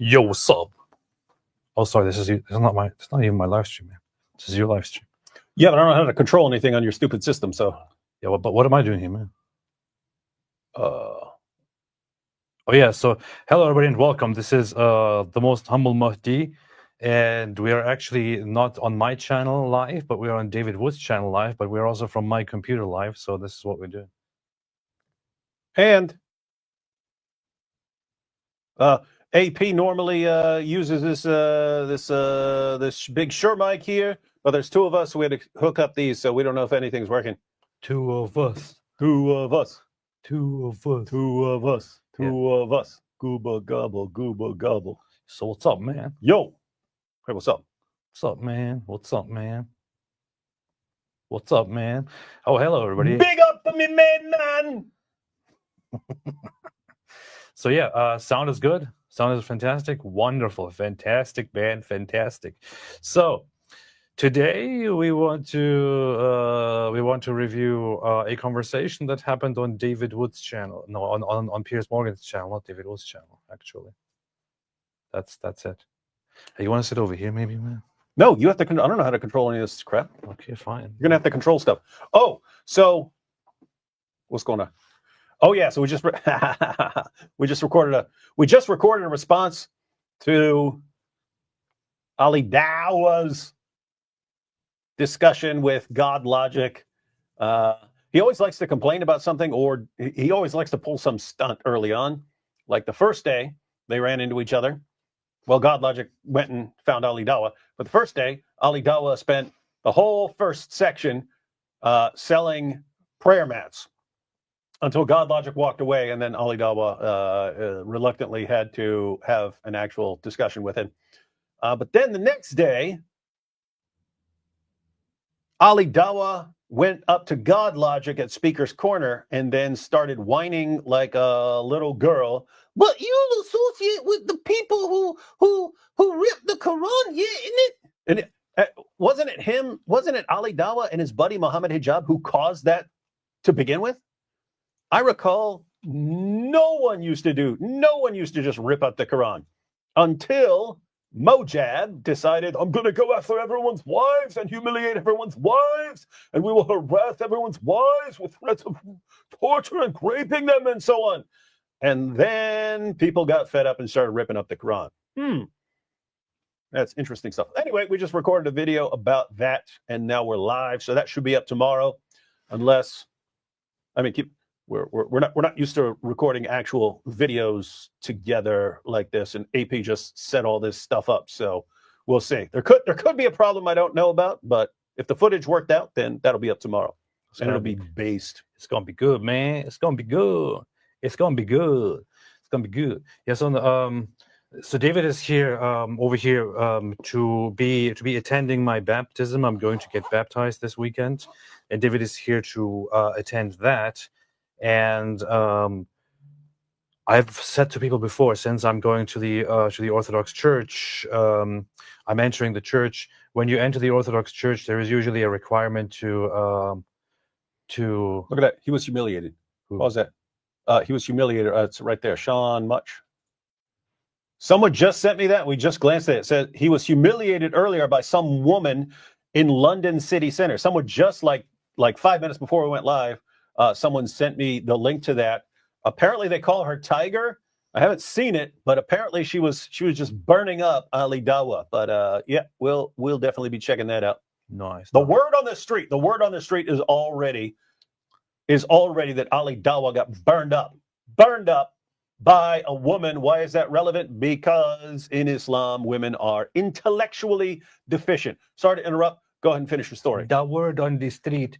Yo, what's up? Oh, sorry, this is you. It's not even my live stream, man. This is your live stream. Yeah, but I don't know how to control anything on your stupid system, so. Yeah, but what am I doing here, man? Oh yeah, so hello everybody and welcome. This is the most humble Mahdi, and we are actually not on my channel live, but we are on David Wood's channel live, but we're also from my computer live, so this is what we do. And AP normally uses this big Shure mic here, but there's two of us, so we had to hook up these, so we don't know if anything's working. Two of us. Two of us. Two of us. Two of us. Two of us. Gooba gobble, gooba gobble. So what's up, man? Yo. Hey, what's up? What's up, man? What's up, man? What's up, man? Oh, hello, everybody. Big up for me, man. So yeah, sound is good. Sound is fantastic. Wonderful. Fantastic, man. Fantastic. So today we want to review a conversation that happened on David Wood's channel. No, on Piers Morgan's channel, not David Wood's channel, actually. That's it. Hey, you want to sit over here, maybe, man? No, you have to. I don't know how to control any of this crap. Okay, fine. You're gonna have to control stuff. Oh, so what's going on? Oh yeah, so we just recorded a response to Ali Dawah's discussion with God Logic. He always likes to complain about something, or he always likes to pull some stunt early on. Like the first day, they ran into each other. Well, God Logic went and found Ali Dawah. But the first day, Ali Dawah spent the whole first section selling prayer mats until God Logic walked away, and then Ali Dawah reluctantly had to have an actual discussion with him. But then the next day, Ali Dawah went up to God Logic at Speaker's Corner and then started whining like a little girl. But you associate with the people who rip the Quran, yeah, isn't it? And wasn't it Ali Dawah and his buddy Muhammad Hijab who caused that to begin with? I recall no one used to just rip up the Quran until Mojab decided, I'm going to go after everyone's wives and humiliate everyone's wives, and we will harass everyone's wives with threats of torture and raping them and so on. And then people got fed up and started ripping up the Quran. That's interesting stuff. Anyway, we just recorded a video about that, and now we're live, so that should be up tomorrow, unless, I mean, we're not used to recording actual videos together like this, and AP just set all this stuff up, so we'll see. There could be a problem I don't know about, but if the footage worked out, then that'll be up tomorrow, and it'll be based. It's gonna be good, man. It's gonna be good. It's gonna be good. It's gonna be good. Yes, so David is here over here to be attending my baptism. I'm going to get baptized this weekend, and David is here to attend that. And I've said to people before, since I'm going to the Orthodox Church, I'm entering the church. When you enter the Orthodox Church, there is usually a requirement to look at that. He was humiliated. Who was that? He was humiliated. It's right there. Sean Much. Someone just sent me that. We just glanced at it. It said he was humiliated earlier by some woman in London city center. Someone just like 5 minutes before we went live. Someone sent me the link to that. Apparently they call her Tiger. I haven't seen it, but apparently she was just burning up Ali Dawah. But yeah, we'll definitely be checking that out. Nice. The word on the street is already that Ali Dawah got burned up by a woman. Why is that relevant? Because in Islam, women are intellectually deficient. Sorry to interrupt. Go ahead and finish your story. The word on the street.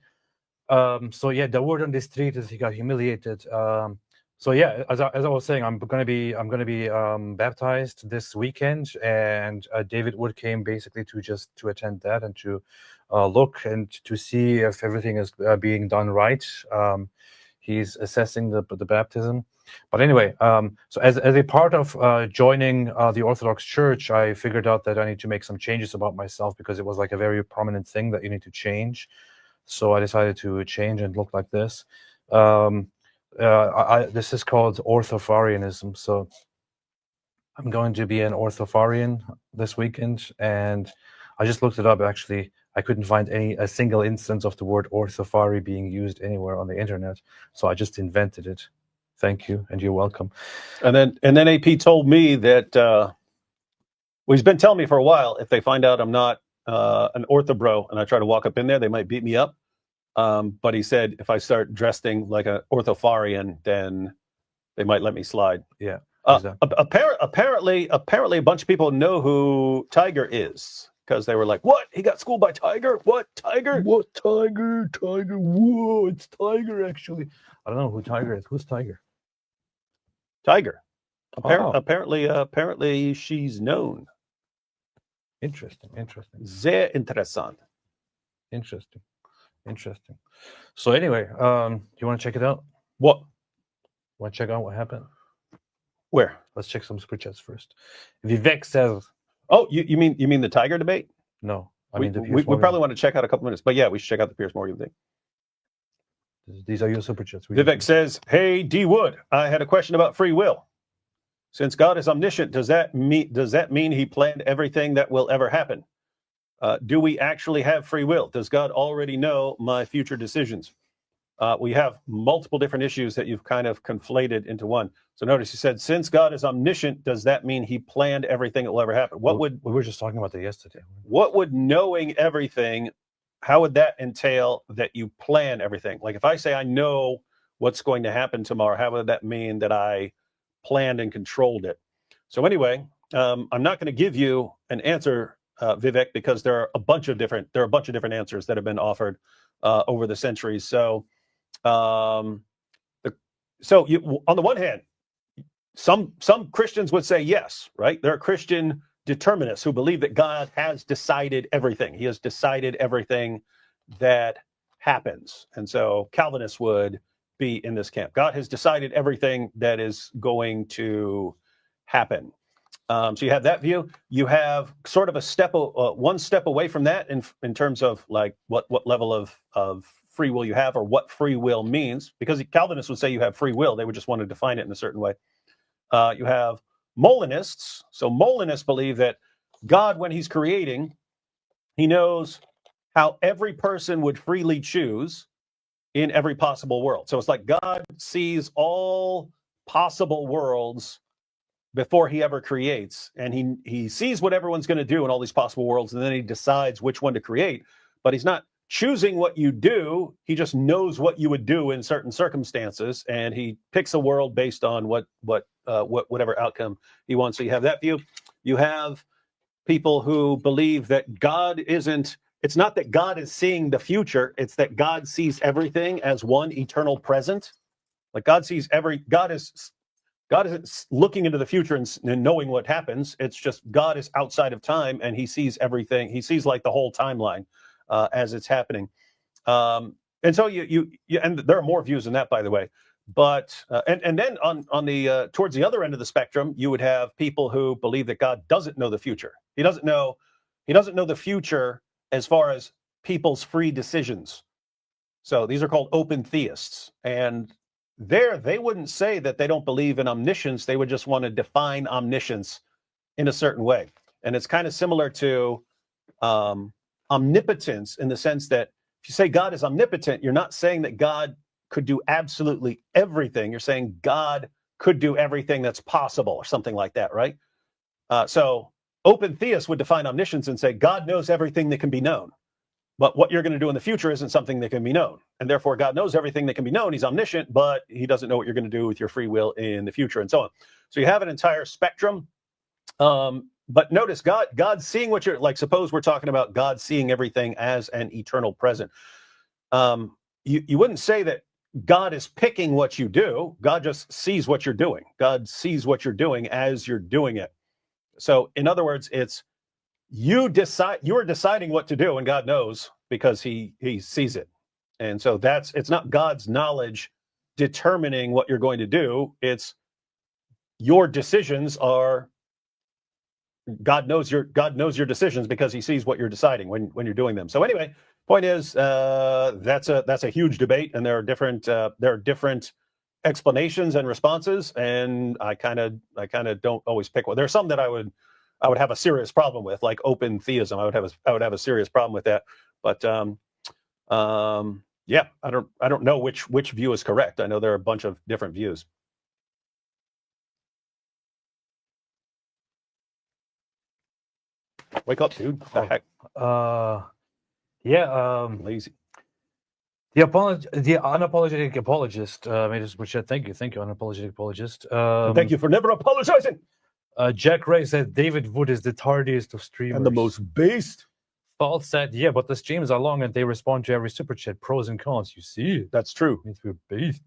So yeah, the word on the street is he got humiliated. So yeah, as I was saying, I'm gonna be baptized this weekend, and David Wood came basically to attend that and to look and to see if everything is being done right. He's assessing the baptism. But anyway, so as a part of joining the Orthodox Church, I figured out that I need to make some changes about myself, because it was like a very prominent thing that you need to change. So I decided to change and look like this. This is called Orthofarianism. So I'm going to be an orthofarian this weekend, and I just looked it up. Actually, I couldn't find a single instance of the word orthofari being used anywhere on the internet, so I just invented it. Thank you, and you're welcome. And then AP told me that well, he's been telling me for a while, if they find out I'm not an orthobro and I try to walk up in there, they might beat me up. But he said if I start dressing like an orthofarian, then they might let me slide. Yeah. Apparently, a bunch of people know who Tiger is because they were like, "What? He got schooled by Tiger? What Tiger? What Tiger? Tiger? Whoa, it's Tiger actually." I don't know who Tiger is. Who's Tiger? Tiger. Apparently, she's known. Interesting. Sehr interessant. Interesting. So anyway, do you want to check it out? What? Want to check out what happened? Where? Let's check some super chats first. Vivek says, "Oh, you mean the Tiger debate?" No, we probably want to check out a couple minutes, but yeah, we should check out the Piers Morgan thing. These are your super chats. Vivek says, "Hey D Wood, I had a question about free will. Since God is omniscient, does that mean He planned everything that will ever happen? Do we actually have free will? Does God already know my future decisions?" We have multiple different issues that you've kind of conflated into one. So notice you said, since God is omniscient, does that mean He planned everything that will ever happen? We were just talking about that yesterday. What would knowing everything, how would that entail that you plan everything? Like if I say I know what's going to happen tomorrow, how would that mean that I planned and controlled it? So anyway, I'm not going to give you an answer, Vivek, because there are a bunch of different answers that have been offered over the centuries. So on the one hand, some Christians would say yes, right? There are Christian determinists who believe that God has decided everything. He has decided everything that happens. And so Calvinists would be in this camp. God has decided everything that is going to happen. So you have that view. You have sort of one step away from that in terms of like what level of free will you have or what free will means, because Calvinists would say you have free will. They would just want to define it in a certain way. You have Molinists. So Molinists believe that God, when He's creating, He knows how every person would freely choose in every possible world. So it's like God sees all possible worlds before He ever creates, and he sees what everyone's going to do in all these possible worlds, and then He decides which one to create. But He's not choosing what you do. He just knows what you would do in certain circumstances, and He picks a world based on whatever outcome He wants. So you have that view. You have people who believe that God isn't. It's not that God is seeing the future. It's that God sees everything as one eternal present. Like God isn't looking into the future and knowing what happens. It's just God is outside of time, and He sees everything. He sees like the whole timeline as it's happening. And so you and there are more views than that, by the way. But and then on the towards the other end of the spectrum, you would have people who believe that God doesn't know the future. He doesn't know the future as far as people's free decisions. So these are called open theists, and they wouldn't say that they don't believe in omniscience. They would just want to define omniscience in a certain way. And it's kind of similar to omnipotence in the sense that if you say God is omnipotent, you're not saying that God could do absolutely everything. You're saying God could do everything that's possible or something like that, right? So open theists would define omniscience and say God knows everything that can be known. But what you're going to do in the future isn't something that can be known. And therefore, God knows everything that can be known. He's omniscient, but He doesn't know what you're going to do with your free will in the future and so on. So you have an entire spectrum. But notice God seeing what you're like. Suppose we're talking about God seeing everything as an eternal present. You wouldn't say that God is picking what you do. God just sees what you're doing. God sees what you're doing as you're doing it. So in other words, it's you're deciding what to do, and God knows because he sees it. And so it's not God's knowledge determining what you're going to do. It's your decisions are God knows your decisions because He sees what you're deciding when you're doing them. So anyway, point is that's a huge debate, and there are different explanations and responses, and I kind of don't always pick one. There's some that I would have a serious problem with, like open theism. I would have a serious problem with that. But yeah, I don't know which view is correct. I know there are a bunch of different views. Wake up, dude. What the heck? Yeah. Lazy. The unapologetic apologist made us, which thank you, unapologetic apologist. Thank you for never apologizing. Jack Ray said David Wood is the tardiest of streamers and the most based. False said, yeah, but the streams are long and they respond to every super chat. Pros and cons, you see. That's true. Means we're based.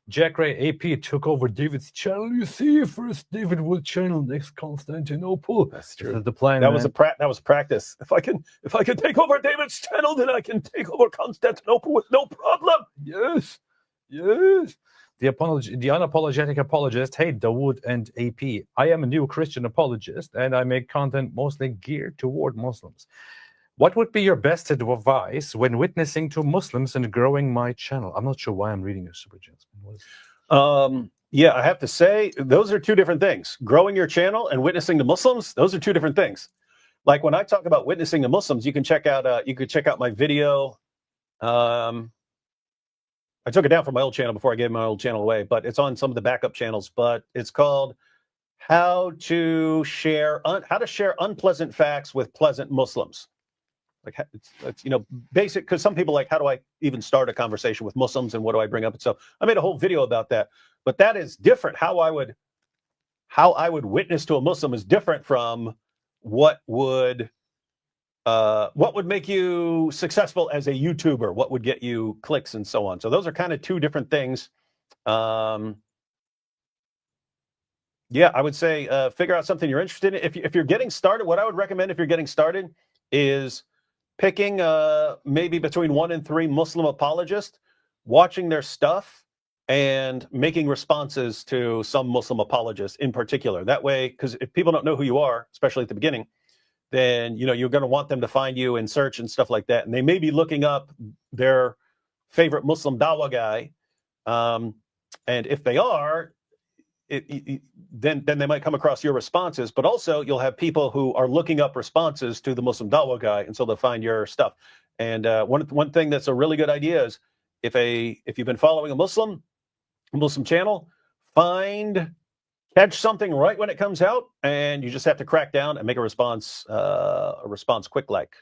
Jack Ray AP took over David's channel. You see, first David Wood channel, next Constantinople. That's true. That's the plan. That was practice. If I can take over David's channel, then I can take over Constantinople with no problem. Yes. The unapologetic apologist. Hey, Dawood and AP. I am a new Christian apologist, and I make content mostly geared toward Muslims. What would be your best advice when witnessing to Muslims and growing my channel? I'm not sure why I'm reading your super chats. Yeah, I have to say, those are two different things. Growing your channel and witnessing to Muslims, those are two different things. Like when I talk about witnessing to Muslims, you can check out my video. I took it down from my old channel before I gave my old channel away, but it's on some of the backup channels. But it's called How to Share Unpleasant Facts with Pleasant Muslims. Like it's basic, because some people like, how do I even start a conversation with Muslims and what do I bring up? And so I made a whole video about that. But that is different. How I would witness to a Muslim is different from what would make you successful as a YouTuber, what would get you clicks and so on. So those are kind of two different things. Yeah, I would say figure out something you're interested in. If you're getting started, what I would recommend if you're getting started is picking maybe between 1 and 3 Muslim apologists, watching their stuff, and making responses to some Muslim apologists in particular. That way, because if people don't know who you are, especially at the beginning, then you're going to want them to find you in search and stuff like that. And they may be looking up their favorite Muslim dawah guy. And if they are, then they might come across your responses, but also you'll have people who are looking up responses to the Muslim dawah guy, and so they'll find your stuff. And one thing that's a really good idea is if you've been following a Muslim channel, catch something right when it comes out, and you just have to crack down and make a response quick, like,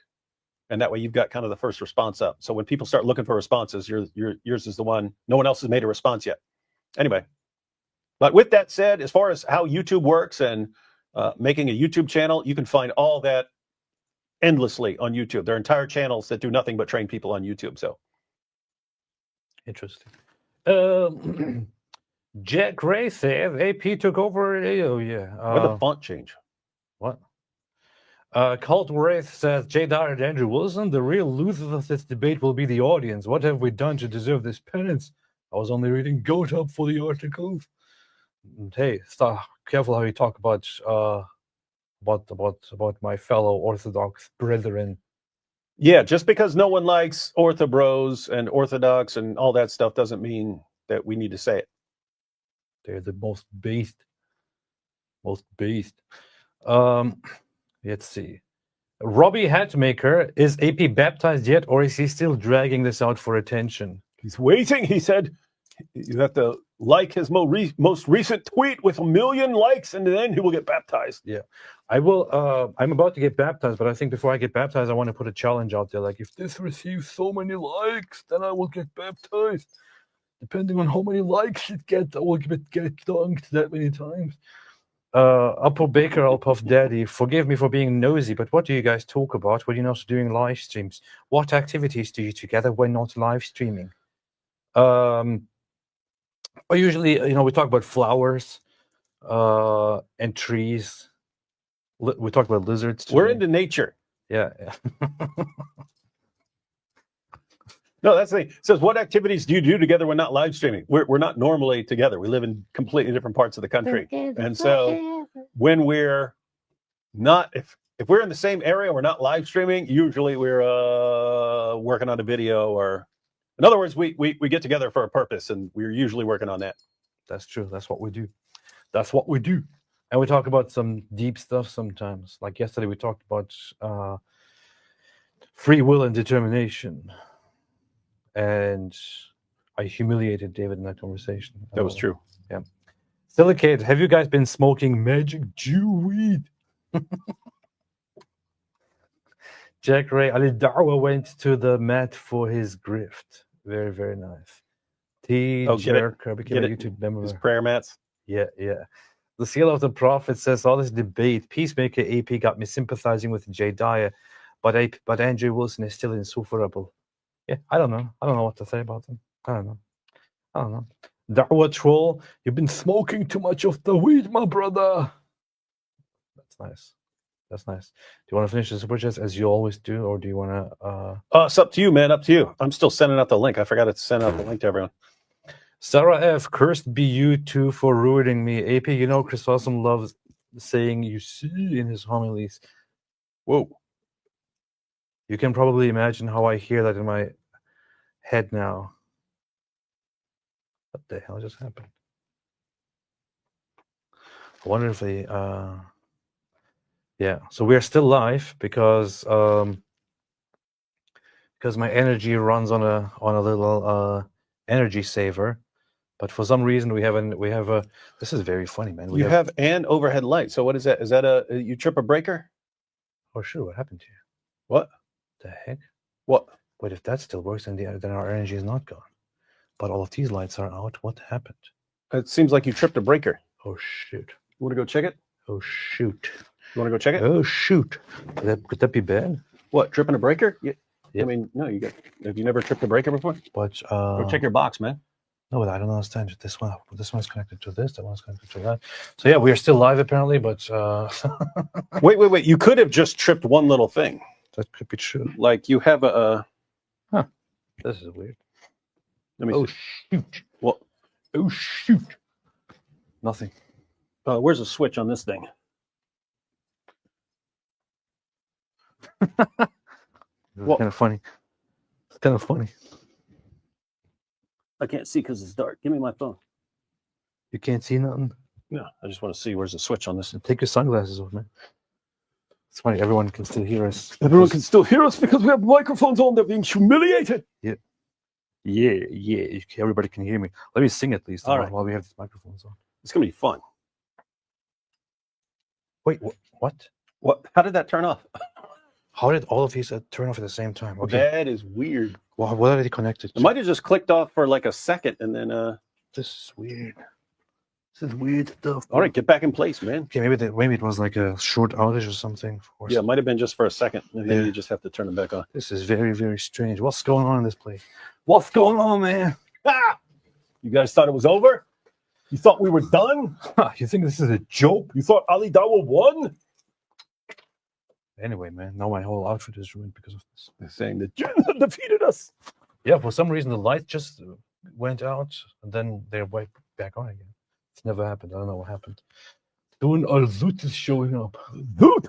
and that way you've got kind of the first response up. So when people start looking for responses, yours is the one. No one else has made a response yet. Anyway. But with that said, as far as how YouTube works and making a YouTube channel, you can find all that endlessly on YouTube. There are entire channels that do nothing but train people on YouTube. So interesting. Jack Ray says AP took over. Oh yeah. Why the font change? What? Cult Wraith says J. Dyer and Andrew Wilson, the real losers of this debate will be the audience. What have we done to deserve this penance? I was only reading Goat Up for the articles. And hey, stop careful how you talk about my fellow Orthodox brethren. Yeah, just because no one likes Orthobros and Orthodox and all that stuff doesn't mean that we need to say it. They're the most based. Let's see. Robbie Hatmaker, is AP baptized yet, or is he still dragging this out for attention? He's waiting. He said you have to like his most recent tweet with 1 million likes, and then he will get baptized. Yeah, I will. I'm about to get baptized, but I think before I get baptized, I want to put a challenge out there. Like, if this receives so many likes, then I will get baptized. Depending on how many likes it gets, I will get dunked that many times. Upper Baker, I'll Puff Daddy, forgive me for being nosy, but what do you guys talk about when you're not doing live streams? What activities do you together when not live streaming? Usually, we talk about flowers and trees. We talk about lizards too. We're into nature. Yeah. No, that's the thing. It says, what activities do you do together when not live streaming? We're not normally together. We live in completely different parts of the country. And so when we're not, if we're in the same area, we're not live streaming, usually we're working on a video, or in other words, we get together for a purpose, and we're usually working on that. That's true. That's what we do. That's what we do. And we talk about some deep stuff sometimes. Like yesterday, we talked about free will and determination. And I humiliated David in that conversation. That was true. Yeah. Silicate, have you guys been smoking magic Jew weed? Jack Ray Ali Darwa went to the mat for his grift. Very, very nice. T. Jerker became a YouTube member. His prayer mats. Yeah, yeah. The Seal of the Prophet says all this debate, Peacemaker AP got me sympathizing with Jay Dyer, but Andrew Wilson is still insufferable. Yeah, I don't know. I don't know what to say about him. I don't know. Darwa Troll, you've been smoking too much of the weed, my brother. That's nice. That's nice. Do you want to finish the super chats as you always do, or do you want to? It's up to you, man. Up to you. I'm still sending out the link. I forgot to send out the link to everyone. Sarah F. Cursed be you two for ruining me. AP, you know Chris Awesome loves saying "you see" in his homilies. Whoa. You can probably imagine how I hear that in my head now. What the hell just happened? I wonder if they yeah, so we're still live because my energy runs on a little energy saver, but for some reason we have a this is very funny, man. You have an overhead light. So what is that? Is that you trip a breaker? Oh sure, what happened to you? What the heck? What? But if that still works, then our energy is not gone. But all of these lights are out. What happened? It seems like you tripped a breaker. Oh shoot! You want to go check it? Oh shoot! You want to go check it? Oh shoot! Could that be bad? What, tripping a breaker? Yeah. I mean, no. Have you never tripped a breaker before? But go check your box, man. No, but I don't understand. This one's connected to this. That one's connected to that. So yeah, we are still live apparently. But wait. You could have just tripped one little thing. That could be true. Like you have a. Huh. This is weird. Let me see. Shoot! What? Oh shoot! Nothing. Where's the switch on this thing? It's kind of funny. It's kind of funny. I can't see because it's dark. Give me my phone. You can't see nothing? No, I just want to see where's the switch on this. Take your sunglasses off, man. It's funny. Everyone can still hear us. Everyone can still hear us because we have microphones on. They're being humiliated. Yeah. Everybody can hear me. Let me sing at least while we have these microphones on. It's going to be fun. Wait, what? What? How did that turn off? How did all of these turn off at the same time? Okay. That is weird. Well, what are they connected to? It might have just clicked off for like a second and then... This is weird. This is weird stuff. All right, get back in place, man. Okay, maybe it was like a short outage or something. Yeah, it might have been just for a second. And then you just have to turn it back on. This is very, very strange. What's going on in this place? What's going on, man? Ah! You guys thought it was over? You thought we were done? You think this is a joke? You thought Ali Dawa won? Anyway, man, now my whole outfit is ruined because of this. They're saying the Jews have defeated us. Yeah, for some reason the light just went out and then they're back on again. It's never happened. I don't know what happened. Soon Al-Zut is showing up. Zut!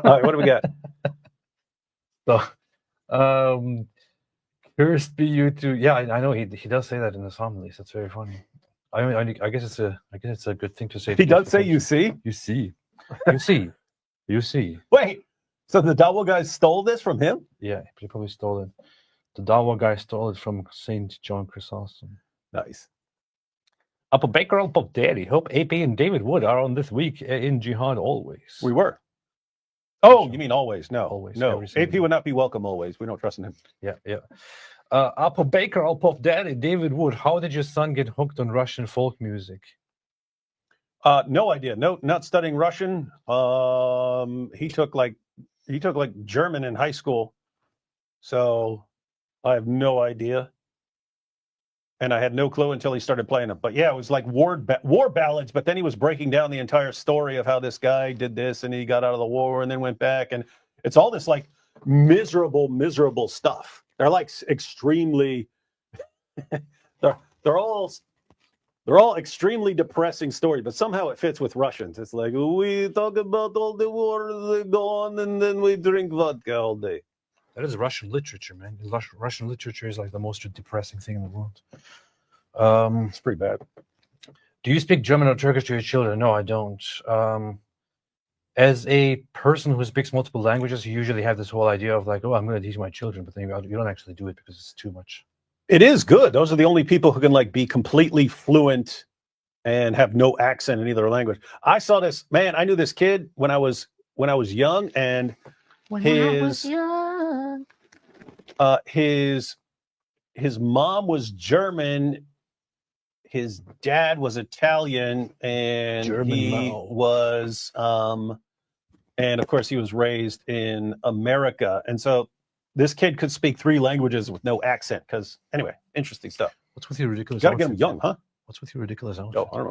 All right, what do we got? So, cursed be you two. Yeah, I know he does say that in his homilies. That's very funny. I mean, I guess it's a good thing to say. He does say, "You see, you see, you see, you see." Wait, so the Dawa guys stole this from him? Yeah, he probably stole it. The Dawa guy stole it from Saint John Chrysostom. Nice. Up Baker, up Daddy. Hope AP and David Wood are on this week in Jihad always. We were. Oh, you mean always? No, always. No, AP would not be welcome always. We don't trust in him. Yeah. Up Baker, up Daddy, David Wood. How did your son get hooked on Russian folk music? No idea. No, not studying Russian. He took like German in high school, so I have no idea. And I had no clue until he started playing them. But yeah, it was like war ballads. But then he was breaking down the entire story of how this guy did this and he got out of the war and then went back. And it's all this like miserable stuff. They're like extremely, they're all extremely depressing stories. But somehow it fits with Russians. It's like we talk about all the wars they go on and then we drink vodka all day. That is Russian literature, man. Russian literature is like the most depressing thing in the world. It's pretty bad. Do you speak German or Turkish to your children? No, I don't. As a person who speaks multiple languages, you usually have this whole idea of like, oh, I'm going to teach my children, but then you don't actually do it because it's too much. It is good. Those are the only people who can like be completely fluent and have no accent in either language. I saw this, man, I knew this kid when I was young, and his mom was German, his dad was Italian, and was and of course he was raised in America. And so this kid could speak 3 languages with no accent. Because anyway, interesting stuff. What's with your ridiculous? You gotta get him young, huh? What's with your ridiculous outfit? Oh, I don't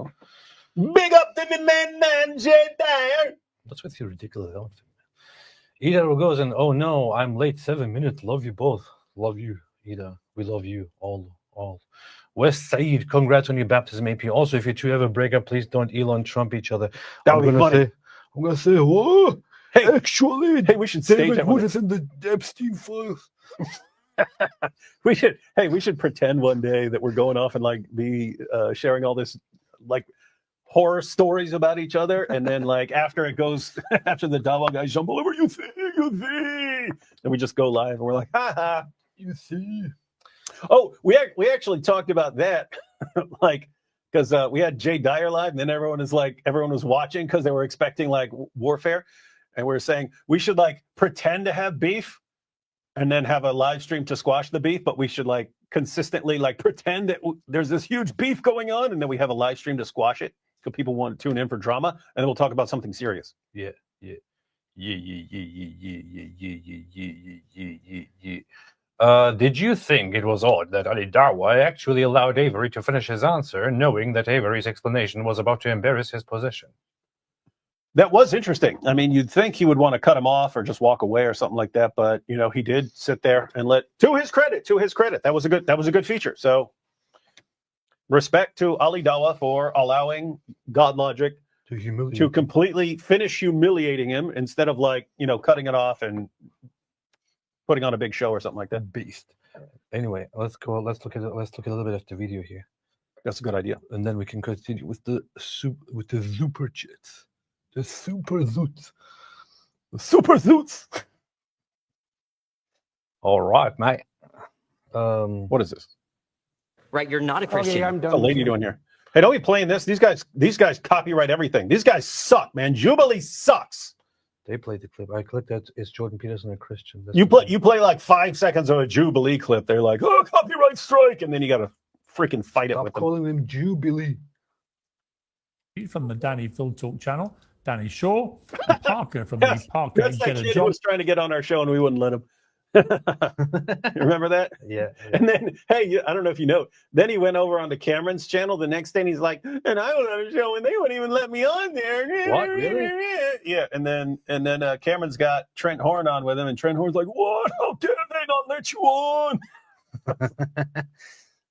know. Big up to me man, J. Dyer. What's with your ridiculous outfit? Ida goes and, oh no, I'm late 7 minutes. Love you both. Love you, Ida. We love you all. West Said, congrats on your baptism, AP. Also, if you two ever break up, please don't Elon Trump each other. That would be funny. I'm gonna say, whoa. Hey, actually, we should stage it. What is in the Epstein files? we should pretend one day that we're going off and like be sharing all this like horror stories about each other, and then like after it goes, after the Dawa guys jump over, you see, and we just go live and we're like, ha, you see. Oh, we actually talked about that, like, because we had Jay Dyer live, and then everyone was watching because they were expecting like warfare, and we were saying we should like pretend to have beef, and then have a live stream to squash the beef, but we should like consistently like pretend that there's this huge beef going on, and then we have a live stream to squash it because people want to tune in for drama, and then we'll talk about something serious. Yeah. Did you think it was odd that Ali Dawa actually allowed Avery to finish his answer, knowing that Avery's explanation was about to embarrass his position? That was interesting. I mean, you'd think he would want to cut him off or just walk away or something like that, but you know, he did sit there and to his credit, that was a good feature. So respect to Ali Dawa for allowing God Logic to completely finish humiliating him instead of like, you know, cutting it off and putting on a big show or something like that. Beast. Anyway, let's look a little bit at the video here. That's a good idea. And then we can continue with the super chats. The super zoots. The super zoots. All right, mate. What is this? Right, you're not a Christian. I'm done. What's the lady doing here? Hey, don't be playing this. These guys copyright everything. These guys suck, man. Jubilee sucks. They played the clip. I clicked that. Is Jordan Peterson a Christian? That's you play like 5 seconds of a Jubilee clip. They're like, oh, copyright strike, and then you got to freaking fight it with them. Stop calling them Jubilee. From the Danny Phil Talk channel, Danny Shaw, and Parker from the Parker. That's that kid who was trying to get on our show and we wouldn't let him. Remember that? Yeah. And then, hey, I don't know if you know, then he went over on to Cameron's channel the next day and he's like, and I was on a show and they wouldn't even let me on there. What, really? Yeah. And then Cameron's got Trent Horn on with him, and Trent Horn's like, what? How dare they not let you on?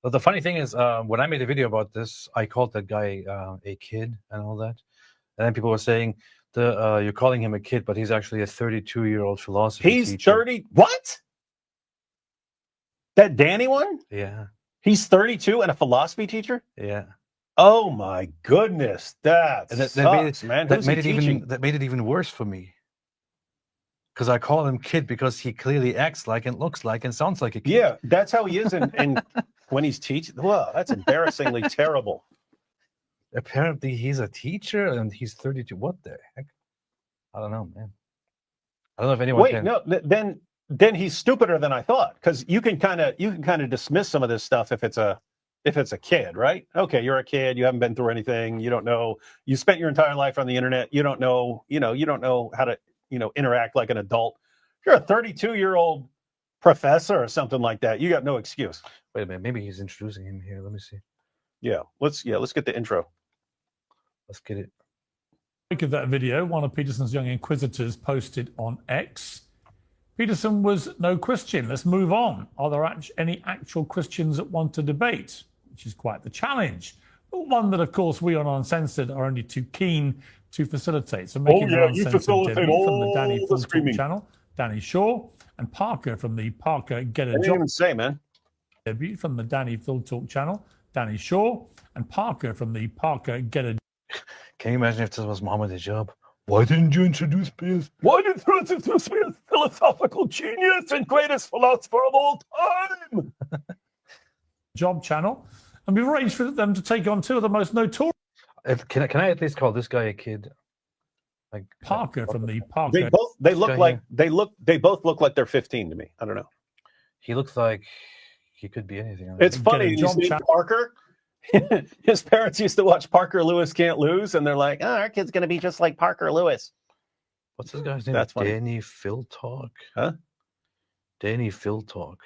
But the funny thing is, when I made a video about this, I called that guy a kid and all that. And then people were saying, you're calling him a kid, but he's actually a 32-year-old philosophy teacher. 30? What? That Danny one? Yeah. He's 32 and a philosophy teacher? Yeah. Oh my goodness. That sucks, man. That made it even worse for me. Because I call him kid because he clearly acts like and looks like and sounds like a kid. Yeah, that's how he is in when he's teaching. Wow, that's embarrassingly terrible. Apparently he's a teacher and he's 32. What the heck? I don't know, man. I don't know if anyone can. No, then he's stupider than I thought, because you can kind of dismiss some of this stuff if it's a kid, right? Okay, you're a kid, you haven't been through anything, you don't know, you spent your entire life on the internet, you don't know how to, interact like an adult. If you're a 32-year-old professor or something like that, you got no excuse. Wait a minute, maybe he's introducing him here. Let me see. Yeah, let's get the intro. Let's get it. Of that video, one of Peterson's young inquisitors posted on X. Peterson was no Christian. Let's move on. Are there any actual Christians that want to debate? Which is quite the challenge, but one that, of course, we on Uncensored are only too keen to facilitate. So making you facilitate from the Danny the Phil Talk channel, Danny Shaw, and Parker from the Parker Get a I didn't Job even say, man. debut from the Danny Phil Talk channel, Danny Shaw, and Parker from the Parker Get a Can you imagine if this was Muhammad Hijab? Why didn't you introduce me as... Why didn't you introduce me as philosophical genius and greatest philosopher of all time? Job channel, and we've arranged for them to take on two of the most notorious. Can I at least call this guy a kid? Like Parker from the Parker. They both look like they're 15 to me. I don't know. He looks like he could be anything. It's funny. You see Parker. His parents used to watch Parker Lewis Can't Lose, and they're like, "Oh, our kid's gonna be just like Parker Lewis." What's this guy's name? That's funny. Danny Phil Talk. Huh? Danny Phil Talk.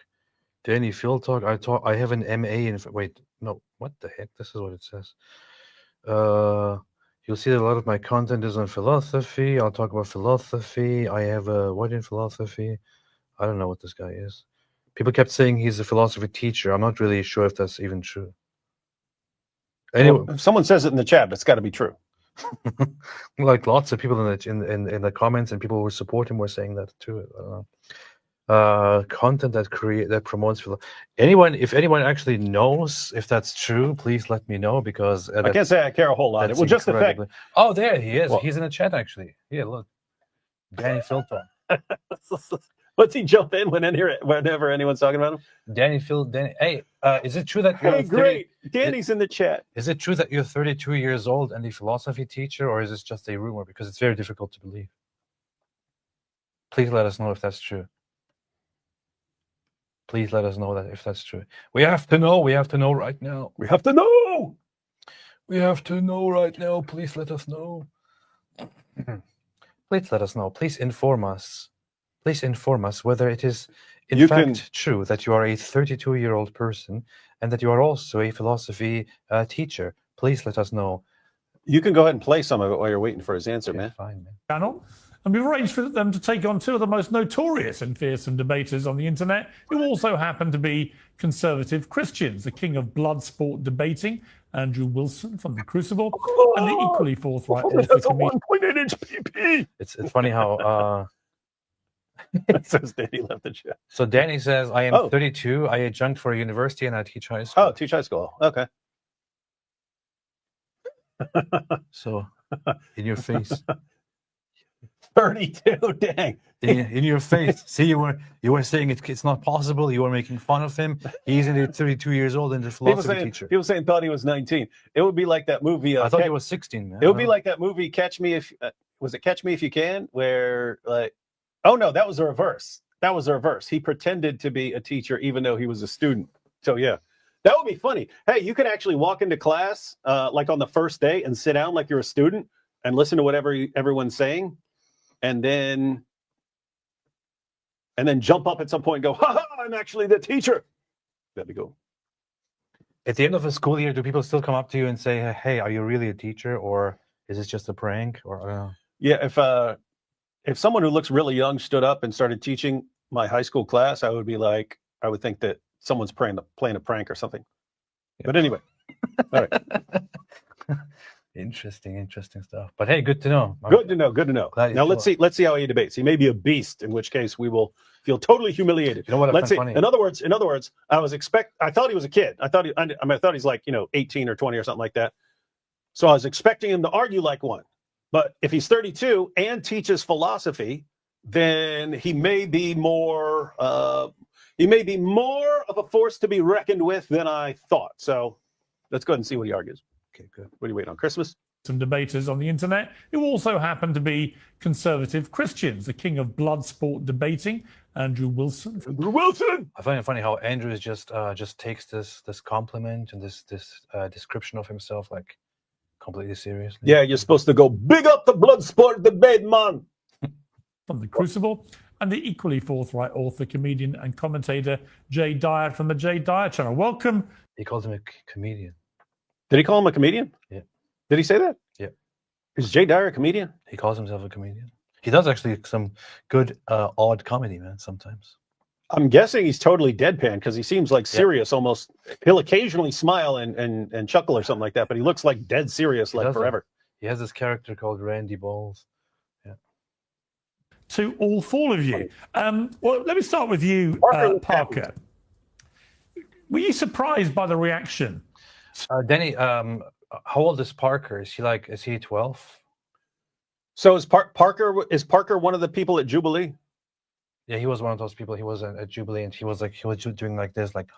Danny Phil Talk. I have an MA in. Wait, no. What the heck? This is what it says. You'll see that a lot of my content is on philosophy. I'll talk about philosophy. I have a what in philosophy? I don't know what this guy is. People kept saying he's a philosophy teacher. I'm not really sure if that's even true. Anyway, well, if someone says it in the chat, it's got to be true. Like lots of people in the comments and people who support him were saying that too. I don't know. Content that promotes if anyone actually knows if that's true, please let me know, because I can't say I care a whole lot. Well, just the fact. Oh, there he is. Well, he's in the chat actually. Yeah, look, Danny Phil Talk. What's he jump in whenever anyone's talking about him? Danny. Hey, is it true that you're hey, great. Danny's in the chat. Is it true that you're 32 years old and a philosophy teacher, or is this just a rumor? Because it's very difficult to believe. Please let us know if that's true. Please let us know that if that's true. We have to know. We have to know right now. We have to know. We have to know right now. Please let us know. Please let us know. Please inform us. Please inform us whether it is in fact true that you are a 32-year-old person and that you are also a philosophy teacher. Please let us know. You can go ahead and play some of it while you're waiting for his answer, man. Fine, man. Channel. And we've arranged for them to take on two of the most notorious and fearsome debaters on the internet, who also happen to be conservative Christians. The king of blood sport debating, Andrew Wilson from The Crucible, and the equally forthright author comedian. 1.8-inch PP. It's funny how... says Danny left the chat. So Danny says, I am 32. I adjunct for a university and I teach high school. Oh, teach high school. Okay. So, in your face. 32, dang. In your face. See, you were saying it's not possible. You were making fun of him. He's 32 years old and a philosophy teacher. People saying thought he was 19. It would be like that movie. I thought he was 16, man. It would be like that movie, Catch Me If... was it Catch Me If You Can? Where, like... Oh, no, that was the reverse. That was the reverse. He pretended to be a teacher even though he was a student. So, yeah. That would be funny. Hey, you could actually walk into class, like on the first day, and sit down like you're a student and listen to whatever everyone's saying. And then jump up at some point and go, ha, I'm actually the teacher. That'd be cool. At the end of the school year, do people still come up to you and say, hey, are you really a teacher? Or is this just a prank? Or I don't know. Yeah, if someone who looks really young stood up and started teaching my high school class, I would think that someone's playing a prank or something. Yeah. But anyway, all right. Interesting stuff. But hey, good to know. Good to know. Now let's see how he debates. He may be a beast, in which case we will feel totally humiliated. You know what? Let's see. Funny. In other words, I thought he was a kid. I thought he's like 18 or 20 or something like that. So I was expecting him to argue like one. But if he's 32 and teaches philosophy, then he may be more of a force to be reckoned with than I thought. So let's go ahead and see what he argues. Okay, good. What are you waiting on? Christmas? Some debaters on the internet who also happen to be conservative Christians. The king of blood sport debating, Andrew Wilson. Andrew Wilson! I find it funny how Andrew is just takes this compliment and this description of himself like completely seriously. Yeah, you're supposed to go big up the blood sport debate, man. From The Crucible, and the equally forthright author, comedian, and commentator Jay Dyer from the Jay Dyer channel. Welcome. He called him a comedian. Did he call him a comedian? Yeah. Did he say that? Yeah. Is Jay Dyer a comedian? He calls himself a comedian. He does actually some good odd comedy, man, sometimes. I'm guessing he's totally deadpan because he seems like serious almost. He'll occasionally smile and chuckle or something like that, but he looks like dead serious like forever. He has this character called Randy Balls. Yeah. to all four of you. Well, let me start with you, Parker. Were you surprised by the reaction? Danny, how old is Parker? Is he 12? So is Parker one of the people at Jubilee? Yeah, he was one of those people. He was at Jubilee, and he was doing like this, like.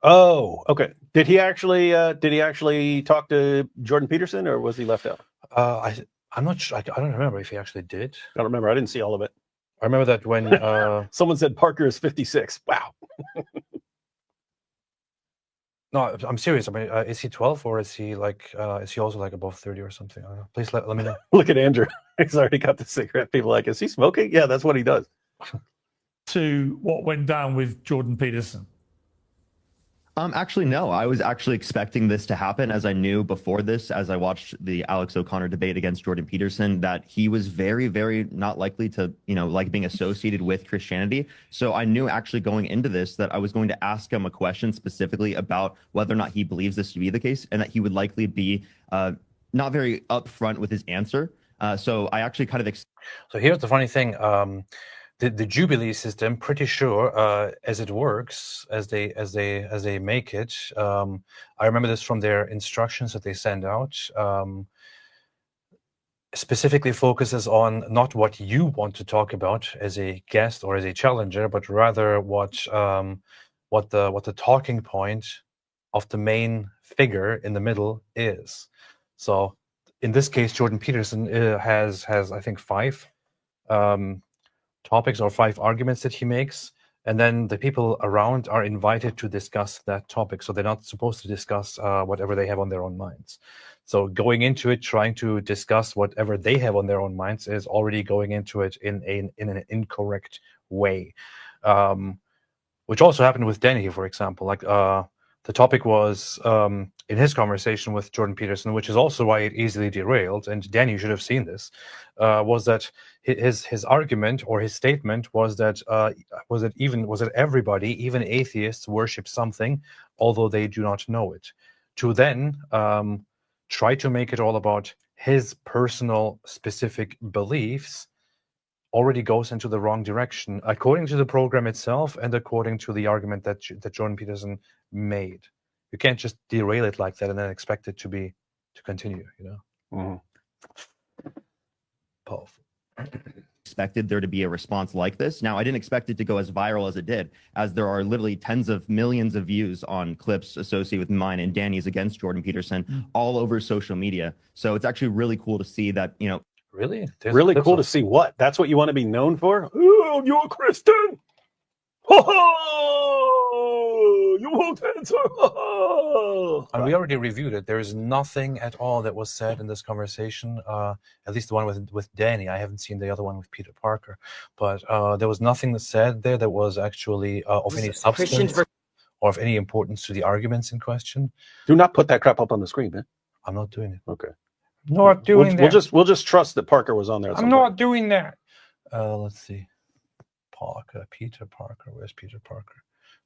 Oh, okay. Did he actually talk to Jordan Peterson, or was he left out? I'm not sure. I don't remember if he actually did. I don't remember. I didn't see all of it. I remember that when someone said Parker is 56. Wow. No, I'm serious. I mean, is he 12 or is he also like above 30 or something? I don't know. Please let me know. Look at Andrew. He's already got the cigarette. People are like, is he smoking? Yeah, that's what he does. To what went down with Jordan Peterson? Actually, no. I was actually expecting this to happen, as I knew before this, as I watched the Alex O'Connor debate against Jordan Peterson, that he was very, very not likely to, like being associated with Christianity. So I knew actually going into this that I was going to ask him a question specifically about whether or not he believes this to be the case, and that he would likely be not very upfront with his answer. So I actually kind of. So here's the funny thing. The Jubilee system, pretty sure, as it works, as they make it. I remember this from their instructions that they send out. Specifically focuses on not what you want to talk about as a guest or as a challenger, but rather what the talking point of the main figure in the middle is. So in this case, Jordan Peterson has I think 5. Topics or 5 arguments that he makes, and then the people around are invited to discuss that topic. So they're not supposed to discuss whatever they have on their own minds. So going into it, trying to discuss whatever they have on their own minds is already going into it in an incorrect way, which also happened with Danny, for example. Like the topic was in his conversation with Jordan Peterson, which is also why it easily derailed. And Danny, you should have seen this. Was that his argument or his statement was that everybody, even atheists, worship something, although they do not know it. To then try to make it all about his personal specific beliefs already goes into the wrong direction, according to the program itself and according to the argument that Jordan Peterson made. You can't just derail it like that and then expect it to continue, Powerful. Expected there to be a response like this. Now, I didn't expect it to go as viral as it did, as there are literally tens of millions of views on clips associated with mine and Danny's against Jordan Peterson all over social media. So it's actually really cool to see that, Really? Really cool to see what? That's what you want to be known for? Oh, you're a Christian? Oh, you won't answer. And we already reviewed it. There is nothing at all that was said in this conversation, at least the one with Danny. I haven't seen the other one with Peter Parker. But there was nothing that said there that was actually of any substance or of any importance to the arguments in question. Do not put that crap up on the screen, man. I'm not doing it. Okay. Not doing that. We'll just trust that Parker was on there. I'm not doing that. Let's see. Peter Parker. Where's Peter Parker?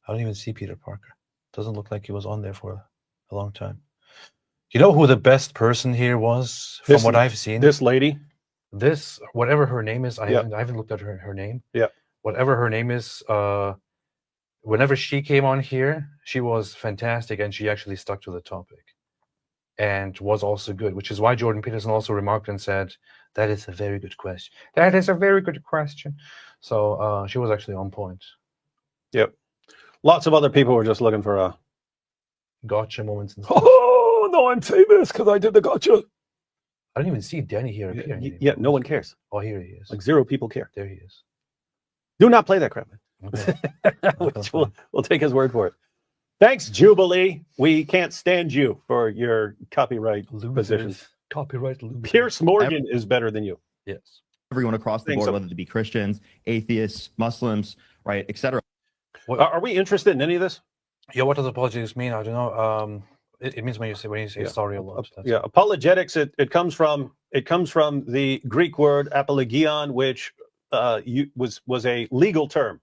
I don't even see Peter Parker. Doesn't look like he was on there for a long time. You know who the best person here was from what I've seen? This lady. This, whatever her name is, I haven't looked at her name. Yeah. Whatever her name is, whenever she came on here, she was fantastic and she actually stuck to the topic. And was also good, which is why Jordan Peterson also remarked and said, that is a very good question. That is a very good question. So she was actually on point. Yep. Lots of other people were just looking for a gotcha moments and stuff. Oh, no, I'm famous because I did the gotcha. I don't even see Danny here appear. Yeah, no one cares. Oh, here he is. Like 0 people care. There he is. Do not play that crap, man. Okay. We'll take his word for it. Thanks, Jubilee. We can't stand you for your copyright positions. Copyright losers. Pierce Morgan is better than you. Yes. Everyone across the board, whether it be Christians, atheists, Muslims, right, etc. Are we interested in any of this? Yeah, what does apologetics mean? I don't know. It means when you say sorry a lot. Yeah, apologetics. It comes from the Greek word apologion, which was a legal term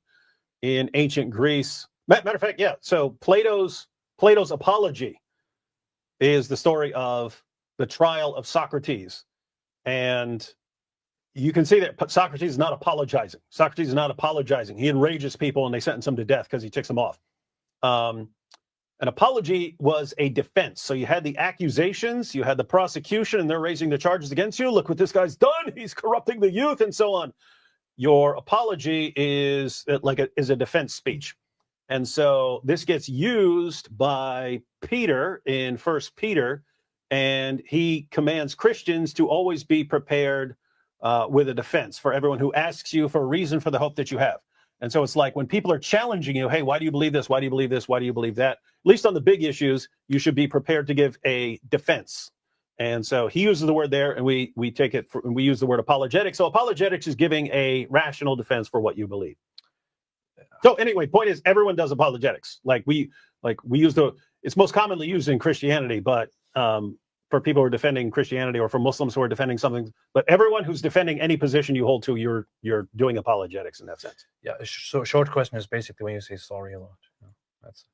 in ancient Greece. Matter of fact, yeah. So Plato's Apology is the story of the trial of Socrates, and you can see that Socrates is not apologizing. Socrates is not apologizing. He enrages people and they sentence him to death because he ticks them off. An apology was a defense. So you had the accusations, you had the prosecution, and they're raising the charges against you. Look what this guy's done. He's corrupting the youth and so on. Your apology is a defense speech. And so this gets used by Peter in 1 Peter, and he commands Christians to always be prepared with a defense for everyone who asks you for a reason for the hope that you have. And so it's like when people are challenging you, hey, why do you believe this? Why do you believe this? Why do you believe that? At least on the big issues, you should be prepared to give a defense. And so he uses the word there, and we take it, and we use the word apologetics. So apologetics is giving a rational defense for what you believe. So anyway, point is, everyone does apologetics. We use it's most commonly used in Christianity, but for people who are defending Christianity or for Muslims who are defending something, but everyone who's defending any position you hold to, you're doing apologetics in that sense. Yeah. So short question is basically when you say sorry a lot. That's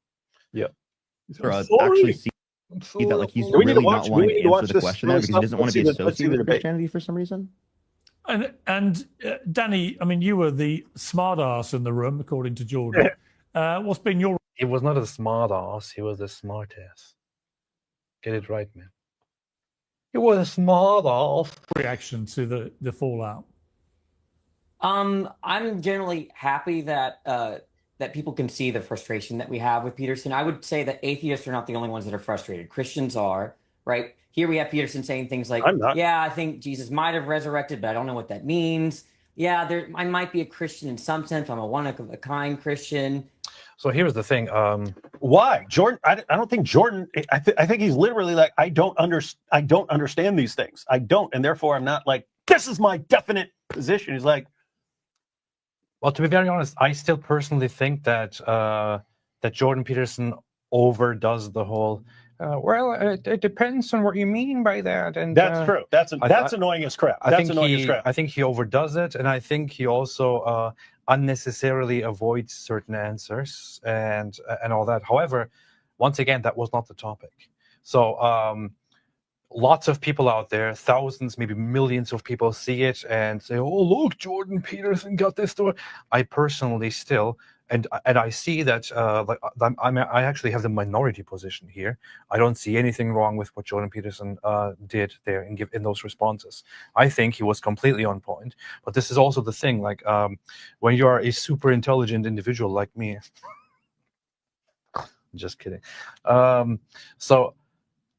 actually see that like he's really not wanting to answer the question there because he doesn't want to be associated with Christianity for some reason. And Danny, I mean, you were the smart ass in the room, according to Jordan. What's been your? He was not a smart ass. He was a smart ass. Get it right, man. He was a smart ass. Reaction to the fallout? I'm generally happy that that people can see the frustration that we have with Peterson. I would say that atheists are not the only ones that are frustrated. Christians are, right? Here we have Peterson saying things like, yeah, I think Jesus might have resurrected, but I don't know what that means. Yeah, I might be a Christian in some sense. I'm a one-of-a-kind Christian. So here's the thing. Why? Jordan, I don't think Jordan, I think he's literally like, I don't understand these things. I don't, and therefore I'm not like, this is my definite position. He's like, well, to be very honest, I still personally think that that Jordan Peterson overdoes the whole. It depends on what you mean by that, and that's true. That's annoying as crap. I think he overdoes it, and I think he also unnecessarily avoids certain answers and all that. However, once again, that was not the topic. So lots of people out there, thousands, maybe millions of people see it and say, "Oh, look, Jordan Peterson got this story." I personally still. And I see that I actually have the minority position here. I don't see anything wrong with what Jordan Peterson did there in those responses. I think he was completely on point. But this is also the thing, like when you are a super intelligent individual like me, just kidding. So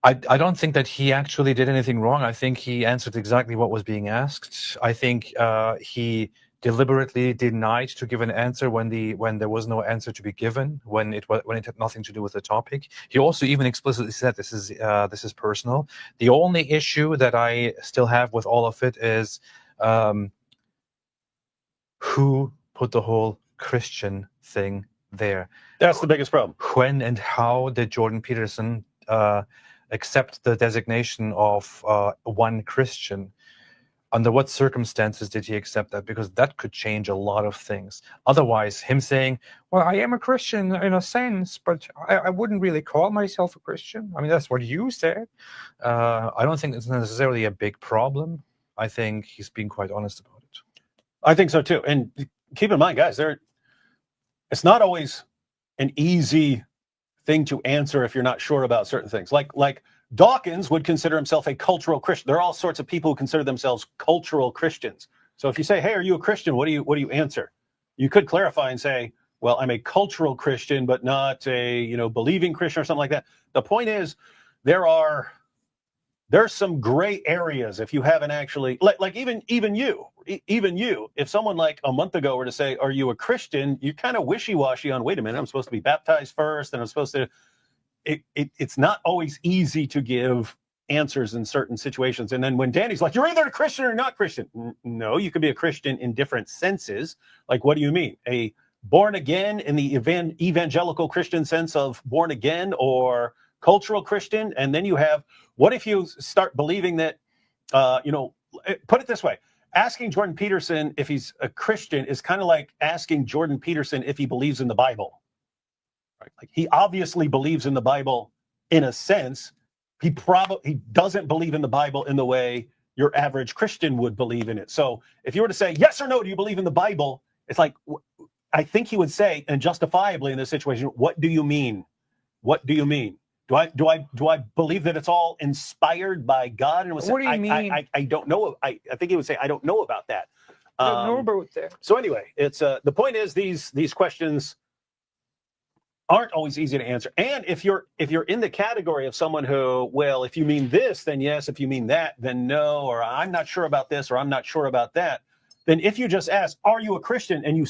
I don't think that he actually did anything wrong. I think he answered exactly what was being asked. I think he deliberately denied to give an answer when there was no answer to be given, when it had nothing to do with the topic. He also even explicitly said this is personal. The only issue that I still have with all of it is who put the whole Christian thing there. That's the biggest problem. When and how did Jordan Peterson accept the designation of one Christian? Under what circumstances did he accept that? Because that could change a lot of things. Otherwise, him saying, well, I am a Christian in a sense, but I wouldn't really call myself a Christian. I mean, that's what you said. I don't think it's necessarily a big problem. I think he's being quite honest about it. I think so too. And keep in mind, guys, it's not always an easy thing to answer if you're not sure about certain things. Like Dawkins would consider himself a cultural Christian. There are all sorts of people who consider themselves cultural Christians. So if you say, hey, are you a Christian? What do you answer? You could clarify and say, well, I'm a cultural Christian, but not a, believing Christian or something like that. The point is, there's some gray areas if you haven't actually, like even you, if someone like a month ago were to say, are you a Christian? You're kind of wishy-washy on, wait a minute, I'm supposed to be baptized first, and I'm supposed to, it's not always easy to give answers in certain situations. And then when Danny's like, you're either a Christian or not Christian. No, you could be a Christian in different senses. Like, what do you mean? A born again in the evangelical Christian sense of born again, or cultural Christian? And then you have, what if you start believing that, put it this way, asking Jordan Peterson if he's a Christian is kind of like asking Jordan Peterson if he believes in the Bible. Right? Like, he obviously believes in the Bible in a sense. He doesn't believe in the Bible in the way your average Christian would believe in it. So if you were to say, yes or no, do you believe in the Bible? It's like, I think he would say, and justifiably in this situation, what do you mean? What do you mean? Do I believe that it's all inspired by God? And what do you mean? I don't know. I think he would say, I don't know about that. I don't know about that. So anyway, it's the point is these questions aren't always easy to answer. And if you're in the category of someone who, well, if you mean this, then yes. If you mean that, then no. Or I'm not sure about this, or I'm not sure about that. Then if you just ask, are you a Christian? And you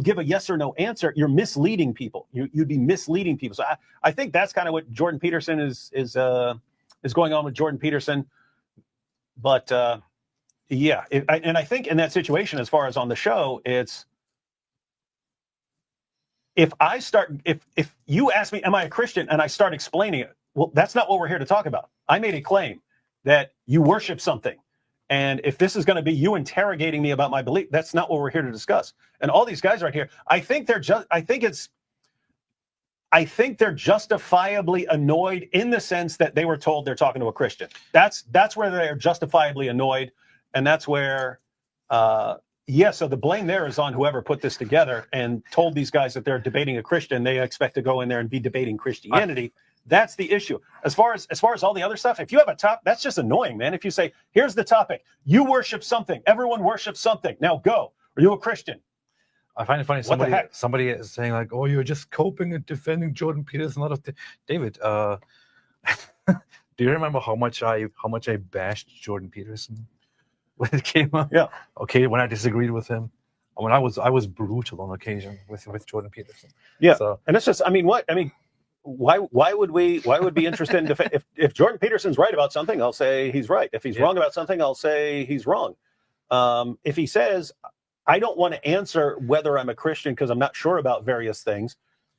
give a yes or no answer, you're misleading people. You'd be misleading people. So I think that's kind of what Jordan Peterson is going on with Jordan Peterson. But yeah, and I think in that situation, as far as on the show, it's if you ask me, am I a Christian? And I start explaining it. Well, that's not what we're here to talk about. I made a claim that you worship something. And if this is going to be you interrogating me about my belief, that's not what we're here to discuss. And all these guys right here, I think they're justifiably annoyed in the sense that they were told they're talking to a Christian. That's where they're justifiably annoyed. And that's where, so the blame there is on whoever put this together and told these guys that they're debating a Christian. They expect to go in there and be debating Christianity. That's the issue. As far as all the other stuff, if you have a top, that's just annoying, man. If you say, here's the topic, you worship something, everyone worships something. Now go. Are you a Christian? I find it funny. Somebody is saying like, "Oh, you're just coping and defending Jordan Peterson." David, do you remember how much I bashed Jordan Peterson when it came up? Yeah. Okay, when I disagreed with him, when I was brutal on occasion with Jordan Peterson. Yeah. So, and it's just, why would we be interested in if Jordan Peterson's right about something, I'll say he's right. If he's wrong about something, I'll say he's wrong. If he says, I don't want to answer whether I'm a Christian because I'm not sure about various things,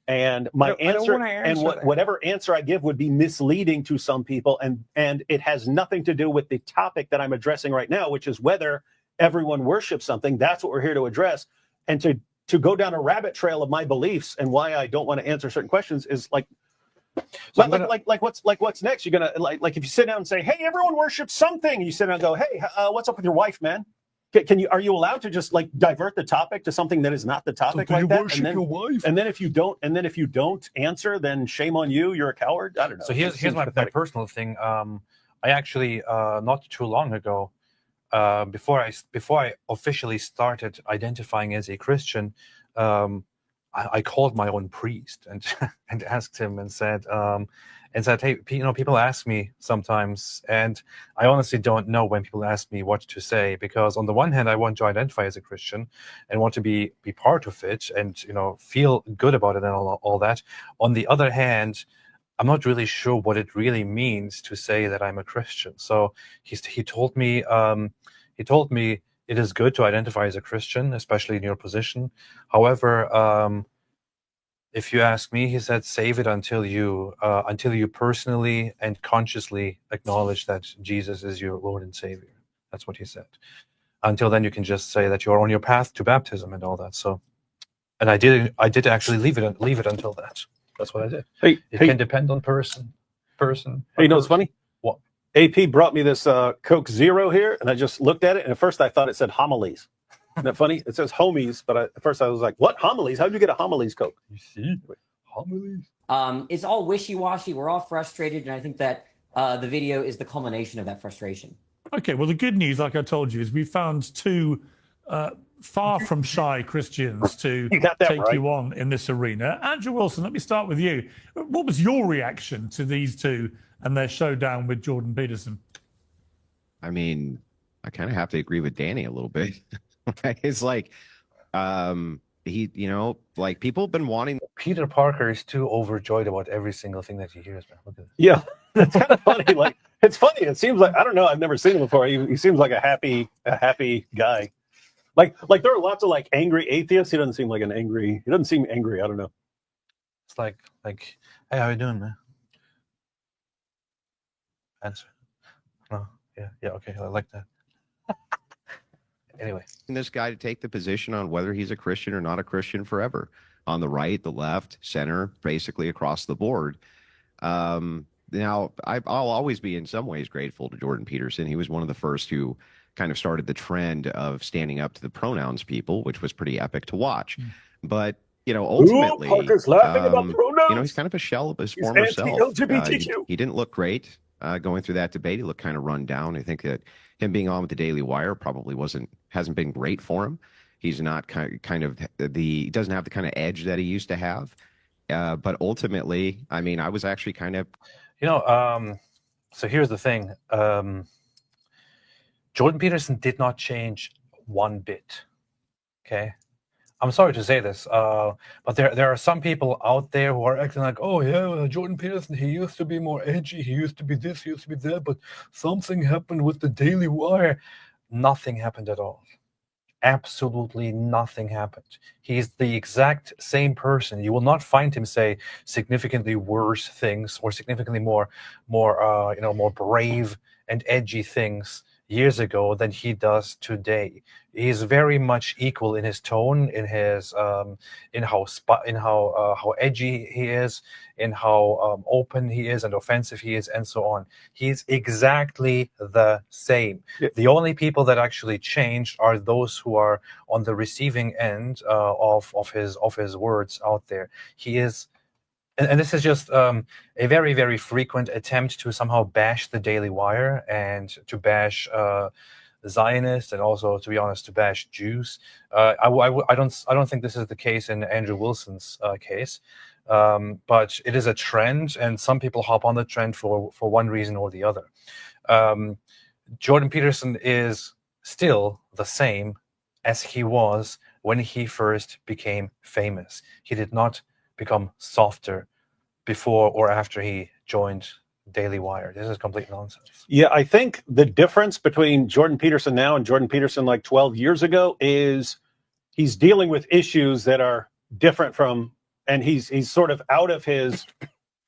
and my answer and whatever answer I give would be misleading to some people, and it has nothing to do with the topic that I'm addressing right now, which is whether everyone worships something. That's what we're here to address. And to go down a rabbit trail of my beliefs and why I don't want to answer certain questions is like, what's next? You're gonna like if you sit down and say, hey, everyone worships something, and you sit down and go, hey, what's up with your wife, man? Are you allowed to just like divert the topic to something that is not the topic like that? Worship your wife? And then if you don't answer, then shame on you. You're a coward. I don't know. So here's my personal thing. I actually not too long ago, before I officially started identifying as a Christian, I called my own priest and asked him and said, hey, people ask me sometimes, and I honestly don't know when people ask me what to say, because on the one hand, I want to identify as a Christian and want to be part of it and, feel good about it and all that. On the other hand, I'm not really sure what it really means to say that I'm a Christian. So he told me it is good to identify as a Christian, especially in your position. However, if you ask me, he said, save it until you personally and consciously acknowledge that Jesus is your Lord and Savior. That's what he said. Until then, you can just say that you're on your path to baptism and all that. So, and I did actually leave it until that. That's what I did. It can depend on person. Hey, you know what's funny? What? AP brought me this Coke Zero here, and I just looked at it, and at first I thought it said homilies. Isn't that funny? It says homies, but at first I was like, what homilies? How did you get a homilies Coke? You see? Homilies? It's all wishy-washy. We're all frustrated, and I think that the video is the culmination of that frustration. Okay, well, the good news, like I told you, is we found two far from shy Christians to take you on in this arena. Andrew Wilson, let me start with you. What was your reaction to these two and their showdown with Jordan Peterson? I mean, I kind of have to agree with Danny a little bit. It's like, like people have been wanting. Peter Parker is too overjoyed about every single thing that he hears, man. Look at this. Yeah, that's kind of funny. Like, it's funny. It seems like, I don't know. I've never seen him before. He seems like a happy guy. Like there are lots of like angry atheists. He doesn't seem angry. I don't know. It's like, hey, how you doing, man? Answer. Oh, yeah, okay, I like that. Anyway, this guy to take the position on whether he's a Christian or not a Christian forever, on the right, the left, center, basically across the board. Now, I'll always be in some ways grateful to Jordan Peterson. He was one of the first who kind of started the trend of standing up to the pronouns people, which was pretty epic to watch. But, ultimately, Parker's laughing about pronouns. he's kind of a shell of his former self. Anti-LGBTQ. He didn't look great going through that debate. He looked kind of run down. I think that him being on with the Daily Wire probably hasn't been great for him. He's not he doesn't have the kind of edge that he used to have. But ultimately, I mean, I was actually kind of, so here's the thing. Jordan Peterson did not change one bit. Okay. I'm sorry to say this, but there are some people out there who are acting like, oh yeah, Jordan Peterson, he used to be more edgy, he used to be this, he used to be that, but something happened with the Daily Wire. Nothing happened at all. Absolutely nothing happened. He's the exact same person. You will not find him say significantly worse things or significantly more brave and edgy things years ago than he does today. He's very much equal in his tone, in his in how edgy he is, in how open he is and offensive he is, and so on. He's exactly the same. Yeah. The only people that actually changed are those who are on the receiving end of his words out there. He is. And this is just a very, very frequent attempt to somehow bash the Daily Wire and to bash Zionists and also, to be honest, to bash Jews. I don't think this is the case in Andrew Wilson's case, but it is a trend, and some people hop on the trend for one reason or the other. Jordan Peterson is still the same as he was when he first became famous. He did not become softer before or after he joined Daily Wire. This is complete nonsense. Yeah, I think the difference between Jordan Peterson now and Jordan Peterson like 12 years ago is he's dealing with issues that are different from, and he's sort of out of his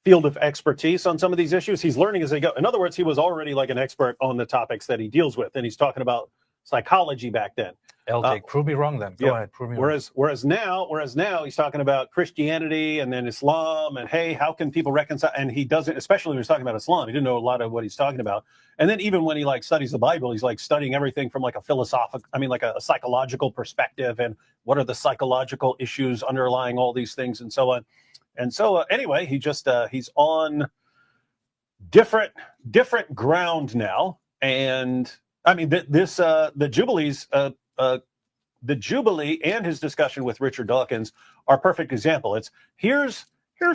field of expertise on some of these issues. He's learning as they go. In other words, he was already like an expert on the topics that he deals with, and he's talking about psychology back then. LJ, prove me wrong then. Go ahead, prove me wrong. Whereas now he's talking about Christianity and then Islam and, hey, how can people reconcile? And he doesn't, especially when he's talking about Islam, he didn't know a lot of what he's talking about. And then even when he like studies the Bible, he's like studying everything from like a psychological perspective, and what are the psychological issues underlying all these things and so on. And so anyway, he's on different ground now. And I mean, the Jubilee and his discussion with Richard Dawkins are a perfect example. It's here's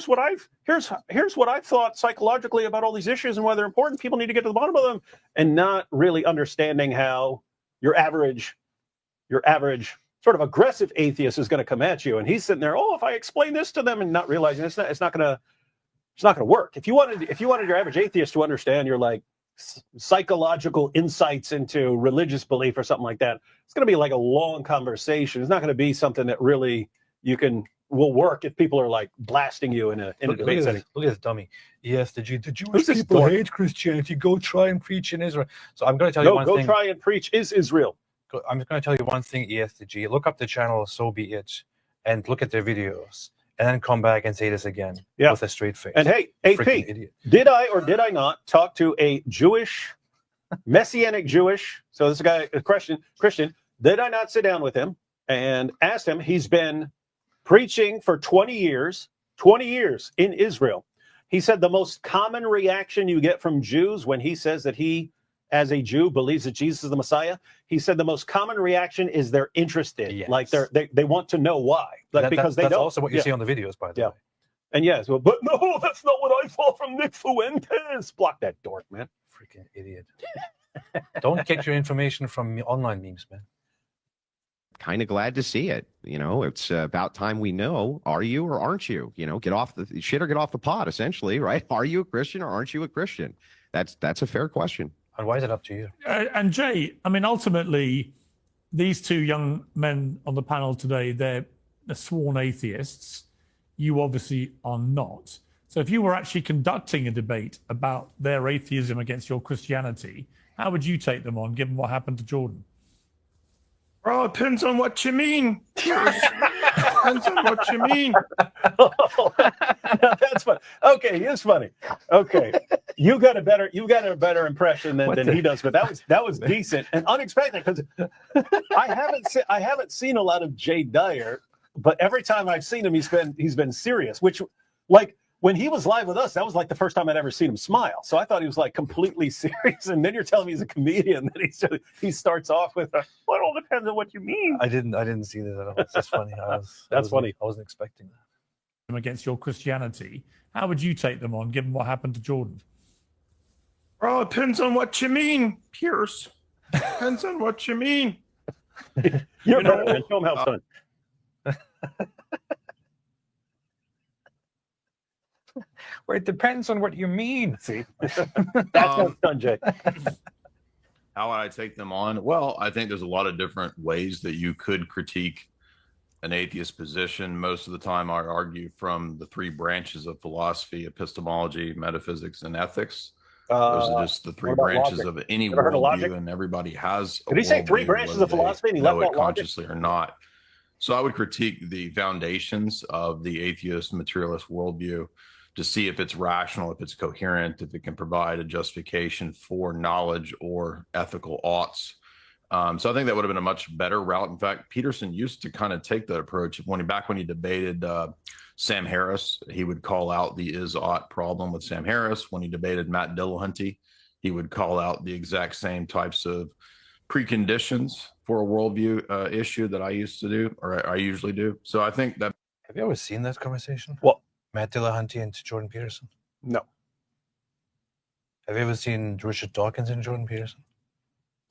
what I've thought psychologically about all these issues and why they're important. People need to get to the bottom of them, and not really understanding how your average sort of aggressive atheist is going to come at you. And he's sitting there, oh, if I explain this to them, and not realizing it's not going to work. If you wanted your average atheist to understand your like psychological insights into religious belief or something like that, it's going to be like a long conversation. It's not going to be something that really will work if people are like blasting you in a debate setting. Look at this dummy. Yes, the Jewish people hate Christianity. Go try and preach in Israel. So I'm going to tell you one thing. Go try and preach is Israel. I'm just going to tell you one thing, ESTG. Look up the channel So Be It and look at their videos, and then come back and say this again with a straight face. And hey, AP, did I or did I not talk to a Jewish, Messianic Jewish, so this guy, a Christian, did I not sit down with him and asked him, he's been preaching for 20 years in Israel. He said the most common reaction you get from Jews when he says that he, as a Jew, believes that Jesus is the Messiah, he said the most common reaction is they're interested. Yes. Like they want to know why. Like, because that's also what you see on the videos, by the way. And yes, well, but no, that's not what I saw from Nick Fuentes. Block that dork, man. Freaking idiot. Don't get your information from online memes, man. Kind of glad to see it. It's about time we know, are you or aren't you? Get off the shit or get off the pot, essentially, right? Are you a Christian or aren't you a Christian? That's a fair question. And why is it up to you? And Jay, I mean, ultimately, these two young men on the panel today, they're sworn atheists. You obviously are not. So if you were actually conducting a debate about their atheism against your Christianity, how would you take them on, given what happened to Jordan? Well, it depends on what you mean. Depends on what you mean. No, that's funny. Okay, it's funny. Okay, you got a better impression than he does, but that was decent and unexpected because I haven't seen a lot of Jay Dyer, but every time I've seen him, he's been serious. Which, like when he was live with us, that was like the first time I'd ever seen him smile. So I thought he was like completely serious, and then you're telling me he's a comedian that he starts off with, "Well, it all depends on what you mean." I didn't see that at all. It's just funny. That's funny. I wasn't expecting that. Against your Christianity, how would you take them on, given what happened to Jordan? Well, it depends on what you mean, Pierce. Depends on what you mean. You're better, man. Show him how it's done. Well, it depends on what you mean. See, that's how it's done, Jay. How would I take them on? Well, I think there's a lot of different ways that you could critique an atheist position. Most of the time, I argue from the three branches of philosophy: epistemology, metaphysics, and ethics. Those are just the three branches of any worldview, and everybody has. Did he say three branches of philosophy? And he left out consciously or not. So I would critique the foundations of the atheist materialist worldview to see if it's rational, if it's coherent, if it can provide a justification for knowledge or ethical oughts. So I think that would have been a much better route. In fact, Peterson used to kind of take that approach. Back when he debated Sam Harris, he would call out the is-ought problem with Sam Harris. When he debated Matt Dillahunty, he would call out the exact same types of preconditions for a worldview issue that I used to do, or I usually do. So I think that. Have you ever seen that conversation? What? Matt Dillahunty and Jordan Peterson? No. Have you ever seen Richard Dawkins and Jordan Peterson?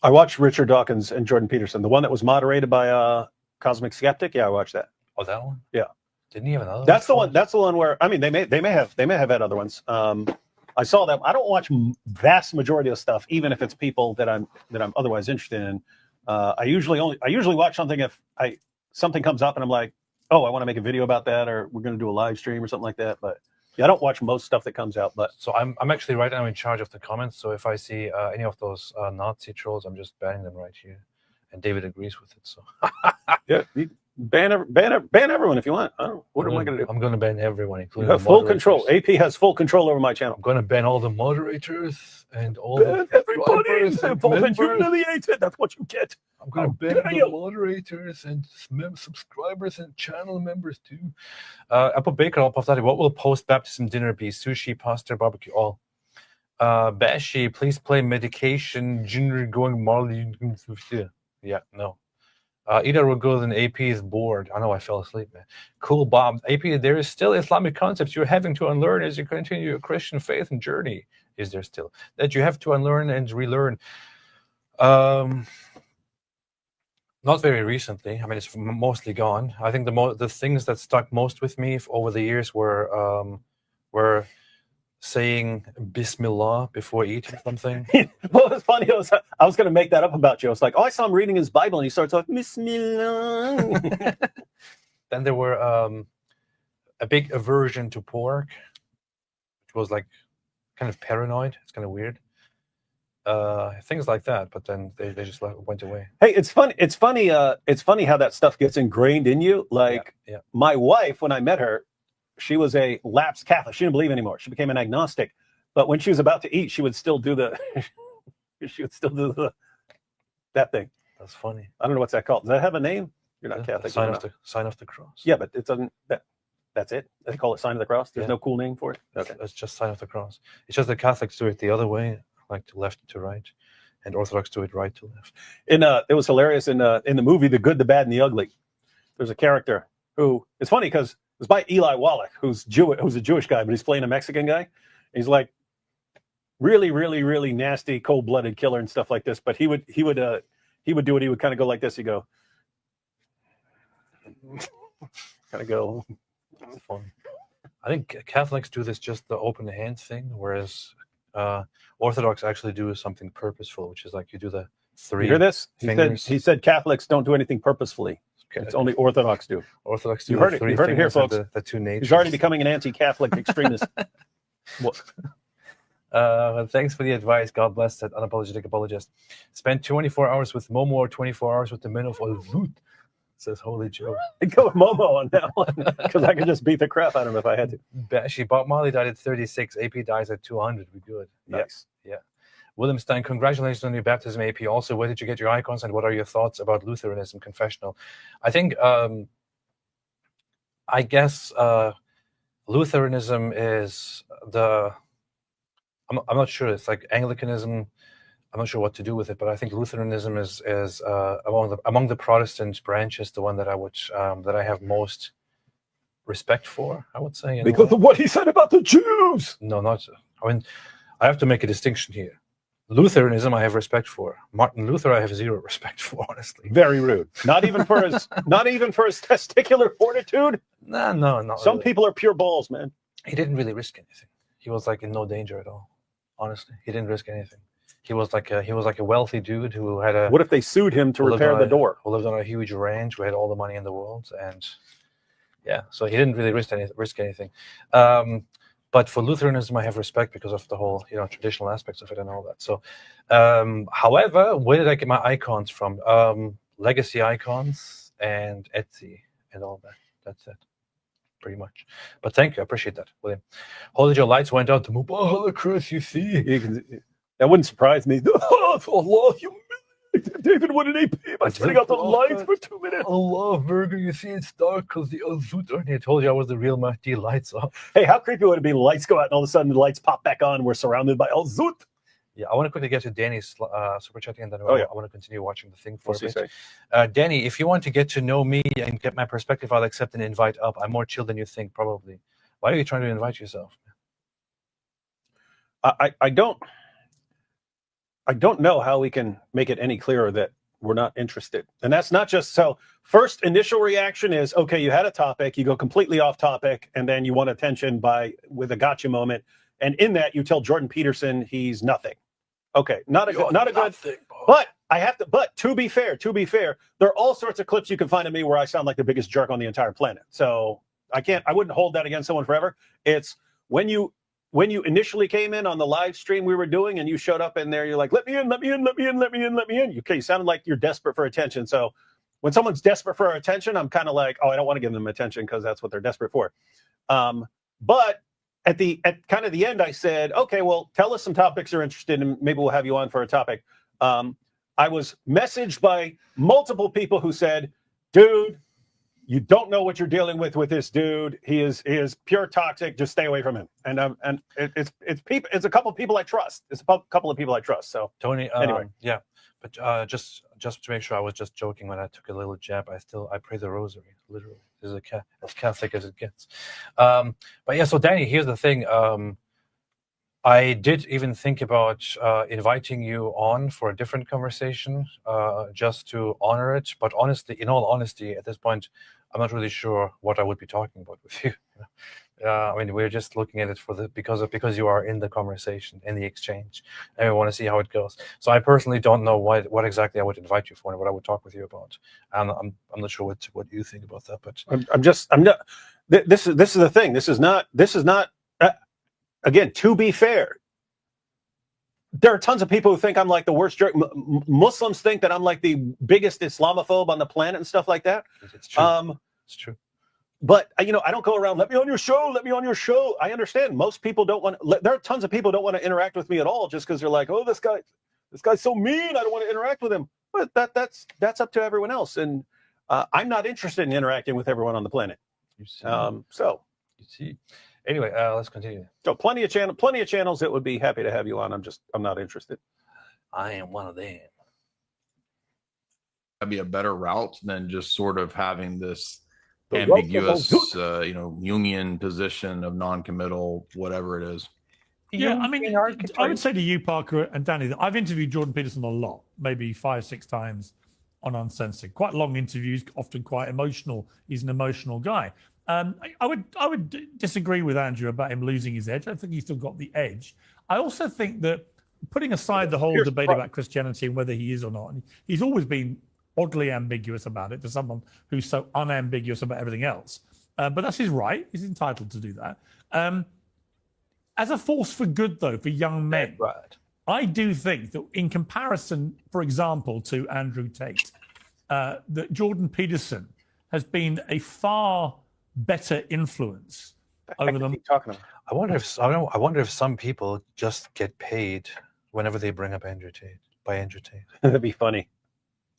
I watched Richard Dawkins and Jordan Peterson, the one that was moderated by Cosmic Skeptic. Yeah, I watched that. Oh, that one? Yeah. Didn't he have another? That's the one. That's the one where, I mean, they may have had other ones. I saw them. I don't watch vast majority of stuff, even if it's people that I'm otherwise interested in. I usually watch something if something comes up and I'm like, oh, I want to make a video about that, or we're going to do a live stream or something like that. But yeah, I don't watch most stuff that comes out. But so I'm actually right now in charge of the comments. So if I see any of those Nazi trolls, I'm just banning them right here. And David agrees with it. So yeah, you ban everyone if you want. What am I going to do? I'm going to ban everyone, including you have full control. AP has full control over my channel. I'm going to ban all the moderators and all everybody involved and humiliated. That's what you get. I'm going to ban the moderators and subscribers and channel members too. Apple Baker, Apostate, what will post-baptism dinner be? Sushi, pasta, barbecue, all. Bashi, please play medication, ginger going Marley. Yeah, no. Either will go, then AP is bored. I know I fell asleep, man. Cool, Bob. AP, there is still Islamic concepts you're having to unlearn as you continue your Christian faith and journey. Is there still? That you have to unlearn and relearn. Not very recently. I mean, it's mostly gone. I think the things that stuck most with me over the years were saying Bismillah before eating something. What was funny was I was going to make that up about you. I was like, oh, I saw him reading his Bible, and he starts off Bismillah. Then there were a big aversion to pork, which was like kind of paranoid. It's kind of weird. Things like that, but then they just went away. Hey, it's funny. It's funny how that stuff gets ingrained in you. Like my wife, when I met her, she was a lapsed Catholic. She didn't believe anymore. She became an agnostic. But when she was about to eat, she would still do that thing. That's funny. I don't know what's that called. Does that have a name? You're not Catholic. Sign of the cross. Yeah, but it doesn't. That's it. They call it sign of the cross. There's no cool name for it. Okay, it's just sign of the cross. It's just the Catholics do it the other way, like to left to right, and Orthodox do it right to left. It was hilarious in the movie The Good, the Bad, and the Ugly. There's a character who it's funny because it was by Eli Wallach, who's a Jewish guy, but he's playing a Mexican guy. He's like really, really, really nasty, cold-blooded killer and stuff like this. But he would do it. He would kind of go like this. He'd go, kind of go. That's funny. I think Catholics do this just the open hand thing, whereas Orthodox actually do something purposeful, which is like you do the three. You hear this? Fingers. He said Catholics don't do anything purposefully. Okay. It's only Orthodox do. Orthodox do. You heard it. You heard it here, folks. The two natures. He's already becoming an anti-Catholic extremist. Thanks for the advice. God bless, said Unapologetic Apologist. Spent 24 hours with Momo or 24 hours with the men of Al-Zut, says Holy Joe. I'd go with Momo on that one because I could just beat the crap out of him if I had to. Actually, Bob Marley died at 36. AP dies at 200. We good. Nice. Yeah. William Stein, congratulations on your baptism, AP. Also, where did you get your icons and what are your thoughts about Lutheranism confessional? I think, I guess Lutheranism is I'm not sure. It's like Anglicanism. I'm not sure what to do with it, but I think Lutheranism is among the Protestant branches the one that I would that I have most respect for. I would say because of what he said about the Jews. No, not. I mean, I have to make a distinction here. Lutheranism, I have respect for. Martin Luther, I have zero respect for. Honestly, very rude. Not even for his testicular fortitude. No. Some people are pure balls, man. He didn't really risk anything. He was like in no danger at all. Honestly, he didn't risk anything. He was like a wealthy dude who had a. What if they sued him to repair the door? Who lived on a huge ranch, who had all the money in the world, and yeah, so he didn't really risk anything. But for Lutheranism, I have respect because of the whole, traditional aspects of it and all that. So, however, where did I get my icons from? Legacy icons and Etsy and all that. That's it, pretty much. But thank you, I appreciate that, William. Holy Joe, lights went out. The Mubala Chris, you see. That wouldn't surprise me. Oh, Allah, David, what an AP by turning out the lights for 2 minutes. Allah, Virgo, you see it's dark because the Al-Zut are here. I told you I was the real Mahdi. Lights off. Hey, how creepy would it be? The lights go out and all of a sudden the lights pop back on. We're surrounded by Al-Zut. Yeah, I want to quickly get to Danny's super chatting, and then I want to continue watching the thing for a bit. Danny, if you want to get to know me and get my perspective, I'll accept an invite up. I'm more chill than you think, probably. Why are you trying to invite yourself? I don't know how we can make it any clearer that we're not interested. And that's not just so. First initial reaction is, okay, you had a topic, you go completely off topic, and then you want attention with a gotcha moment. And in that, you tell Jordan Peterson he's nothing. Okay, not a good thing. But to be fair, there are all sorts of clips you can find of me where I sound like the biggest jerk on the entire planet. So I wouldn't hold that against someone forever. It's when you initially came in on the live stream we were doing and you showed up in there, you're like, let me in. Okay, you sounded like you're desperate for attention. So when someone's desperate for our attention, I'm kind of like, oh, I don't want to give them attention because that's what they're desperate for. But at kind of the end, I said, okay, well, tell us some topics you're interested in. Maybe we'll have you on for a topic. I was messaged by multiple people who said, dude, you don't know what you're dealing with this dude. He is pure toxic. Just stay away from him. And it's a couple of people I trust. It's a couple of people I trust. So Tony, anyway, yeah, but just to make sure, I was just joking when I took a little jab. I pray the rosary, literally. This is as Catholic as it gets. But yeah, so Danny, here's the thing. I did even think about inviting you on for a different conversation, just to honor it. But honestly, in all honesty, at this point, I'm not really sure what I would be talking about with you. I mean, we're just looking at it because you are in the conversation, in the exchange, and we want to see how it goes. So I personally don't know what exactly I would invite you for and what I would talk with you about. And I'm not sure what you think about that. But I'm not. This is the thing. This is not. Again, to be fair, there are tons of people who think I'm like the worst jerk. Muslims think that I'm like the biggest Islamophobe on the planet and stuff like that. It's true. It's true. But I don't go around, let me on your show. I understand most people don't want. There are tons of people who don't want to interact with me at all, just because they're like, oh, this guy's so mean. I don't want to interact with him. But that's up to everyone else, and I'm not interested in interacting with everyone on the planet. You see. You see. Anyway, let's continue. So plenty of channels that would be happy to have you on. I'm not interested. I am one of them. That'd be a better route than just sort of having this ambiguous, Jungian position of non-committal, whatever it is. Yeah, I mean, I would say to you, Parker and Danny, that I've interviewed Jordan Peterson a lot, maybe 5-6 times on Uncensored. Quite long interviews, often quite emotional. He's an emotional guy. I would disagree with Andrew about him losing his edge. I think he's still got the edge. I also think that, putting aside the whole debate about Christianity and whether he is or not, he's always been oddly ambiguous about it for someone who's so unambiguous about everything else. But that's his right. He's entitled to do that. As a force for good, though, for young men, Right. I do think that in comparison, for example, to Andrew Tate, that Jordan Peterson has been a far better influence over them. Talking about. I wonder if some people just get paid whenever they bring up Andrew Tate by Andrew Tate. That'd be funny.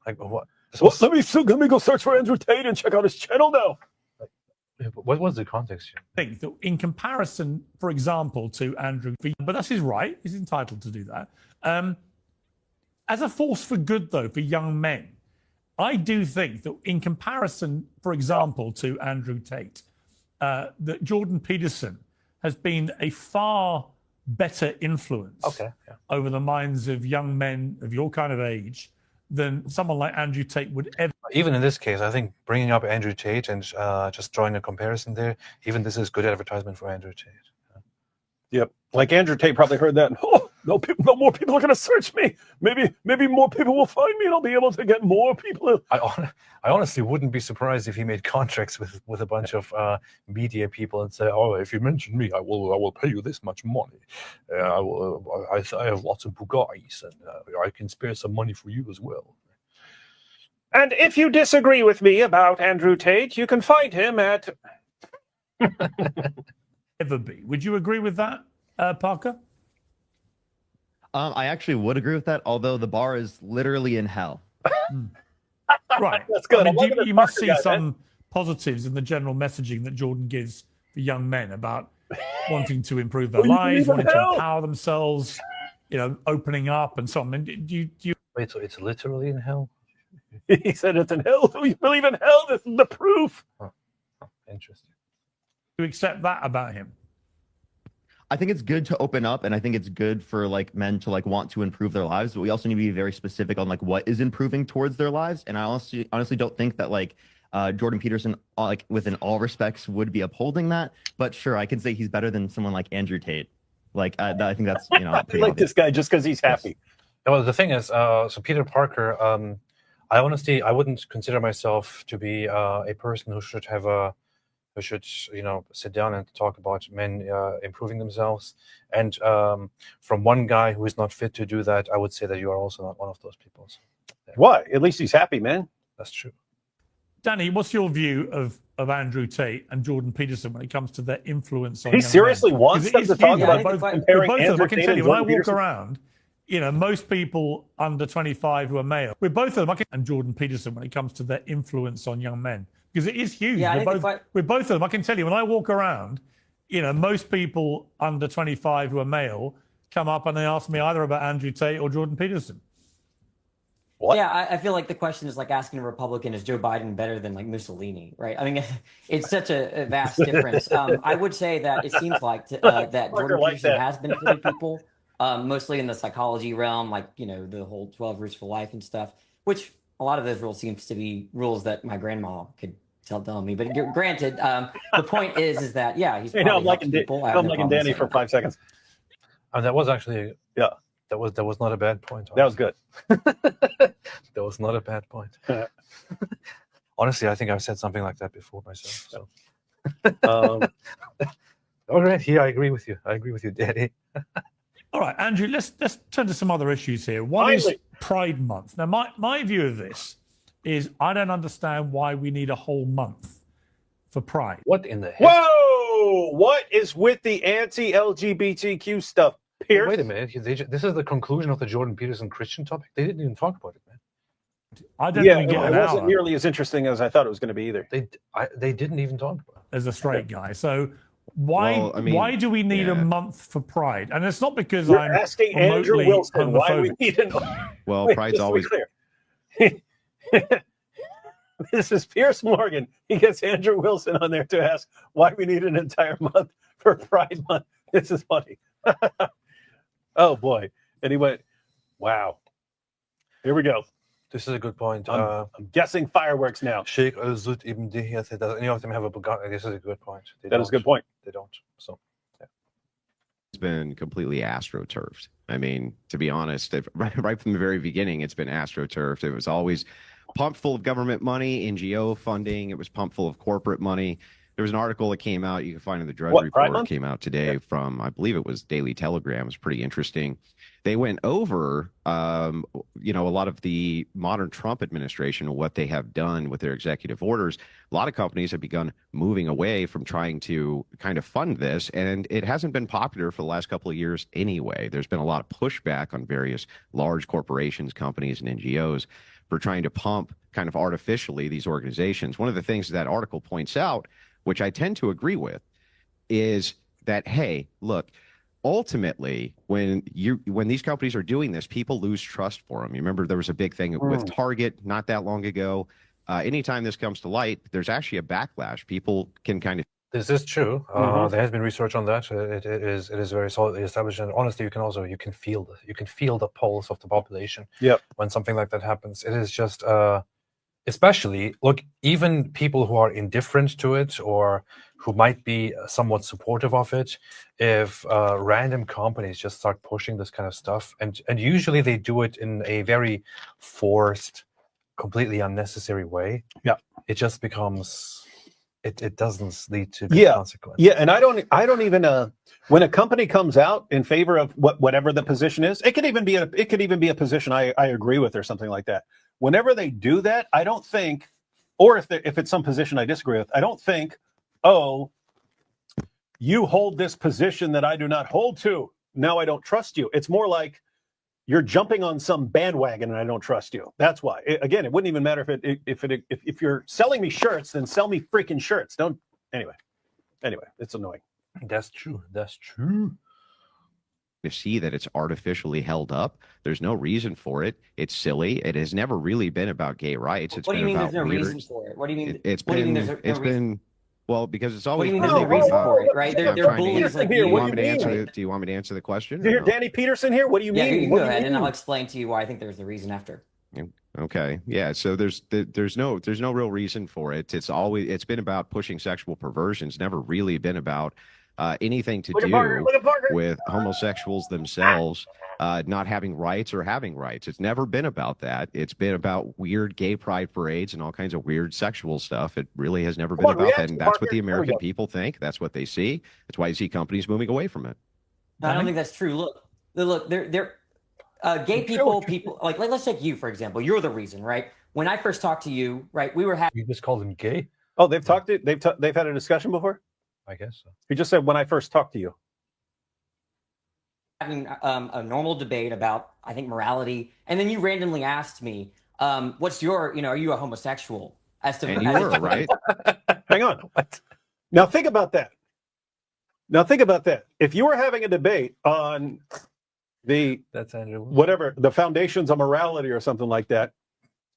Like what? Well, let me go search for Andrew Tate and check out his channel now. What was the context here? I think that in comparison, for example, to Andrew, but that's his right. He's entitled to do that. As a force for good, though, for young men, I do think that in comparison, for example, to Andrew Tate, that Jordan Peterson has been a far better influence over the minds of young men of your kind of age than someone like Andrew Tate would ever. Even in this case, I think bringing up Andrew Tate and just drawing a comparison there, even this is good advertisement for Andrew Tate. Yep. Like Andrew Tate probably heard that. Oh, no more people are going to search me. Maybe more people will find me and I'll be able to get more people. I honestly wouldn't be surprised if he made contracts with a bunch of media people and say, "Oh, if you mention me, I will pay you this much money. I have lots of Bugattis and I can spare some money for you as well." And if you disagree with me about Andrew Tate, you can find him at. Ever be. Would you agree with that, Parker? I actually would agree with that, although the bar is literally in hell. Right. That's good. I mean, you must see some positives in the general messaging that Jordan gives for young men about wanting to improve their lives, wanting to empower themselves, opening up and so on. And do you... Wait, so it's literally in hell? He said it's in hell. Do you believe in hell? This is the proof. Interesting. Do you accept that about him? I think it's good to open up, and I think it's good for men to want to improve their lives, but we also need to be very specific on what is improving towards their lives. And I honestly don't think that Jordan Peterson, within all respects, would be upholding that. But sure, I can say he's better than someone like Andrew Tate. I think that's I like this guy just because he's happy. Well, the thing is, so Peter Parker, I wouldn't consider myself to be a person who should sit down and talk about men improving themselves. And from one guy who is not fit to do that, I would say that you are also not one of those people. So, yeah. What? At least he's happy, man. That's true. Danny, what's your view of Andrew Tate and Jordan Peterson when it comes to their influence on he young seriously men? wants them to talk about both comparing of them. Andrew I can Tate tell you, and when I Jordan walk Peterson. around, most people under 25 who are male, with both of them, and Jordan Peterson when it comes to their influence on young men. Because it is huge. Yeah, with both of them, I can tell you, when I walk around, most people under 25 who are male come up and they ask me either about Andrew Tate or Jordan Peterson. What? Yeah, I feel like the question is like asking a Republican, is Joe Biden better than Mussolini, right? I mean, it's such a vast difference. I would say that it seems like that Jordan Peterson has benefited people, mostly in the psychology realm, the whole 12 rules for life and stuff, which a lot of those rules seems to be rules that my grandma could tell me. But granted, the point is that, yeah, he's probably I'm liking people. I'm liking Danny for 5 seconds. And that was actually, yeah. That was not a bad point. That was good. That was not a bad point. Honestly, I think I've said something like that before myself. So. All right, here I agree with you. I agree with you, Daddy. All right, Andrew, let's turn to some other issues here. One is Pride Month. Now, my view of this is I don't understand why we need a whole month for Pride. What in the hell? Whoa! What is with the anti-LGBTQ stuff? Pierce? Wait a minute. This is the conclusion of the Jordan Peterson Christian topic. They didn't even talk about it, man. I don't even get an hour. It wasn't nearly as interesting as I thought it was going to be either. They didn't even talk about it. As a straight guy. So why do we need a month for Pride? And it's not because I'm asking Andrew Wilson why we need an. Well, Pride's always clear. This is Pierce Morgan. He gets Andrew Wilson on there to ask why we need an entire month for Pride Month. This is funny. Oh boy. And he went, wow. Here we go. This is a good point. I'm guessing fireworks now. Sheikh al-Zud ibn Dihya said, does any of them have a Bugatti? This is a good point. That is a good point. They don't. So, yeah. It's been completely astroturfed. I mean, to be honest, right from the very beginning, it's been astroturfed. It was always pumped full of government money, NGO funding. It was pumped full of corporate money. There was an article that came out. You can find in the Drudge Pride Report. Month? Came out today from, I believe it was Daily Telegram. It's pretty interesting. They went over, a lot of the modern Trump administration and what they have done with their executive orders. A lot of companies have begun moving away from trying to kind of fund this, and it hasn't been popular for the last couple of years anyway. There's been a lot of pushback on various large corporations, companies, and NGOs for trying to pump kind of artificially these organizations. One of the things that article points out, which I tend to agree with, is that, hey, look, ultimately, when these companies are doing this, people lose trust for them. You remember there was a big thing with Target not that long ago. Anytime this comes to light, there's actually a backlash. People can kind of. This is true. There has been research on that. It is very solidly established, and honestly, you can feel the pulse of the population. Yep. When something like that happens, it is just especially look, even people who are indifferent to it or who might be somewhat supportive of it, if random companies just start pushing this kind of stuff, and usually they do it in a very forced, completely unnecessary way. Yeah. It just becomes. It doesn't lead to good consequences. Yeah, and I don't even when a company comes out in favor of whatever the position is, it could even be a position I agree with or something like that. Whenever they do that, I don't think, or if it's some position I disagree with, I don't think, oh, you hold this position that I do not hold to. Now I don't trust you. It's more like you're jumping on some bandwagon and I don't trust you. That's why. Again, it wouldn't even matter if you're selling me shirts, then sell me freaking shirts. Don't. Anyway, it's annoying. That's true. To see that it's artificially held up. There's no reason for it. It's silly. It has never really been about gay rights. It's what do you been mean about there's no weird. reason for it? What do you mean? It's what do you been. mean there's no It's reason? been. Well, because it's always. What do you mean there's no reason for it? Right? They're bullies like do you. you want me to answer? Do you want me to answer the question? Do you hear Danny Peterson here? What do you Yeah, mean? you go ahead, and I'll explain to you why I think there's a reason after. Okay. Yeah. So there's no real reason for it. It's been about pushing sexual perversions. Never really been about anything to do with homosexuals themselves not having rights or having rights. It's never been about that. It's been about weird gay pride parades and all kinds of weird sexual stuff. It really has never been about that. And that's what the American people think. That's what they see. That's why you see companies moving away from it. I don't think that's true. Look, they're gay people like let's take you for example. You're the reason, right? When I first talked to you, right, we were having. You just called him gay? Oh, they've had a discussion before. I guess so. He just said when I first talked to you. Having a normal debate about, I think, morality, and then you randomly asked me, "What's your, are you a homosexual?" And you were right. Hang on. Now think about that. If you were having a debate on that's Andrew. Whatever the foundations of morality or something like that,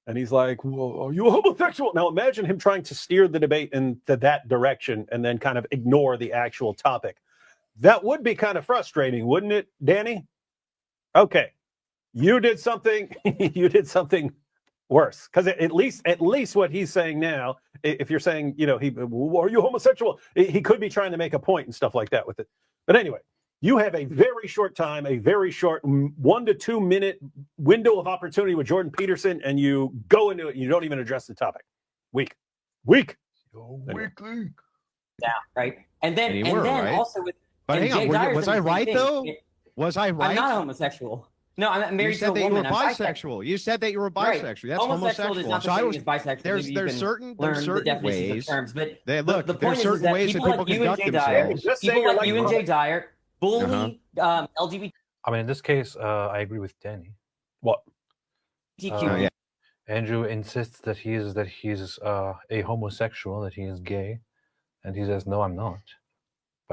and he's like, "Well, are you a homosexual?" Now imagine him trying to steer the debate into that direction and then kind of ignore the actual topic. That would be kind of frustrating, wouldn't it, Danny? Okay, you did something worse, because at least what he's saying now, if you're saying, are you homosexual? He could be trying to make a point and stuff like that with it. But anyway, you have a very short time, a very short 1 to 2 minute window of opportunity with Jordan Peterson, and you go into it and you don't even address the topic. Weak. Down, right? And then right? also with. But hang on, was I right though? Was I right? I'm not homosexual. No, I'm married to a woman. You said that you were bisexual. You said that you were bisexual. Right. That's homosexual. Does not the same as bisexual. There's certain ways. Terms, but the point is that people like you and Jay Dyer, people like you and Jay Dyer, bully LGBT. I mean, in this case, I agree with Danny. What? Andrew insists that he's a homosexual, that he is gay, and he says, "No, I'm not."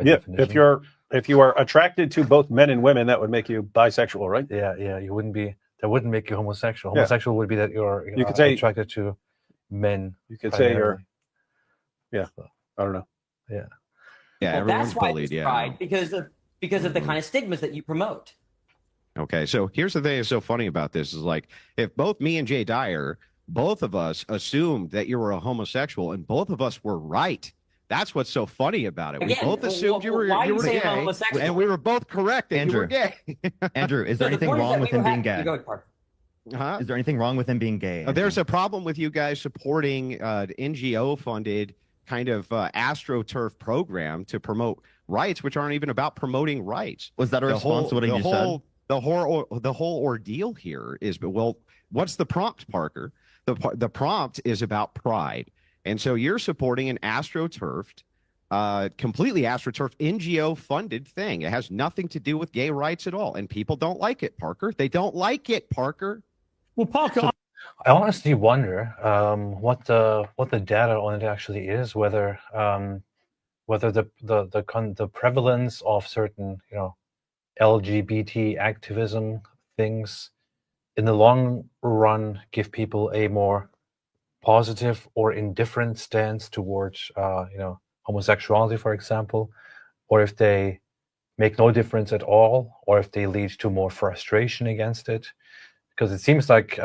Yeah, definition. If you are attracted to both men and women, that would make you bisexual, right? Yeah. You wouldn't be. That wouldn't make you homosexual. Homosexual would be that you're you could say, attracted to men. You could say you're. Yeah, I don't know. Yeah. Yeah, everyone's bullied. Pride because of the kind of stigmas that you promote. Okay, so here's the thing that's so funny about this is like if both me and Jay Dyer, both of us assumed that you were a homosexual, and both of us were right. That's what's so funny about it. Again, we both assumed you were gay, and we were both correct that you were gay. Andrew, is there anything wrong with him being gay? Huh? Is there anything wrong with him being gay? There's a problem with you guys supporting NGO-funded kind of astroturf program to promote rights, which aren't even about promoting rights. Was that a response to what you said? The whole ordeal here is, well, what's the prompt, Parker? The prompt is about pride. And so you're supporting an astroturfed, completely astroturfed, NGO-funded thing. It has nothing to do with gay rights at all. And people don't like it, Parker. They don't like it, Parker. Well, Parker, So, I honestly wonder what the data on it actually is, whether the prevalence of certain, you know, LGBT activism things in the long run give people a more positive or indifferent stance towards you know, homosexuality, for example, or if they make no difference at all, or if they lead to more frustration against it, because it seems like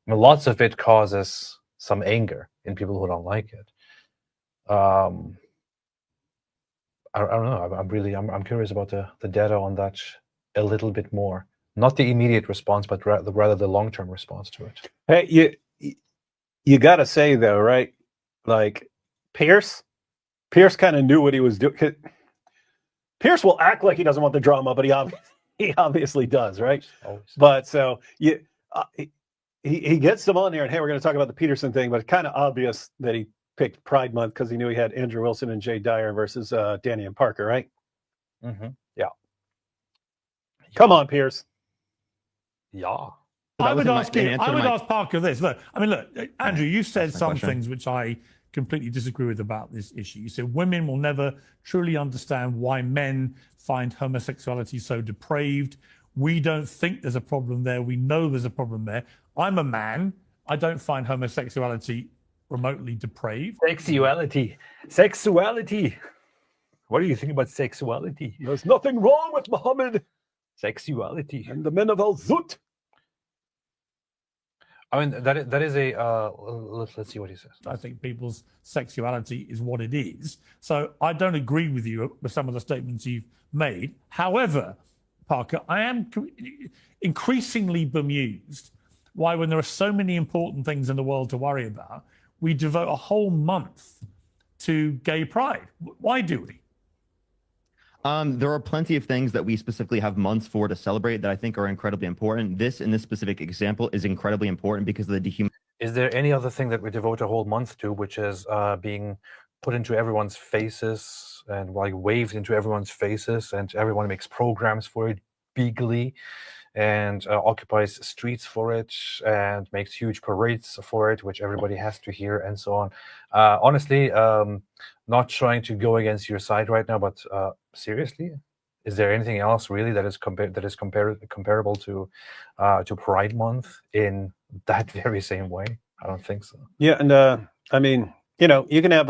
lots of it causes some anger in people who don't like it. I don't know. I'm curious about the data on that a little bit more. Not the immediate response, but rather the long-term response to it. Hey, you got to say though, right? Like Pierce kind of knew what he was doing. Pierce will act like he doesn't want the drama, but he obviously does, right? Always. But so he gets them on there, and hey, we're going to talk about the Peterson thing, but it's kind of obvious that he picked Pride Month because he knew he had Andrew Wilson and Jay Dyer versus Danny and Parker, right? Mm-hmm. Yeah. Come on, Pierce. Yeah. I would ask Parker this. Look, I mean, look, Andrew, you said some things which I completely disagree with about this issue. You said women will never truly understand why men find homosexuality so depraved. We don't think there's a problem there. We know there's a problem there. I'm a man. I don't find homosexuality remotely depraved. Sexuality. What do you think about sexuality? There's nothing wrong with Muhammad. Sexuality. And the men of Al-Zut. I mean, that is a, let's see what he says. I think people's sexuality is what it is. So I don't agree with you with some of the statements you've made. However, Parker, I am increasingly bemused why, when there are so many important things in the world to worry about, we devote a whole month to gay pride. Why do we? There are plenty of things that we specifically have months for to celebrate that I think are incredibly important. This, in this specific example, is incredibly important because of the dehumanization. Is there any other thing that we devote a whole month to, which is being put into everyone's faces and like waved into everyone's faces, and everyone makes programs for it bigly and occupies streets for it and makes huge parades for it, which everybody has to hear, and so on. Honestly, not trying to go against your side right now, but seriously, is there anything else really that is comparable to Pride Month in that very same way? I don't think so. Yeah, and I mean, you know, you can have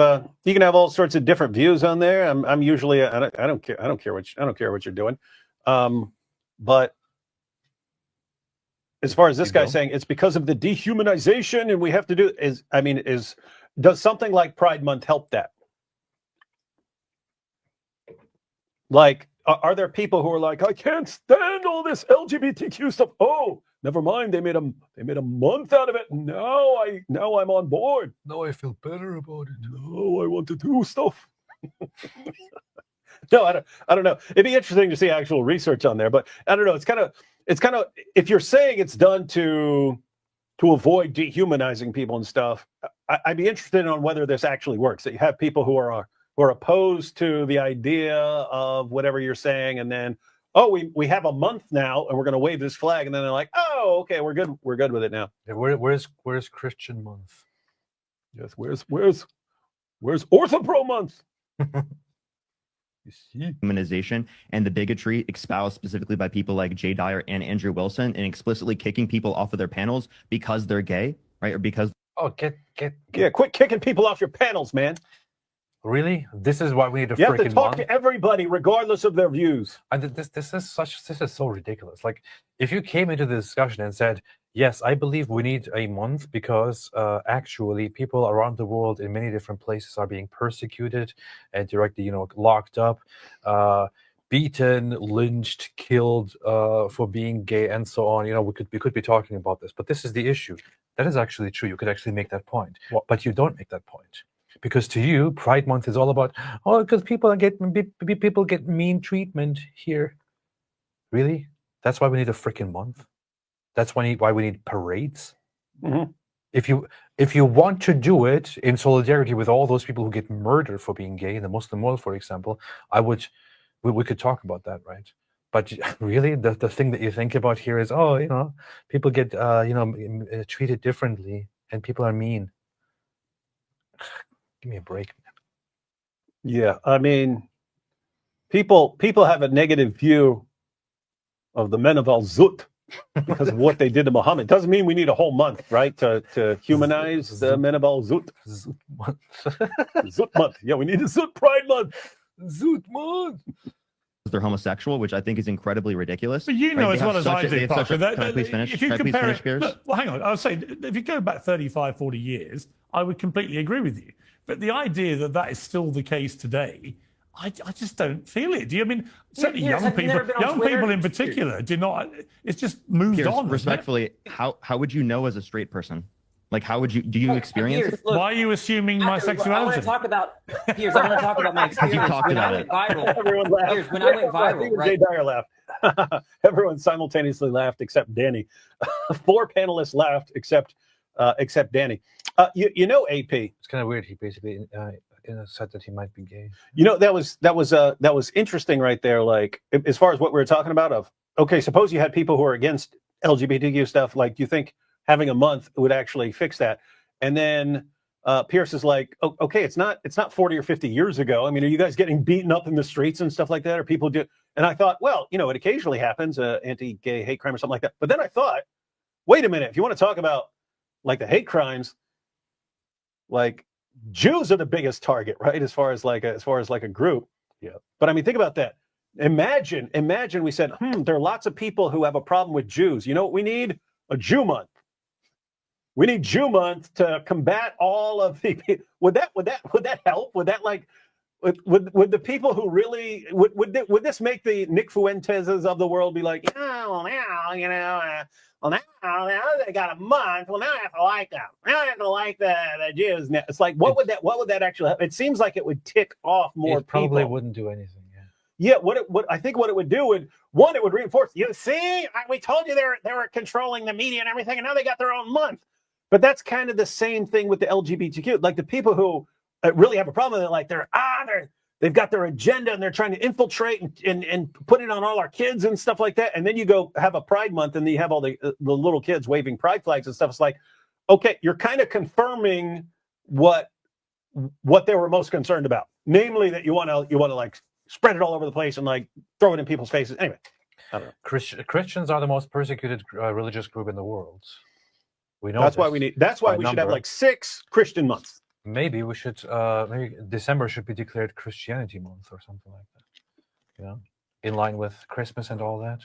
all sorts of different views on there. I'm usually I don't care what you're doing, but as far as this guy saying it's because of the dehumanization and we have to do does something like Pride Month help that? Like, are there people who are like, I can't stand all this LGBTQ stuff? Oh, never mind. They made a month out of it. Now I'm on board. Now I feel better about it. No, I want to do stuff. No, I don't know. It'd be interesting to see actual research on there, but I don't know. It's kind of if you're saying it's done to avoid dehumanizing people and stuff, I'd be interested on whether this actually works. That you have people who are opposed to the idea of whatever you're saying, and then we have a month now and we're going to wave this flag, and then they're like, oh, okay, we're good with it now. Yeah, where's Christian Month? Yes, where's Orthopro Month? You see, Humanization and the bigotry espoused specifically by people like Jay Dyer and Andrew Wilson, and explicitly kicking people off of their panels because they're gay, right? Or because quit kicking people off your panels, man. Really? This is why we need to You have to talk to everybody regardless of their views. And this is so ridiculous. Like, if you came into the discussion and said, yes, I believe we need a month because actually people around the world in many different places are being persecuted and directly, locked up, beaten, lynched, killed for being gay, and so on. We could be talking about this, but this is the issue. That is actually true. You could actually make that point, but you don't make that point Because to you, Pride Month is all about, oh, because people get mean treatment here. Really? That's why we need a freaking month. That's why we need parades. Mm-hmm. If you want to do it in solidarity with all those people who get murdered for being gay in the Muslim world, for example, we could talk about that, right? But really, the thing that you think about here is, oh, you know, people get treated differently, and people are mean. Give me a break, man. Yeah, I mean, people have a negative view of the men of Al-Zut because of what they did to Muhammad. Doesn't mean we need a whole month, right, to humanize the men of Al-Zut. Zut month. Zut month. Yeah, we need a Zut Pride month. Zut month. They're homosexual, which I think is incredibly ridiculous. But you know, right? as well as I do, Parker, can I please finish? If you compare it, Piers? well, hang on. I would say, if you go back 35, 40 years, I would completely agree with you. But the idea that that is still the case today, I just don't feel it. Do you? I mean, certainly young people in particular, do not. It's just moved Piers, on. Respectfully, how would you know as a straight person? Like, how would you? Do you experience it? Why are you assuming my sexuality? I want to talk about Piers. I want to talk about my experience. You talked when about I it. went viral. Everyone laughed. Piers, when I went viral, right? Jay Dyer laughed. Everyone simultaneously laughed except Danny. 4 panelists laughed except Danny. You know, AP. It's kind of weird. He basically said that he might be gay. You know, that was interesting right there. Like, as far as what we were talking about, of okay, suppose you had people who are against LGBTQ stuff. Like, do you think having a month would actually fix that? And then Pierce is like, oh, okay, it's not 40 or 50 years ago. I mean, are you guys getting beaten up in the streets and stuff like that? Or people do? And I thought, well, you know, it occasionally happens, anti-gay hate crime or something like that. But then I thought, wait a minute, if you want to talk about like the hate crimes, like Jews are the biggest target, right? As far as like a group. Yeah. But I mean, think about that. Imagine we said, there are lots of people who have a problem with Jews. You know what we need? A Jew month. We need Jew month to combat all of the. Would that help? Would that like would the people who really would this make the Nick Fuenteses of the world be like, well now they got a month. Well, now I have to like them. Now I have to like the Jews. Now, it's like what would that actually help? It seems like it would tick off more it probably people. Wouldn't do anything. Yeah, I think what it would do would, one, it would reinforce. You see, we told you they were controlling the media and everything, and now they got their own month. But that's kind of the same thing with the LGBTQ. Like the people who really have a problem with it, like they've got their agenda and they're trying to infiltrate and put it on all our kids and stuff like that. And then you go have a Pride Month and you have all the little kids waving pride flags and stuff. It's like, okay, you're kind of confirming what they were most concerned about, namely that you want to like spread it all over the place and like throw it in people's faces. Anyway, I don't know. Christians are the most persecuted religious group in the world. We know that's why we should have like 6 Christian months. Maybe we should. Maybe December should be declared Christianity Month or something like that. You know, in line with Christmas and all that.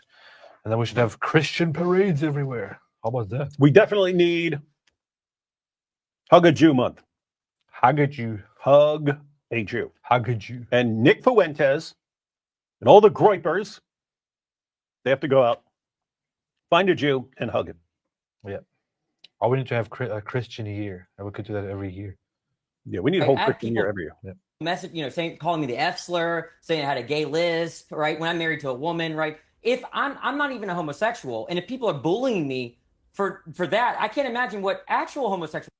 And then we should have Christian parades everywhere. How about that? We definitely need Hug a Jew month. Hug a Jew. Hug a Jew. Hug a Jew. And Nick Fuentes and all the groypers, they have to go out, find a Jew, and hug him. Yeah. Or we need to have a Christian year, and we could do that every year. Yeah, we need a whole Christian year every year. Yeah. Message, calling me the F slur, saying I had a gay lisp, right? When I'm married to a woman, right? If I'm not even a homosexual, and if people are bullying me for that, I can't imagine what actual homosexuals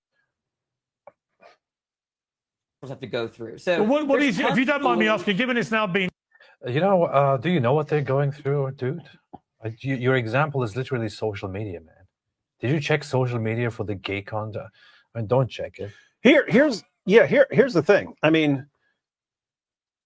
have to go through. So, what is, if you don't mind me asking, given it's now been, do you know what they're going through, dude? Your example is literally social media, man. Did you check social media for the gay content? I mean, don't check it. Here's the thing. I mean,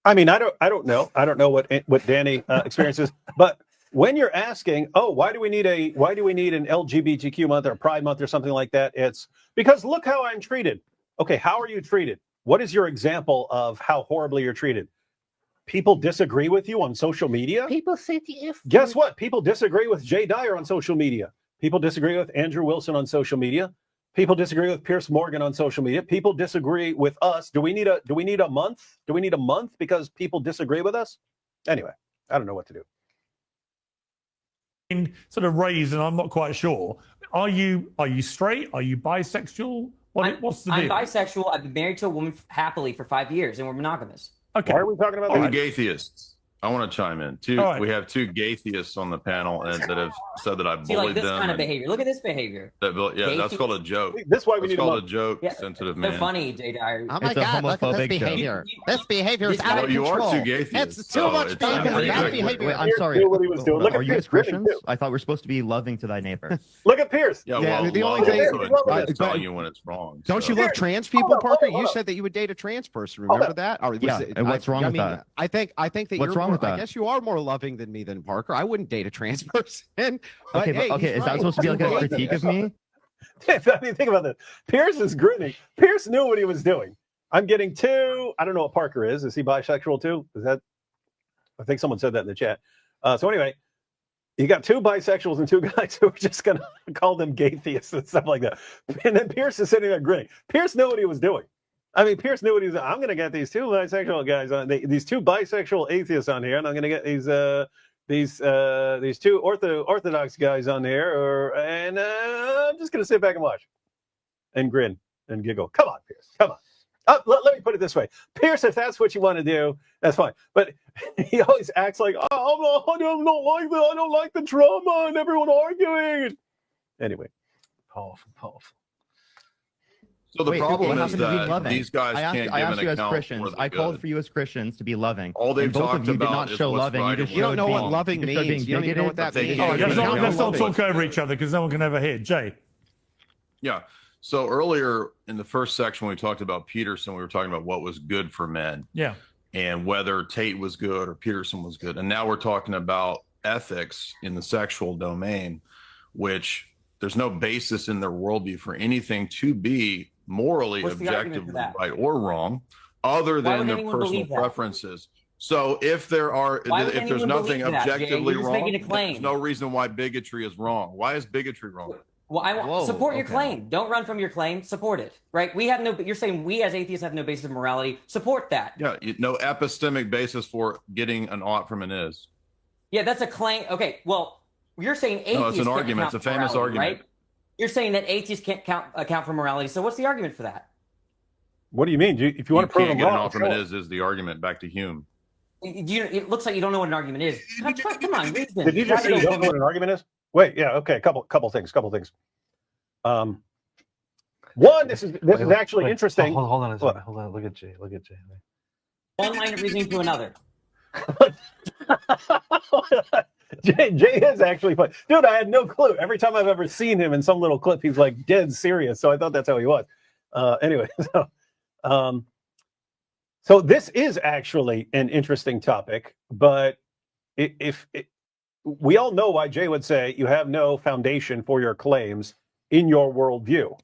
I don't know. I don't know what Danny experiences, but when you're asking, why do we need an LGBTQ month or Pride month or something like that? It's because look how I'm treated. Okay, how are you treated? What is your example of how horribly you're treated? People disagree with you on social media. People say the F. Guess what? People disagree with Jay Dyer on social media. People disagree with Andrew Wilson on social media. People disagree with Pierce Morgan on social media. People disagree with us. Do we need a month? Do we need a month because people disagree with us? Anyway, I don't know what to do. Sort of raised, and I'm not quite sure. Are you straight? Are you bisexual? What's the I'm deal? bisexual. I've been married to a woman happily for 5 years, and we're monogamous. Okay. Why are we talking about Two that? gaytheists. I want to chime in. right. We have two gaytheists on the panel and that have said that I bullied See, like this them. kind of behavior. Look at this behavior. That's Gaytheists. called a joke. This is why we That's need called a a joke, Yeah, sensitive they're man. funny, J. Dyer. Oh my It's a God! Look at homophobic this joke. behavior. This behavior is This out guy- of No, you control. are two gaytheists. It's too much it's fun. not Bad exactly- behavior. Wait, I'm Pierce sorry. knew what he was doing. Look at Are you Pierce as grinning, Christians? too. I thought we're supposed to be loving to thy neighbor. Look at Pierce. Yeah, Yeah, well, the only love thing- also but- includes telling you when it's wrong. Don't you so. love trans Hold people, on, Parker? hold on. You said that you would date a trans person. Hold Remember on. that? Or was Yeah, it- and what's wrong with mean, that? I think that What's you're wrong more, with that? I guess you are more loving than me, than Parker. I wouldn't date a trans person. But, Okay, hey, but, okay, he's is that right. supposed to be like a critique of me? I mean, think about this. Pierce is grinning. Pierce knew what he was doing. I'm getting two. I don't know what Parker is. Is he bisexual too? Is that? I think someone said that in the chat. So anyway, you got two bisexuals and two guys who are just going to call them gaytheists and stuff like that. And then Pierce is sitting there grinning. Pierce knew what he was doing. I mean, Pierce knew what he was. I'm going to get these two bisexual guys on these two bisexual atheists on here, and I'm going to get these two orthodox guys on here, and I'm just going to sit back and watch, and grin and giggle. Come on, Pierce. Come on. Let me put it this way, Pierce. If that's what you want to do, that's fine. But he always acts like, oh, I don't like that. I don't like the drama and everyone arguing. Anyway, powerful. So the Wait, problem what is happened to being that loving? these guys I can't asked give an you as account Christians. for the I called good. for you as Christians to be loving. All they've And both of talked you did about not is show what's loving. right You and just what's You don't showed know what being, loving you just showed means. being You don't even know what bigoted. that means. All right, All right, Yeah, let's yeah, not yeah. talk over each other because no one can ever hear. Jay. Yeah. So earlier in the first section, we talked about Peterson. We were talking about what was good for men Yeah. and whether Tate was good or Peterson was good. And now we're talking about ethics in the sexual domain, which there's no basis in their worldview for anything to be morally, What's the argument for objectively that? right or wrong, other Why than would their anyone personal believe that? preferences. So if there are, Why would if there's anyone nothing believe that, Jay? objectively You're just wrong, making a claim. there's no reason why bigotry is wrong. Why is bigotry wrong? Well, I want Whoa, support your okay. claim. Don't run from your claim. Support it. Right? We have no. You're saying we as atheists have no basis of morality. Support that. Yeah, no epistemic basis for getting an ought from an is. Yeah, that's a claim. Okay. Well, you're saying atheists. No, it's an can't argument. account It's a for famous morality, argument. right? You're saying that atheists can't account for morality. So what's the argument for that? What do you mean? If you want to prove can't them get an wrong, ought from an is the argument. Back to Hume. It looks like you don't know what an argument is. Come on, reason. did you just say you don't know what an argument is? Wait, yeah, okay, couple things. One, this is actually interesting. Hold on a What? second. Hold on. Look at Jay. One line of reasoning to another. Jay is actually fun. Dude, I had no clue. Every time I've ever seen him in some little clip, he's like dead serious. So I thought that's how he was. Anyway, so this is actually an interesting topic, but we all know why Jay would say you have no foundation for your claims in your worldview.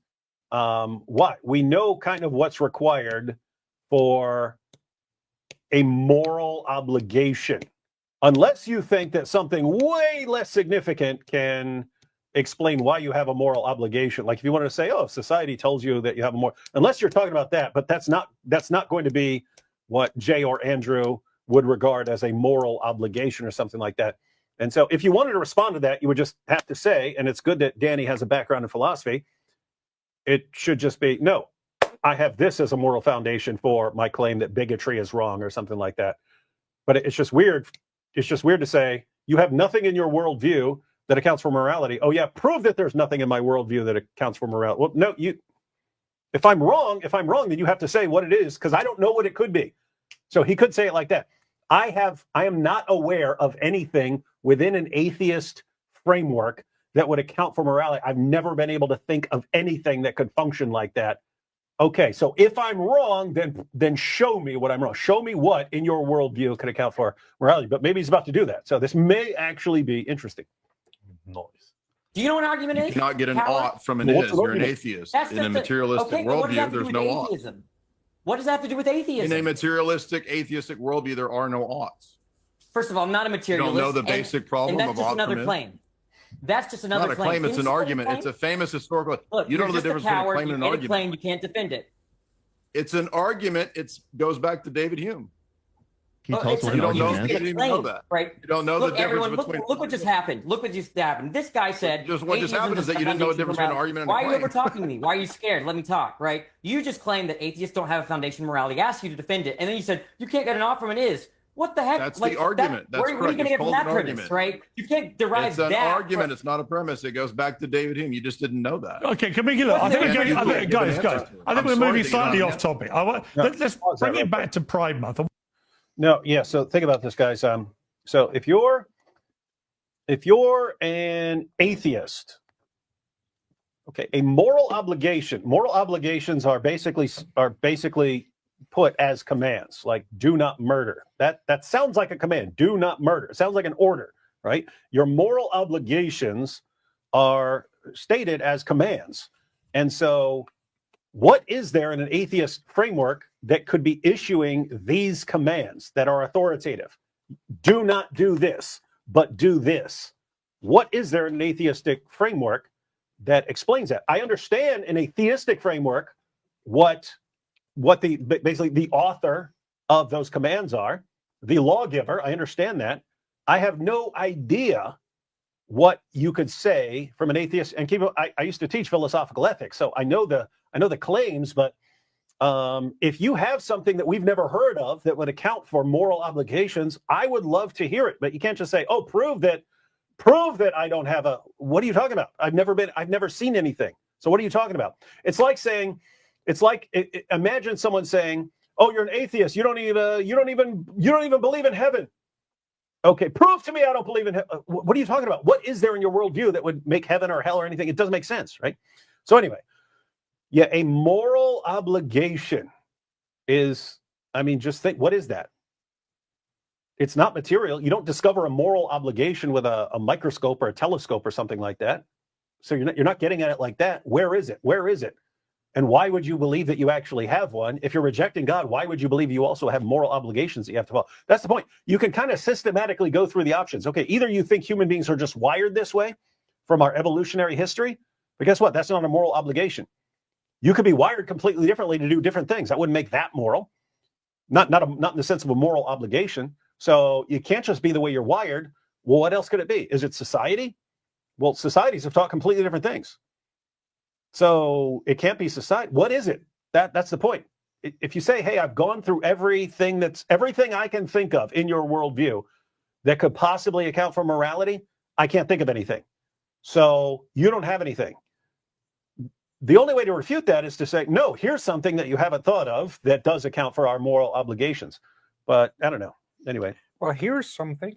Why? We know kind of what's required for a moral obligation. Unless you think that something way less significant can explain why you have a moral obligation. Like if you wanted to say, oh, society tells you that you have a moral, unless you're talking about that, but that's not going to be what Jay or Andrew would regard as a moral obligation or something like that. And so if you wanted to respond to that, you would just have to say, and it's good that Danny has a background in philosophy, it should just be, no, I have this as a moral foundation for my claim that bigotry is wrong or something like that. But it's just weird. It's just weird to say you have nothing in your worldview that accounts for morality. Oh yeah, prove that there's nothing in my worldview that accounts for morality. Well, no, if I'm wrong, then you have to say what it is, because I don't know what it could be. So he could say it like that. I am not aware of anything within an atheist framework that would account for morality. I've never been able to think of anything that could function like that. Okay, so if I'm wrong, then show me what I'm wrong. Show me what in your worldview could account for morality. But maybe he's about to do that. So this may actually be interesting. Noise. Do you know what an argument You is? cannot get an Coward? ought from an Well, is. what's an You're an argument? atheist. That's In a just materialistic okay, but what does that worldview, have to do there's with no ought. atheism? What does that have to do with atheism? In a materialistic, atheistic worldview, there are no oughts. First of all, I'm not a You materialist. don't know the basic problem and of that's just ought another from is? claim. That's just another Not a claim, it's Can an you argument. claim? It's a famous historical. Look, You don't know you're the just difference between a coward, claim and an you made a argument. claim, you can't defend it. It's an argument. It goes back to David Hume. Can you tell us what an You don't know, argument you is? didn't even know that. Right. You don't know Look, the difference everyone, between. look what just happened. Look what just happened. This guy said. Just what just atheism happened is that you didn't know the difference between an argument and a Why are you claim. over talking to me? Why are you scared? Let me talk. Right. You just claimed that atheists don't have a foundation of morality. I asked you to defend it, and then you said you can't get an off from an is. What the heck? That's the argument. That's what are you going to get from that premise, right? You can't derive It's an that. argument. It's not a premise. It goes back to David Hume. You just didn't know that. Okay, can we get I think guys, I think we're moving slightly off topic. Let's bring it back to Pride Month. No, yeah. So think about this, guys. So if you're an atheist, okay, a moral obligation. Moral obligations are basically put as commands, like do not murder. That sounds like a command. Do not murder. It sounds like an order, right? Your moral obligations are stated as commands. And so what is there in an atheist framework that could be issuing these commands that are authoritative? Do not do this, but do this. What is there in an atheistic framework that explains that? I understand in a theistic framework what basically the author of those commands are, the lawgiver. I understand that. I have no idea what you could say from an atheist. And I used to teach philosophical ethics, so I know the claims. But if you have something that we've never heard of that would account for moral obligations, I would love to hear it. But you can't just say, "Oh, prove that I don't have a." What are you talking about? I've never seen anything. So what are you talking about? It's like saying. It's like imagine someone saying, "Oh, you're an atheist. You don't even believe in heaven." Okay, prove to me I don't believe in heaven. What are you talking about? What is there in your worldview that would make heaven or hell or anything? It doesn't make sense, right? So anyway, yeah, a moral obligation is. I mean, just think, what is that? It's not material. You don't discover a moral obligation with a microscope or a telescope or something like that. So you're not getting at it like that. Where is it? Where is it? And why would you believe that you actually have one? If you're rejecting God, why would you believe you also have moral obligations that you have to follow? That's the point. You can kind of systematically go through the options. Okay, either you think human beings are just wired this way from our evolutionary history, but guess what? That's not a moral obligation. You could be wired completely differently to do different things. That wouldn't make that moral. Not in the sense of a moral obligation. So you can't just be the way you're wired. Well, what else could it be? Is it society? Well, societies have taught completely different things. So it can't be society. What is it? That's the point. If you say, "Hey, I've gone through everything I can think of in your worldview that could possibly account for morality," I can't think of anything. So you don't have anything. The only way to refute that is to say, "No, here's something that you haven't thought of that does account for our moral obligations." But I don't know. Anyway. Well, here's something.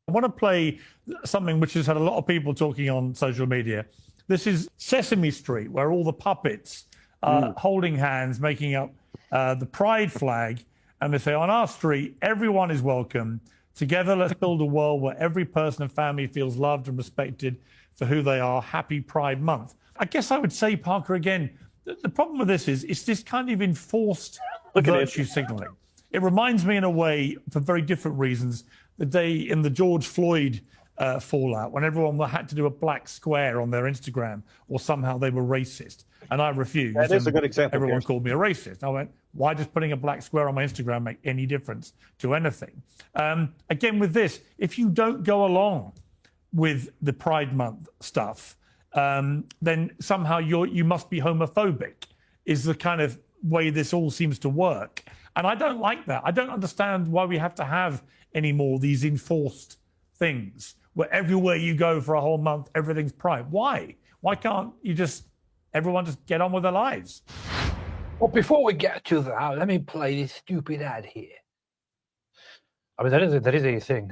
I want to play something which has had a lot of people talking on social media. This is Sesame Street, where all the puppets are holding hands, making up the pride flag. And they say, "On our street, everyone is welcome. Together, let's build a world where every person and family feels loved and respected for who they are. Happy Pride Month." I guess I would say, Parker, again, the problem with this is it's this kind of enforced virtue signaling. It reminds me in a way, for very different reasons, the day in the George Floyd fallout, when everyone had to do a black square on their Instagram, or somehow they were racist. And I refused. That is a good example. Everyone called me a racist. I went, why does putting a black square on my Instagram make any difference to anything? Again, with this, if you don't go along with the Pride Month stuff, then somehow you must be homophobic, is the kind of way this all seems to work. And I don't like that. I don't understand why we have to have any more these enforced things where everywhere you go for a whole month, everything's pride. Why? Why can't everyone just get on with their lives? Well, before we get to that, let me play this stupid ad here. I mean, that is a thing.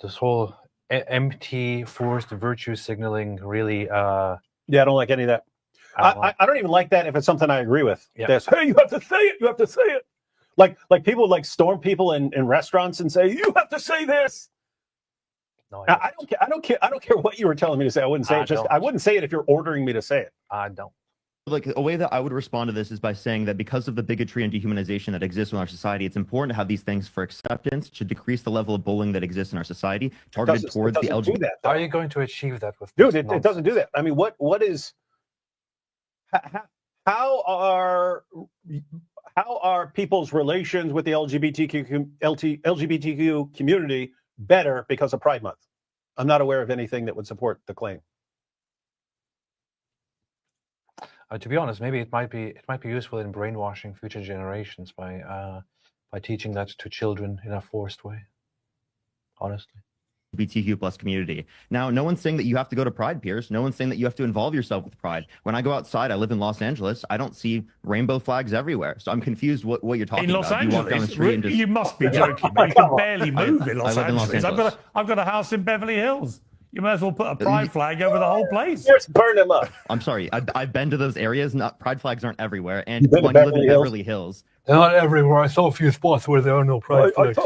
This whole empty, forced virtue signaling really... yeah, I don't like any of that. I don't even like that if it's something I agree with. Yeah. That's, "Hey, you have to say it. You have to say it." Like people like storm people in restaurants and say, "You have to say this." No, I don't care. I don't care what you were telling me to say. I wouldn't say it. I wouldn't say it if you're ordering me to say it. I don't. Like, a way that I would respond to this is by saying that because of the bigotry and dehumanization that exists in our society, it's important to have these things for acceptance, to decrease the level of bullying that exists in our society, targeted towards the LGBT. How are you going to achieve that with Dude, it doesn't do that. I mean, what is... How are people's relations with the LGBTQ community better because of Pride Month? I'm not aware of anything that would support the claim. To be honest, maybe it might be useful in brainwashing future generations by teaching that to children in a forced way. Honestly. LGBTQ plus community. Now, no one's saying that you have to go to Pride, Pierce. No one's saying that you have to involve yourself with Pride. When I go outside, I live in Los Angeles. I don't see rainbow flags everywhere. So I'm confused what you're talking about. In Los Angeles? You walk down the street and just... You must be joking. Man. You can barely move in Los Angeles. I've got a house in Beverly Hills. You might as well put a Pride flag over the whole place. Just burn them up. I'm sorry. I've been to those areas. Pride flags aren't everywhere. And when you live in Beverly Hills. They're not everywhere. I saw a few spots where there are no Pride flags.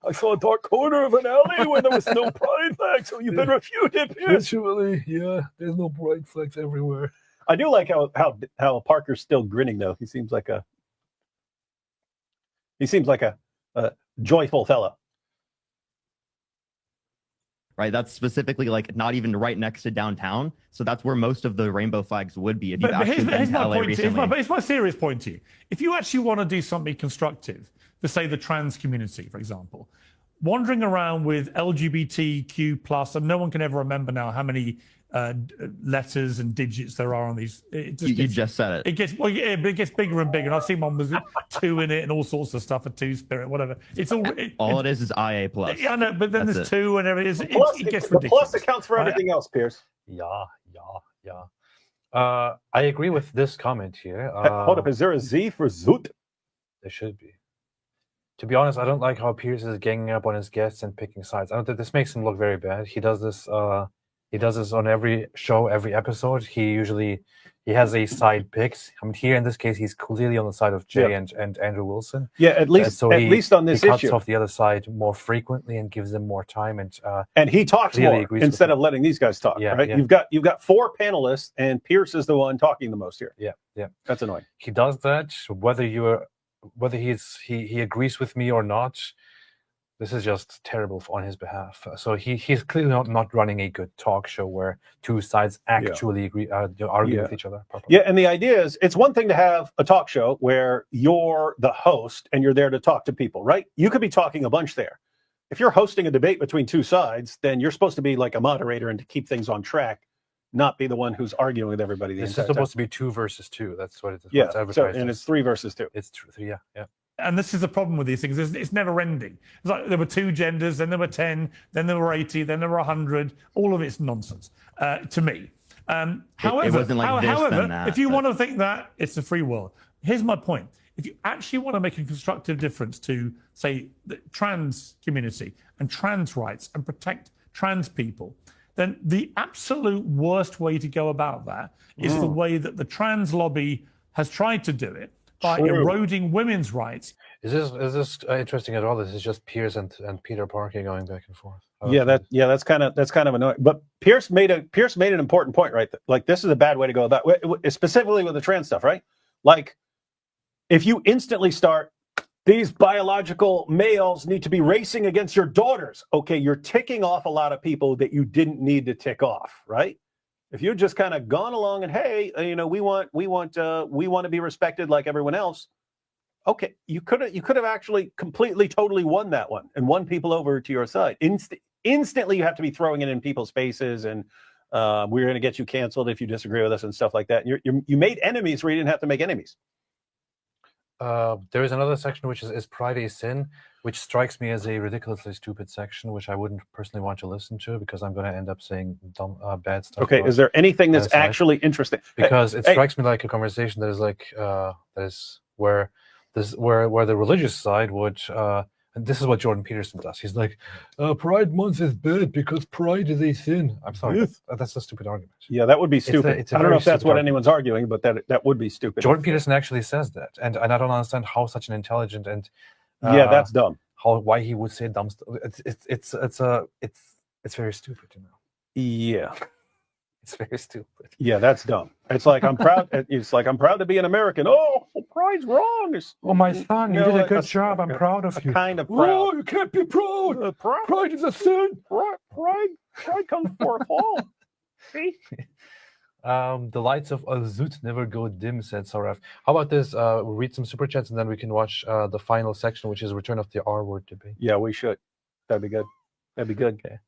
I saw a dark corner of an alley where there was no Pride flag, so you can refute it. Actually, yeah, there's no Pride flags everywhere. I do like how Parker's still grinning though. He seems like a joyful fellow. Right, that's specifically like not even right next to downtown, so that's where most of the rainbow flags would be. If you've actually been to LA recently. It's my serious point to you. If you actually want to do something constructive, for say the trans community, for example, wandering around with LGBTQ plus, and no one can ever remember now how many letters and digits there are on these. You just said it. But it gets bigger and bigger. And I've seen one with 2 in it and all sorts of stuff, a 2-spirit, whatever. It's all. It is IA plus. Yeah, I know, but then there's 2 and everything. It gets ridiculous. The plus accounts for everything else, Pierce. Yeah. I agree with this comment here. Hold up, is there a Z for Zoot? There should be. To be honest, I don't like how Pierce is ganging up on his guests and picking sides. I don't think this makes him look very bad. He does this. He does this on every show, every episode. He has a side picks. I mean, here in this case, he's clearly on the side of Jay and Andrew Wilson. Yeah, at least on this he cuts issue, off the other side more frequently and gives them more time. And he talks more instead of letting these guys talk. Yeah, right? Yeah. You've got 4 panelists, and Pierce is the one talking the most here. Yeah. That's annoying. He does that whether he agrees with me or not. This is just terrible on his behalf. So he's clearly not running a good talk show where 2 sides actually argue with each other properly. Yeah, and the idea is, it's one thing to have a talk show where you're the host and you're there to talk to people, right? You could be talking a bunch there. If you're hosting a debate between 2 sides, then you're supposed to be like a moderator and to keep things on track, not be the one who's arguing with everybody. This is supposed to be 2 versus 2. That's what it is. Yeah, and it's 3 versus 2. It's 3, yeah. And this is the problem with these things. It's never ending. It's like there were 2 genders, then there were 10, then there were 80, then there were 100. All of it's nonsense to me. However, it wasn't like this, then that, if you want to think that, it's a free world. Here's my point. If you actually want to make a constructive difference to, say, the trans community and trans rights and protect trans people, then the absolute worst way to go about that is the way that the trans lobby has tried to do it, by eroding women's rights. Is this interesting at all? This is just Pierce and Peter Parker going back and forth. That's kind of annoying. But Pierce made an important point, right? Like, this is a bad way to go about it, specifically with the trans stuff, right? Like, if you instantly start, these biological males need to be racing against your daughters. Okay, you're ticking off a lot of people that you didn't need to tick off, right? If you'd just kind of gone along and, hey, we want to be respected like everyone else. Okay, you could have actually completely, totally won that one and won people over to your side. Instantly, you have to be throwing it in people's faces and we're going to get you canceled if you disagree with us and stuff like that. You made enemies where you didn't have to make enemies. There is another section which is Pride a Sin, which strikes me as a ridiculously stupid section, which I wouldn't personally want to listen to because I'm going to end up saying dumb, bad stuff. Okay, is there anything that's actually interesting? Because it strikes me like a conversation that is like where the religious side would. And this is what Jordan Peterson does. He's like, Pride Month is bad because pride is a sin. I'm sorry, that's a stupid argument. Yeah, that would be stupid. I don't know if that's what anyone's arguing, but that would be stupid. Jordan Peterson actually says that, and I don't understand how such an intelligent and that's dumb. Why he would say dumb stuff. It's very stupid, Yeah. It's very stupid. Yeah, that's dumb. It's like I'm proud. It's like I'm proud to be an American. Oh, pride's wrong. My son, you did a good job. I'm proud of you. Kind of proud. Oh, you can't be proud. Pride is a sin. Pride comes before a fall. See? The lights of Al-Zut never go dim, said Saraf. How about this? We'll read some super chats and then we can watch the final section, which is Return of the R-Word debate. Yeah, we should. That'd be good. That'd be good. Okay.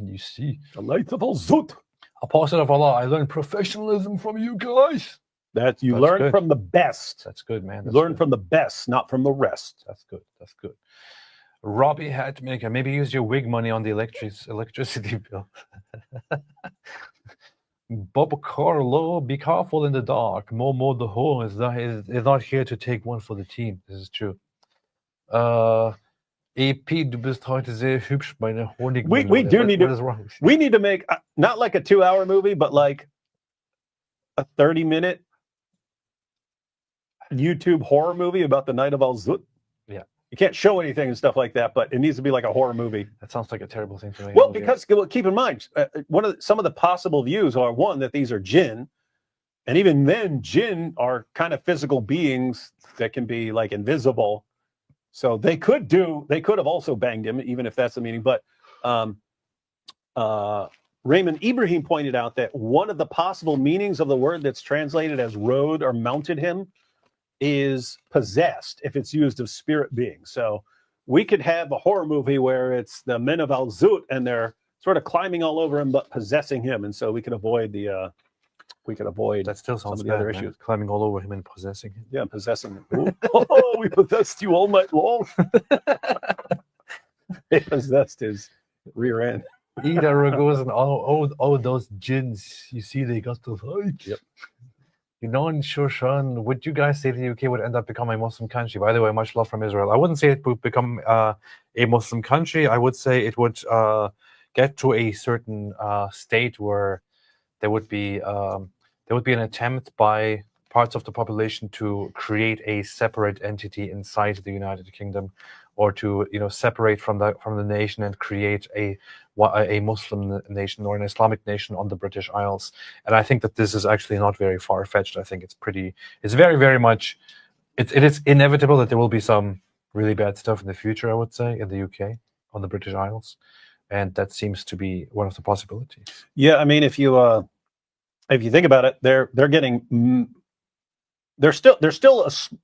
You see. The lights of Al-Zut. Apostate of Allah, I learned professionalism from you guys. That you learn from the best. That's good, man. Learn from the best, not from the rest. That's good. That's good. Robbie Hatmaker, maybe use your wig money on the electricity bill. Bob Carlo, be careful in the dark. Momo the Ho is not here to take one for the team. This is true. AP, du bist heute sehr hübsch, meine Honig. We do need to. We need to make not like a 2-hour movie, but like a 30-minute YouTube horror movie about the Night of Al-Zut. Yeah. You can't show anything and stuff like that, but it needs to be like a horror movie. That sounds like a terrible thing to make. Well, because keep in mind, some of the possible views are, one, that these are jinn, and even then, jinn are kind of physical beings that can be like invisible. So they could have also banged him, even if that's the meaning. But Raymond Ibrahim pointed out that one of the possible meanings of the word that's translated as rode or mounted him is possessed, if it's used of spirit beings. So we could have a horror movie where it's the men of Al-Zut and they're sort of climbing all over him but possessing him, and so we could avoid that still sounds bad, other issues. Climbing all over him and possessing him. Yeah, possessing him. Oh, we possessed you all night long. They possessed his rear end. Ida Ragos and all those jinns, you see, they got to like. Yep. You know, in Shoshan, would you guys say the UK would end up becoming a Muslim country? By the way, much love from Israel. I wouldn't say it would become a Muslim country. I would say it would get to a certain state where there would be an attempt by parts of the population to create a separate entity inside the United Kingdom, or to separate from the nation and create a Muslim nation or an Islamic nation on the British Isles. And I think that this is actually not very far-fetched. I think it's very, very much, it is inevitable that there will be some really bad stuff in the future, I would say, in the UK, on the British Isles. And that seems to be one of the possibilities. Yeah, I mean, if you think about it,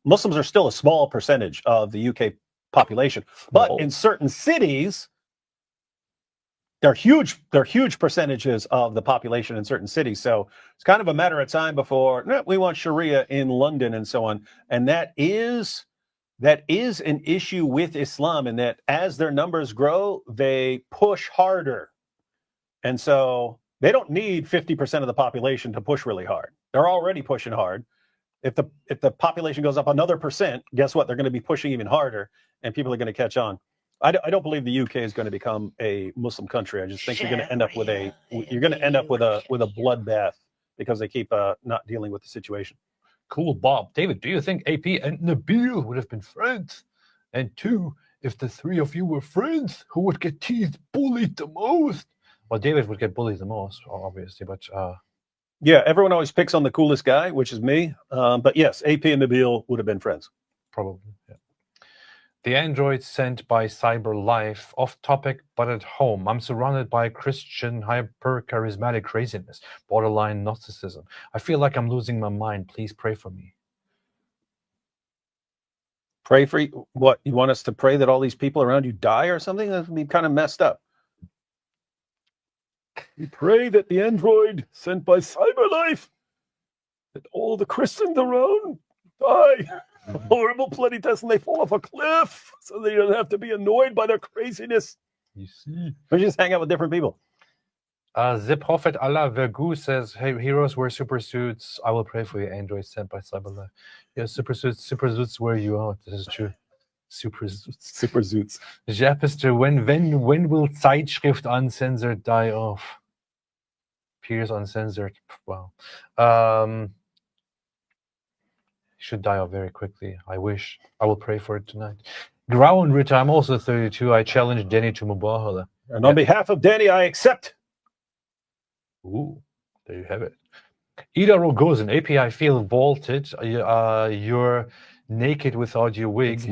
Muslims are still a small percentage of the UK population, but in certain cities, they're huge percentages of the population in certain cities. So it's kind of a matter of time before we want Sharia in London and so on. And that is an issue with Islam, in that as their numbers grow, they push harder. And so they don't need 50% of the population to push really hard. They're already pushing hard. If the population goes up another percent, guess what? They're going to be pushing even harder, and people are going to catch on. I don't believe the UK is going to become a Muslim country. I just think you're going to end up with a bloodbath because they keep not dealing with the situation. Cool, Bob. David, do you think AP and Nabil would have been friends? And 2, if the 3 of you were friends, who would get teased, bullied the most? Well, David would get bullied the most, obviously, but yeah, everyone always picks on the coolest guy, which is me. But yes, AP and Nabil would have been friends. Probably, yeah. The android sent by CyberLife, off topic, but at home. I'm surrounded by Christian hyper-charismatic craziness, borderline Gnosticism. I feel like I'm losing my mind. Please pray for me. Pray for you? What, you want us to pray that all these people around you die or something? That would be kind of messed up. We pray that the android sent by CyberLife, that all the Christians around die. Horrible bloody test, and they fall off a cliff, so they don't have to be annoyed by their craziness. You see, we just hang out with different people. The Prophet Allah Vergu says, "Hey, heroes wear super suits. I will pray for you, androids sent by CyberLife." Yeah, super suits wear you out. This is true. Super suits. Japister, when will Zeitschrift Uncensored die off? Peers Uncensored. Wow. Should die off very quickly. I wish. I will pray for it tonight. Ground Ritter, I'm also 32. I challenge Danny to Mubahala. And on behalf of Danny, I accept. Ooh, there you have it. Ida Rogozin, AP, I feel vaulted. You're naked without your wig. It's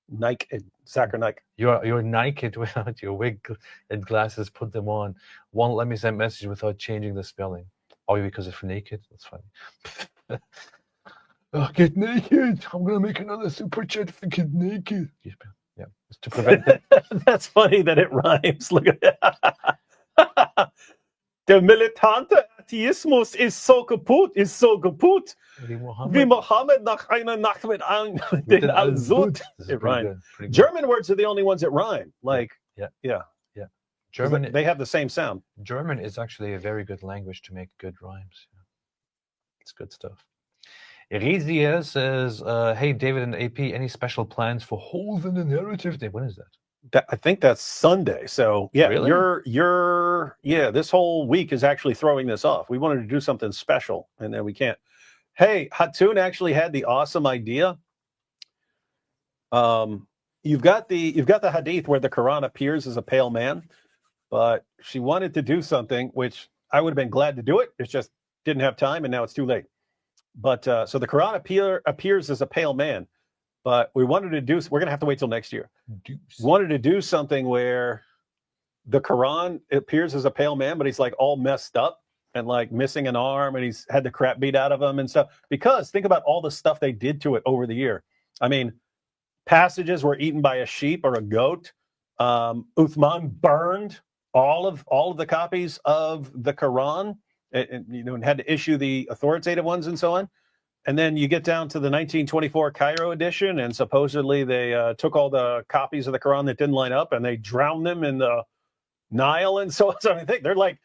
naked. Saccharonic. You're naked without your wig and glasses. Put them on. Won't let me send message without changing the spelling. Oh, because it's for naked. That's funny. Oh, get naked. I'm gonna make another super chat for get naked. Yeah, it's to prevent it. That's funny that it rhymes. Look at that. Der militante Atheismus ist so kaputt, ist so kaputt. Wie Mohammed nach einer Nacht mit den Al-Zut. It rhymes. German words are the only ones that rhyme. Like, yeah. German, they have the same sound. German is actually a very good language to make good rhymes. It's good stuff. Rizia says, hey, David and AP, any special plans for Holes in the Narrative Day? When is that? I think that's Sunday. So yeah, really? this whole week is actually throwing this off. We wanted to do something special and then we can't. Hey, Hatun actually had the awesome idea. You've got the hadith where the Quran appears as a pale man, but she wanted to do something which I would have been glad to do it. It's just didn't have time and now it's too late. But so the Quran appears as a pale man. But we wanted to do, we're going to have to wait till next year. We wanted to do something where the Quran appears as a pale man, but he's like all messed up and like missing an arm and he's had the crap beat out of him and stuff. Because think about all the stuff they did to it over the year. I mean, passages were eaten by a sheep or a goat. Uthman burned all of the copies of the Quran and had to issue the authoritative ones and so on. And then you get down to the 1924 Cairo edition, and supposedly they took all the copies of the Quran that didn't line up, and they drowned them in the Nile and so on. So I think they're like,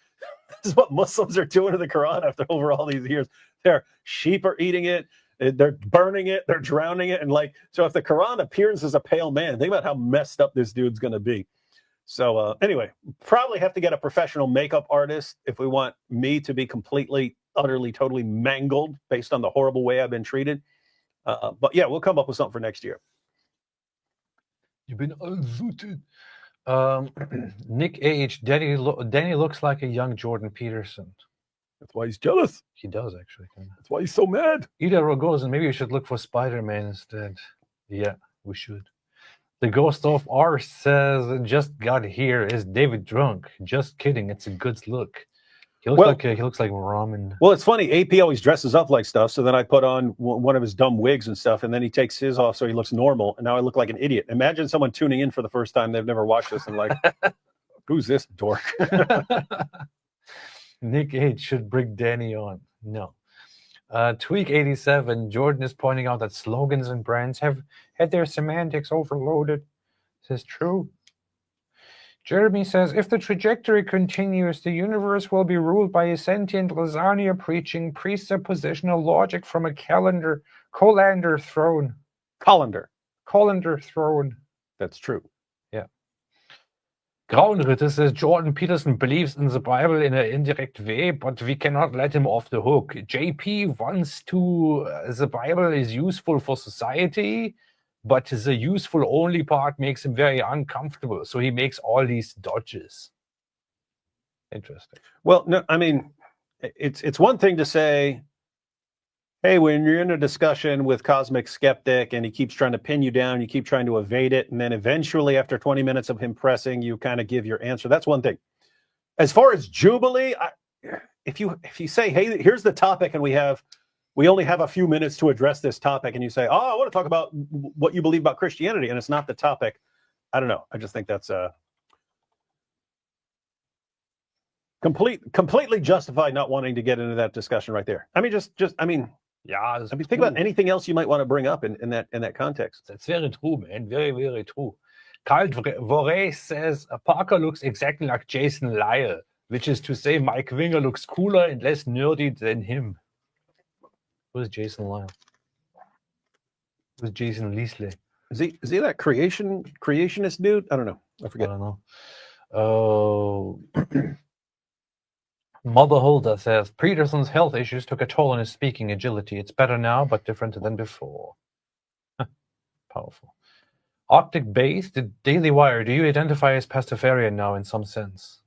this is what Muslims are doing to the Quran after over all these years. Their sheep are eating it, they're burning it, they're drowning it, and like, so if the Quran appears as a pale man, think about how messed up this dude's going to be. So anyway, probably have to get a professional makeup artist if we want me to be completely, utterly, totally mangled based on the horrible way I've been treated. But yeah, we'll come up with something for next year. You've been unzooted. Nick H. Danny looks like a young Jordan Peterson. That's why he's jealous. He does, actually. That's why he's so mad. Ida Rogozin, maybe we should look for Spider-Man instead. Yeah, we should. The Ghost of R says, just got here. Is David drunk? Just kidding. It's a good look. He looks like ramen. Well, it's funny. AP always dresses up like stuff. So then I put on one of his dumb wigs and stuff, and then he takes his off so he looks normal. And now I look like an idiot. Imagine someone tuning in for the first time. They've never watched this and like, who's this dork? Nick H should bring Danny on. No. Tweak 87. Jordan is pointing out that slogans and brands have had their semantics overloaded. This is true. Jeremy says, if the trajectory continues, the universe will be ruled by a sentient lasagna-preaching presuppositional logic from a colander throne. Colander throne. That's true. Yeah. Graunritter says, Jordan Peterson believes in the Bible in an indirect way, but we cannot let him off the hook. JP wants to, the Bible is useful for society, but the useful only part makes him very uncomfortable. So he makes all these dodges. Interesting. Well, no, I mean, it's one thing to say, hey, when you're in a discussion with Cosmic Skeptic and he keeps trying to pin you down, you keep trying to evade it, and then eventually after 20 minutes of him pressing, you kind of give your answer. That's one thing. As far as Jubilee, if you say, hey, here's the topic, and we only have a few minutes to address this topic, and you say, oh, I want to talk about what you believe about Christianity, and it's not the topic. I don't know. I just think that's completely justified not wanting to get into that discussion right there. I mean, think about anything else you might want to bring up in that context. That's very true, man. Very, very true. Carl Vorey says, Parker looks exactly like Jason Lyle, which is to say Mike Winger looks cooler and less nerdy than him. Who's Jason Lyle? Who's Jason Leasley? Is he that creationist dude? I don't know. I forget. I don't know. Oh. Mother Holder says, Peterson's health issues took a toll on his speaking agility. It's better now, but different than before. Powerful. Arctic Base, the Daily Wire. Do you identify as Pastafarian now in some sense?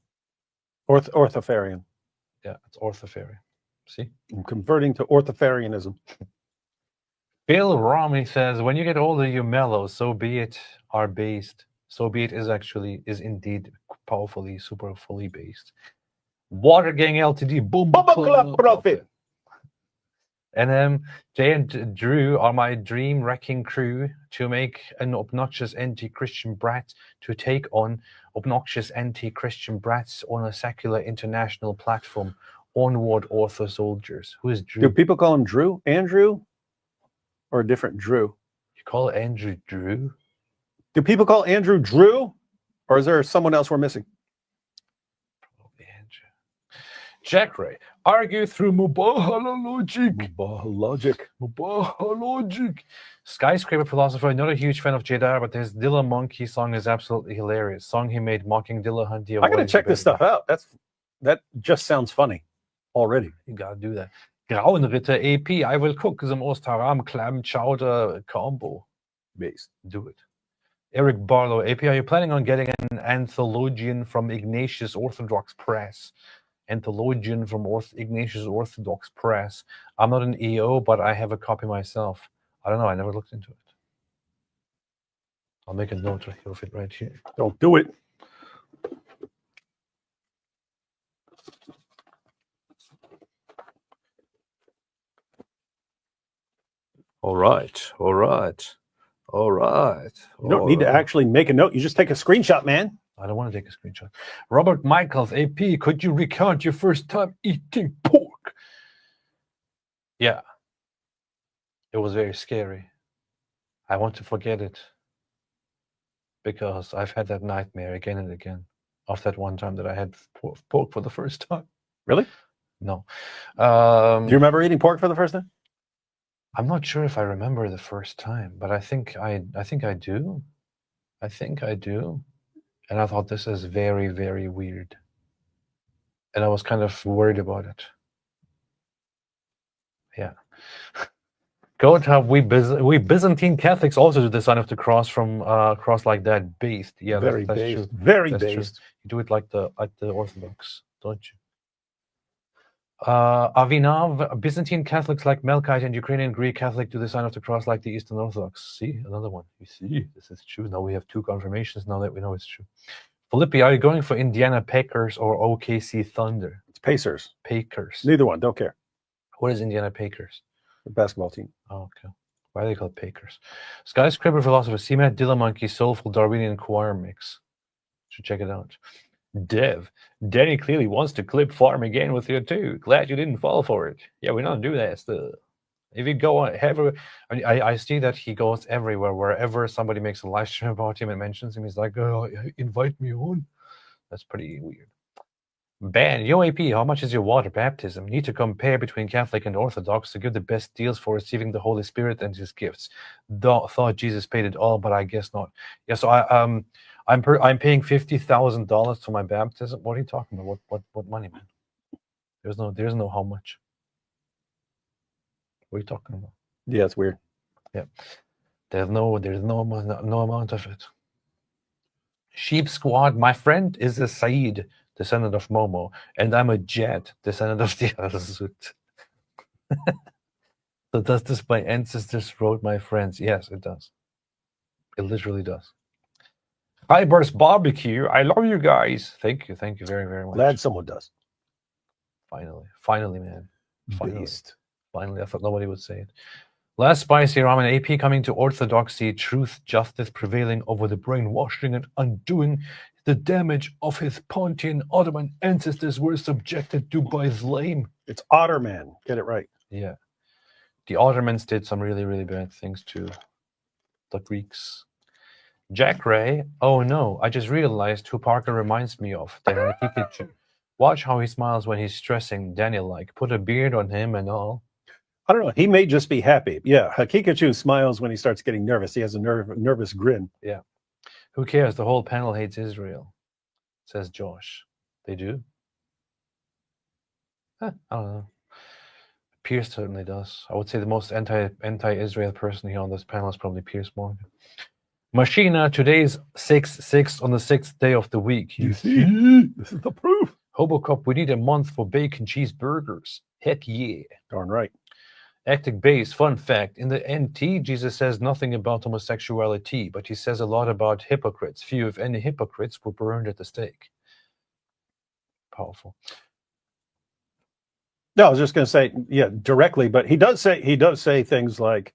Orthofarian. Yeah, it's Orthofarian. See? I'm converting to Orthofarianism. Bill Romney says, when you get older, you mellow. So be it are based. So be it is indeed powerfully, super fully based. Water Gang Ltd. Boom Club Profit. And Jay and Drew are my dream wrecking crew to make an obnoxious anti-Christian brat to take on obnoxious anti-Christian brats on a secular international platform. Onward, author soldiers. Who is Drew? Do people call him Drew? Andrew? Or a different Drew? You call Andrew Drew? Do people call Andrew Drew? Or is there someone else we're missing? Probably Andrew. Jack Ray. Argue through Mubah logic. Skyscraper philosopher. Not a huge fan of Dyer, but his Dilla Monkey song is absolutely hilarious. Song he made mocking Dilla Hunty. I gotta check this stuff out. That just sounds funny already. You gotta do that. Grauenritter AP. I will cook the most haram clam chowder combo. Based. Do it. Eric Barlow. AP. Are you planning on getting an anthologian from Ignatius Orthodox Press? Anthologian from Ignatius Orthodox Press. I'm not an EO, but I have a copy myself. I don't know. I never looked into it. I'll make a note of it right here. Don't do it. All right. You don't need to actually make a note. You just take a screenshot, man. I don't want to take a screenshot. Robert Michaels, AP, could you recount your first time eating pork? Yeah. It was very scary. I want to forget it. Because I've had that nightmare again and again. Of that one time that I had pork for the first time. Really? No. Do you remember eating pork for the first time? I'm not sure if I remember the first time, but I think I do. I think I do. And I thought, this is very, very weird. And I was kind of worried about it. Yeah. God, have we Byzantine Catholics also do the sign of the cross from cross like that, based. Yeah, very that's based. True. Very that's based. True. You do it like the Orthodox, don't you? Avinav, Byzantine Catholics like Melkite and Ukrainian Greek Catholic do the sign of the cross like the Eastern Orthodox. See, another one. You see, this is true. Now we have two confirmations now that we know it's true. Philippi, are you going for Indiana Packers or OKC Thunder? It's Pacers. Packers. Neither one. Don't care. What is Indiana Packers? The basketball team. Oh, okay. Why are they called Packers? Skyscraper philosopher, CMAT, Dilla Monkey, Soulful Darwinian Choir Mix. Should check it out. Dev, Danny clearly wants to clip farm again with you too. Glad you didn't fall for it. Yeah, we don't do that stuff. If you go on I see that he goes everywhere, wherever somebody makes a live stream about him and mentions him, he's like, oh, invite me on. That's pretty weird. Ban, UAP, how much is your water baptism? Need to compare between Catholic and Orthodox to give the best deals for receiving the Holy Spirit and his gifts. Thought Jesus paid it all, but I guess not. Yeah, so I'm paying $50,000 for my baptism. What are you talking about? What money, man? There's no how much. What are you talking about? Yeah, it's weird. Yeah, there's no amount of it. Sheep Squad, my friend is a Said, descendant of Momo, and I'm a Jet, descendant of the Azut. So does this my ancestors wrote my friends? Yes, it does. It literally does. Hi, Burst Barbecue. I love you guys. Thank you very, very much. Glad someone does. Finally, man. Finally, I thought nobody would say it. Last spicy ramen, AP coming to orthodoxy, truth, justice prevailing over the brainwashing and undoing the damage of his Pontian Ottoman ancestors were subjected to by Islam. It's Otterman. Get it right. Yeah. The Ottomans did some really, really bad things to the Greeks. Jack Ray, oh no, I just realized who Parker reminds me of. Daniel Pikachu. Watch how he smiles when he's stressing Daniel-like. Put a beard on him and all. I don't know. He may just be happy. Yeah, Hakikachu smiles when he starts getting nervous. He has a nervous grin. Yeah. Who cares? The whole panel hates Israel, says Josh. They do? I don't know. Pierce certainly does. I would say the most anti-Israel person here on this panel is probably Pierce Morgan. Machina, today's 6/6 on the 6th day of the week. You see? This is the proof. Hobocop, we need a month for bacon cheeseburgers. Heck yeah. Darn right. Ectic Base, fun fact. In the NT, Jesus says nothing about homosexuality, but he says a lot about hypocrites. Few, if any, hypocrites were burned at the stake. Powerful. No, I was just going to say, yeah, directly, but he does say things like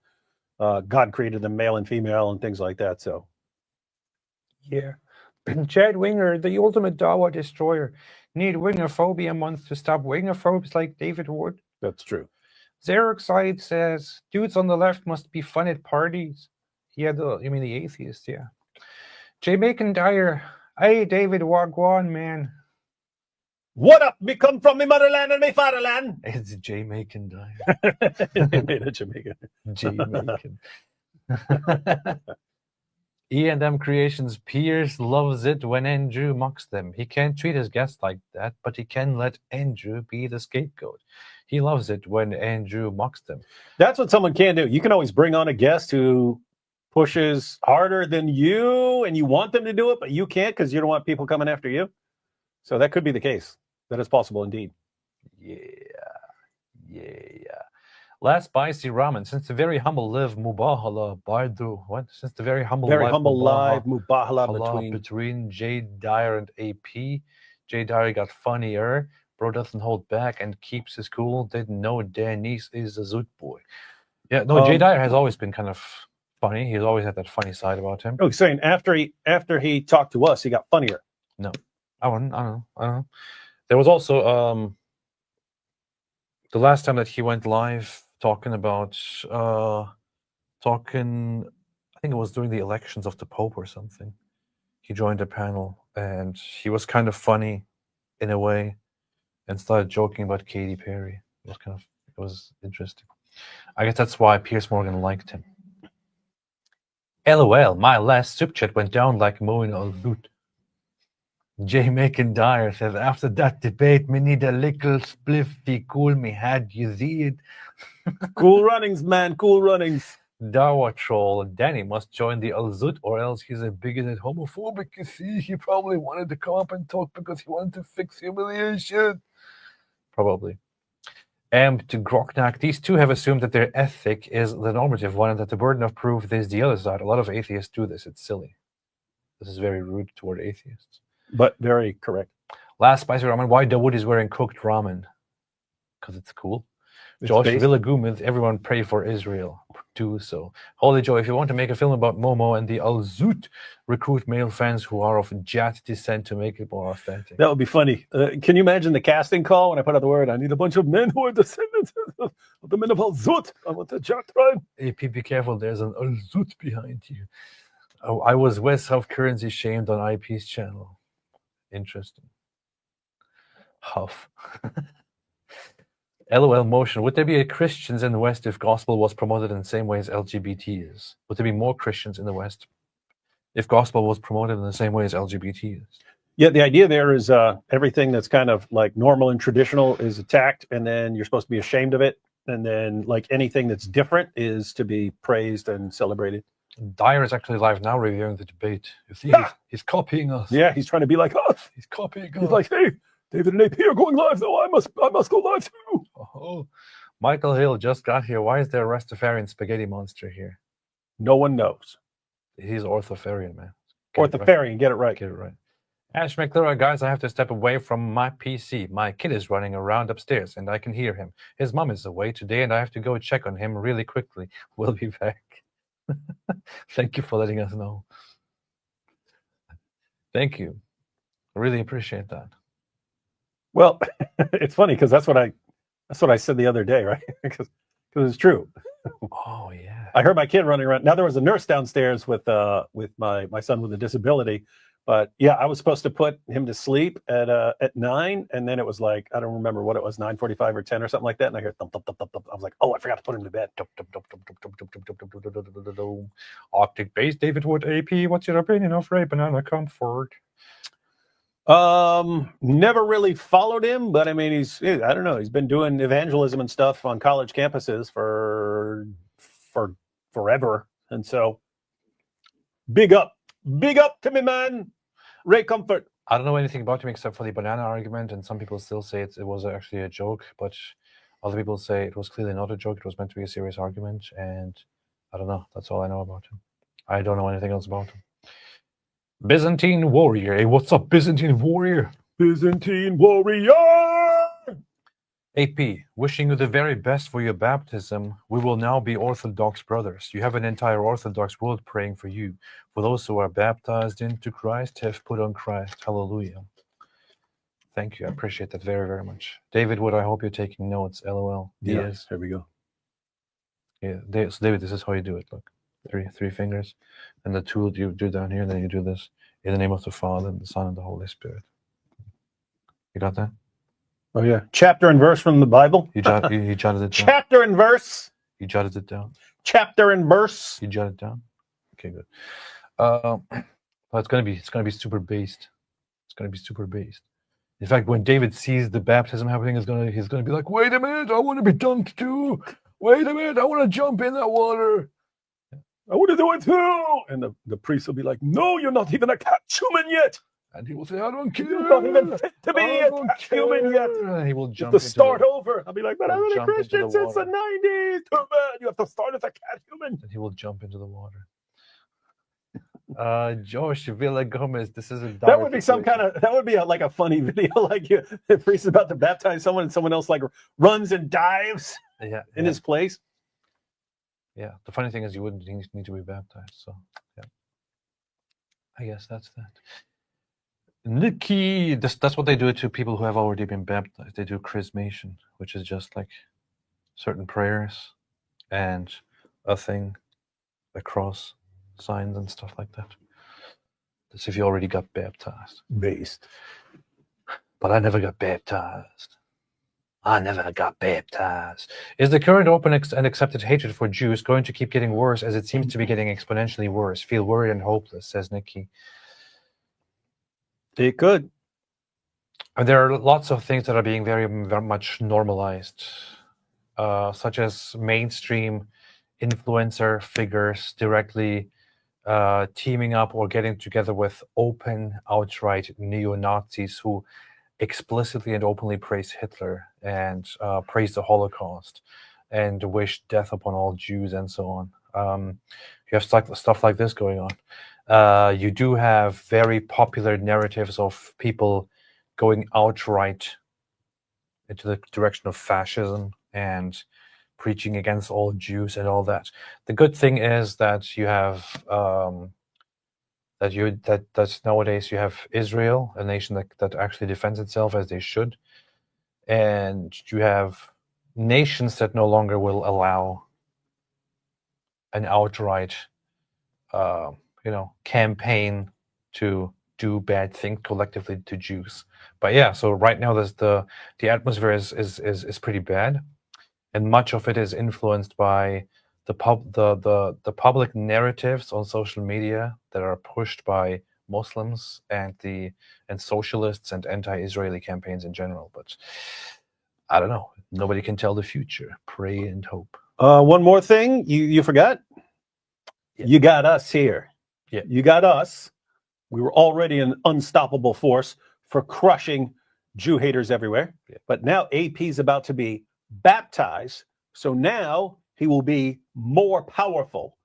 God created them male and female and things like that. So, yeah. Chad Winger, the ultimate Dawa destroyer. Need Wingerphobia month to stop Wingerphobes like David Wood. That's true. Xeroxide says, dudes on the left must be fun at parties. Yeah, you mean the atheist, yeah. J. Macon Dyer, hey, David Wagwan, man. What up? Me come from me motherland and me fatherland. It's J. Macon Dyer. It made it Jamaican. J. Macon. E&M Creations Pierce loves it when Andrew mocks them. He can't treat his guests like that, but he can let Andrew be the scapegoat. He loves it when Andrew mocks them. That's what someone can do. You can always bring on a guest who pushes harder than you, and you want them to do it, but you can't because you don't want people coming after you. So that could be the case. That is possible indeed. Yeah. Last spicy ramen. Since the very humble live Mubahala Bardu. What? Since the very humble live Mubahala between J. Dyer and AP. J. Dyer got funnier. Bro doesn't hold back and keeps his cool. Didn't know Denise is a Zoot boy. Yeah, no, J. Dyer has always been kind of funny. He's always had that funny side about him. Oh, he's saying after he talked to us, he got funnier. No, I don't know. There was also the last time that he went live talking about I think it was during the elections of the Pope or something. He joined a panel and he was kind of funny in a way and started joking about Katy Perry. It was interesting. I guess that's why Piers Morgan liked him. LOL, my last soup chat went down like mowing a loot. J. Macon Dyer says, after that debate, me need a little spliffy cool me head. You see it? Cool runnings, man. Cool runnings. Dawa troll. Danny must join the Al-Zut or else he's a bigoted homophobic. You see, he probably wanted to come up and talk because he wanted to fix humiliation. Probably. To Groknak, these two have assumed that their ethic is the normative one and that the burden of proof is the other side. A lot of atheists do this. It's silly. This is very rude toward atheists. But very correct. Last spicy ramen. Why Dawood is wearing cooked ramen? Because it's cool. Josh Villagumith, everyone pray for Israel. Do so. Holy Joe, if you want to make a film about Momo and the Al-Zut, recruit male fans who are of Jat descent to make it more authentic. That would be funny. Can you imagine the casting call when I put out the word, I need a bunch of men who are descendants of the men of Al-Zut. I want the Jat tribe. AP, be careful. There's an Al-Zut behind you. Oh, I was West South Currency shamed on IP's channel. Interesting. Huff. LOL motion. Would there be Christians in the West if gospel was promoted in the same way as LGBT is? Would there be more Christians in the West if gospel was promoted in the same way as LGBT is? Yeah, the idea there is everything that's kind of like normal and traditional is attacked, and then you're supposed to be ashamed of it. And then like anything that's different is to be praised and celebrated. Dyer is actually live now reviewing the debate. You see, he's copying us. Yeah, he's trying to be like us. He's copying us. He's like, hey, David and AP are going live, though. I must go live too. Oh, Michael Hill just got here. Why is there a Rastafarian spaghetti monster here? No one knows. He's orthofarian, man. Orthofarian, get it right. Get it right. Ash McClure, guys, I have to step away from my PC. My kid is running around upstairs, and I can hear him. His mom is away today, and I have to go check on him really quickly. We'll be back. Thank you for letting us know. Thank you. I really appreciate that. Well, it's funny because that's what I said the other day, right? Because it's true. Oh yeah. I heard my kid running around. Now there was a nurse downstairs with my son with a disability, but yeah, I was supposed to put him to sleep at 9, and then it was like I don't remember what it was, 9:45 or 10 or something like that, and I heard thump thump thump thump thump. I was like, oh, I forgot to put him to bed. Arctic Base, David Wood, AP. What's your opinion of Ray Banana Comfort? Never really followed him, but I mean, I don't know. He's been doing evangelism and stuff on college campuses for forever, and so big up to me, man. Ray Comfort. I don't know anything about him except for the banana argument, and some people still say it was actually a joke, but Other people say it was clearly not a joke. It was meant to be a serious argument. And I don't know. That's all I know about him. I don't know anything else about him. Byzantine Warrior. Hey, what's up, Byzantine Warrior? Byzantine Warrior! AP, wishing you the very best for your baptism. We will now be Orthodox brothers. You have an entire Orthodox world praying for you. For those who are baptized into Christ have put on Christ. Hallelujah. Thank you. I appreciate that very, very much. David Wood, I hope you're taking notes. LOL. Yes. Here we go. Yeah, so David, this is how you do it. Look, three fingers, and the tool you do down here, and then you do this in the name of the Father, and the Son, and the Holy Spirit. You got that? Oh yeah, chapter and verse from the Bible. You jotted it down. Chapter and verse. You jotted it down. Chapter and verse. You jotted it down. Okay, good. Well, it's gonna be super based. It's gonna be super based. In fact, when David sees the baptism happening, he's gonna be like, "Wait a minute, I want to be dunked too. Wait a minute, I want to jump in that water. I want to do it too." And the priest will be like, "No, you're not even a catechumen yet." And he will say, "I don't care. You're not even fit to be a catechumen yet." And he will jump. To start over. I'll be like, "But I've been a Christian since the 90s. Too bad. You have to start as a catechumen." And he will jump into the water. Josh Villa Gomez, this is a that would be like a funny video, like the priest is about to baptize someone and someone else like runs and dives in his place. Yeah, the funny thing is you wouldn't need to be baptized, so yeah. I guess that's that. Nikki, that's what they do to people who have already been baptized. They do chrismation, which is just like certain prayers and a thing, a cross, signs and stuff like that. That's if you already got baptized. Based. But I never got baptized. Is the current open and accepted hatred for Jews going to keep getting worse as it seems to be getting exponentially worse? Feel worried and hopeless, says Nikki. It could. There are lots of things that are being very, very much normalized, such as mainstream influencer figures directly teaming up or getting together with open, outright neo-Nazis who explicitly and openly praise Hitler and praise the Holocaust and wish death upon all Jews and so on. You have stuff like this going on. You do have very popular narratives of people going outright into the direction of fascism and preaching against all Jews and all that. The good thing is that you have that nowadays you have Israel, a nation that actually defends itself as they should, and you have nations that no longer will allow an outright campaign to do bad things collectively to Jews. But yeah, so right now there's the atmosphere is pretty bad, and much of it is influenced by the public narratives on social media that are pushed by Muslims and socialists and anti-Israeli campaigns in general. But I don't know. Nobody can tell the future. Pray and hope. One more thing you forgot. Yeah. You got us here. Yeah. You got us. We were already an unstoppable force for crushing Jew haters everywhere. Yeah. But now AP's about to be baptized. So now he will be more powerful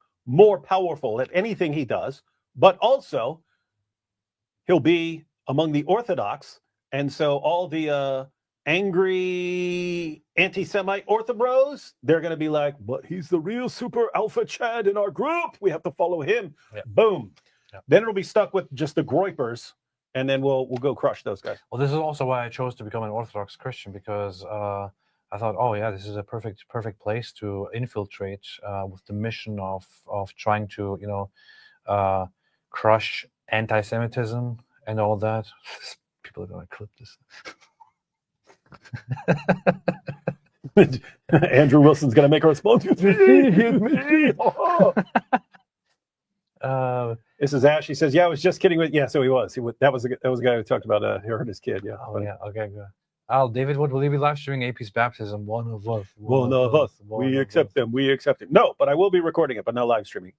at anything he does. But also, he'll be among the Orthodox. And so all the angry anti-Semite orthobros, they're going to be like, but he's the real super alpha Chad in our group. We have to follow him. Yeah. Boom. Yeah. Then it'll be stuck with just the groypers, and then we'll go crush those guys. Well, this is also why I chose to become an Orthodox Christian, because I thought, oh yeah, this is a perfect place to infiltrate with the mission of trying to crush anti-Semitism and all that. People are going to clip this. Andrew Wilson's going to make a response. Hit me. This is Ash. He says, "Yeah, I was just kidding with." Yeah, so he was. That was a guy who talked about he hurt his kid. Yeah. Oh yeah. Okay. Good. Al, David, what will he be live streaming AP's baptism? One of us. We accept them. We accept him. No, but I will be recording it, but no live streaming.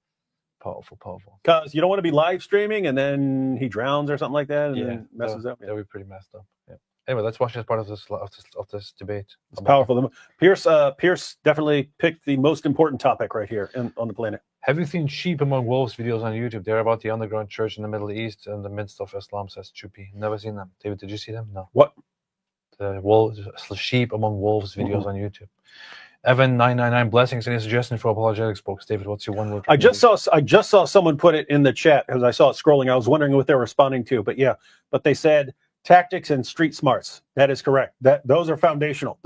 Powerful. Because you don't want to be live streaming and then he drowns or something like that and then messes up. That'll be pretty messed up. Yeah. Anyway, let's watch this part of this debate. It's powerful. Pierce definitely picked the most important topic right here on the planet. Have you seen Sheep Among Wolves videos on YouTube? They're about the underground church in the Middle East in the midst of Islam, says Chupi. Never seen them. David, did you see them? No. What? The Sheep Among Wolves videos on YouTube. Evan999, blessings. Any suggestion for apologetics books? David, what's your one word? I just saw someone put it in the chat because I saw it scrolling. I was wondering what they're responding to, but they said tactics and street smarts. That is correct. Those are foundational.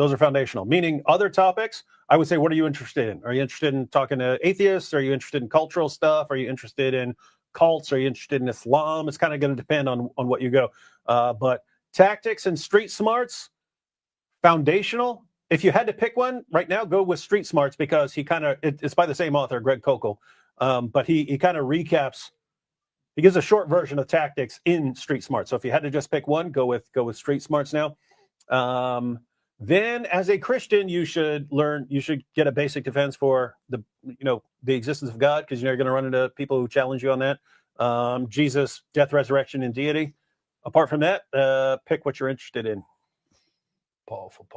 Meaning other topics, I would say, what are you interested in? Are you interested in talking to atheists? Are you interested in cultural stuff? Are you interested in cults? Are you interested in Islam? It's kind of going to depend on what you go. But tactics and street smarts, foundational. If you had to pick one right now, go with street smarts because it's by the same author, Greg Koukl. But he kind of recaps. He gives a short version of tactics in Street Smarts. So if you had to just pick one, go with Street Smarts now. Then, as a Christian, you should get a basic defense for the existence of God, because you're going to run into people who challenge you on that. Jesus, death, resurrection, and deity. Apart from that, pick what you're interested in. Powerful.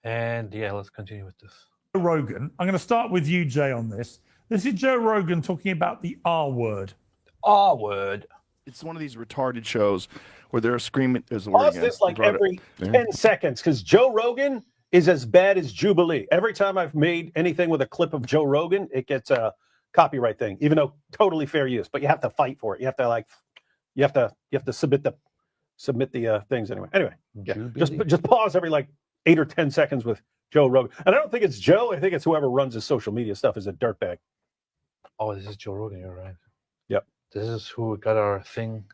And let's continue with this. Joe Rogan. I'm going to start with you, Jay, on this. This is Joe Rogan talking about the R word. R word. It's one of these retarded shows where they're screaming. There's a Pause this like every 10 seconds because Joe Rogan is as bad as Jubilee. Every time I've made anything with a clip of Joe Rogan, it gets a copyright thing, even though totally fair use. But you have to fight for it. You have to submit the things anyway. Anyway, just pause every 8 or 10 seconds with Joe Rogan. And I don't think it's Joe. I think it's whoever runs his social media stuff is a dirtbag. Oh, this is Joe Rogan. You're right. Yep. This is who got our thing,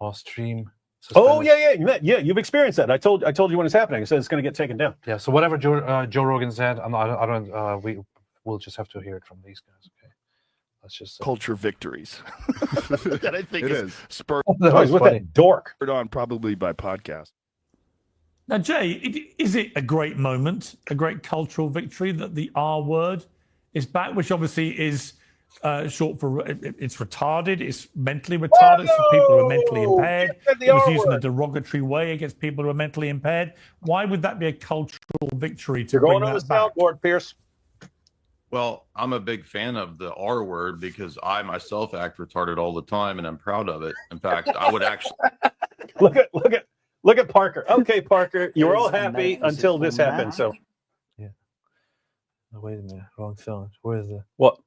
our stream suspended. Oh yeah. You've experienced that. I told you when it's happening. I said it's going to get taken down. Yeah. So whatever Joe Rogan said, we'll just have to hear it from these guys. Okay. Let's just culture victories that I think is spurred with that dork on probably by podcast. Now, Jay, is it a great moment, a great cultural victory that the R word is back, which obviously is short for it's retarded, it's mentally retarded, for people who are mentally impaired. It was used in a derogatory way against people who are mentally impaired. Why would that be a cultural victory to bring that back? You're going on the soundboard, Pierce. Well, I'm a big fan of the R word because I myself act retarded all the time, and I'm proud of it. In fact, I would actually look at Parker. Okay, Parker, you were all happy until this happened. So, yeah. Oh, wait a minute, wrong sound. Where is the what?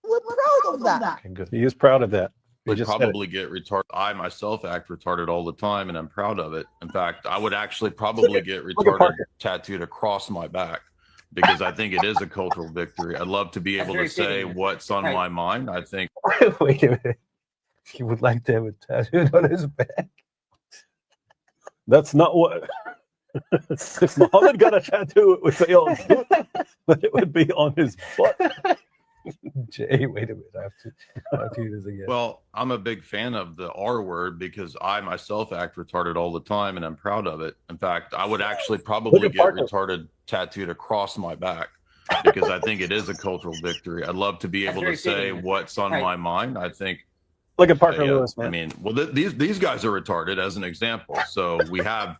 We're proud of that. Okay, good. He is proud of that. Would probably get retarded. I myself act retarded all the time, and I'm proud of it. In fact, I would actually probably get retarded tattooed across my back. Because I think it is a cultural victory. I'd love to be able to say what's on my mind. I think. Wait a minute. He would like to have it tattooed on his back. That's not what. If Muhammad got a tattoo, it would say on his foot, but it would be on his butt. Jay, wait a minute. I have to do this again. Well, I'm a big fan of the R word because I myself act retarded all the time, and I'm proud of it. In fact, I would actually probably get retarded tattooed across my back because I think it is a cultural victory. I'd love to be able to say what's on my mind. I think. Look at Parker Lewis, man. I mean, well, these guys are retarded as an example. So we have.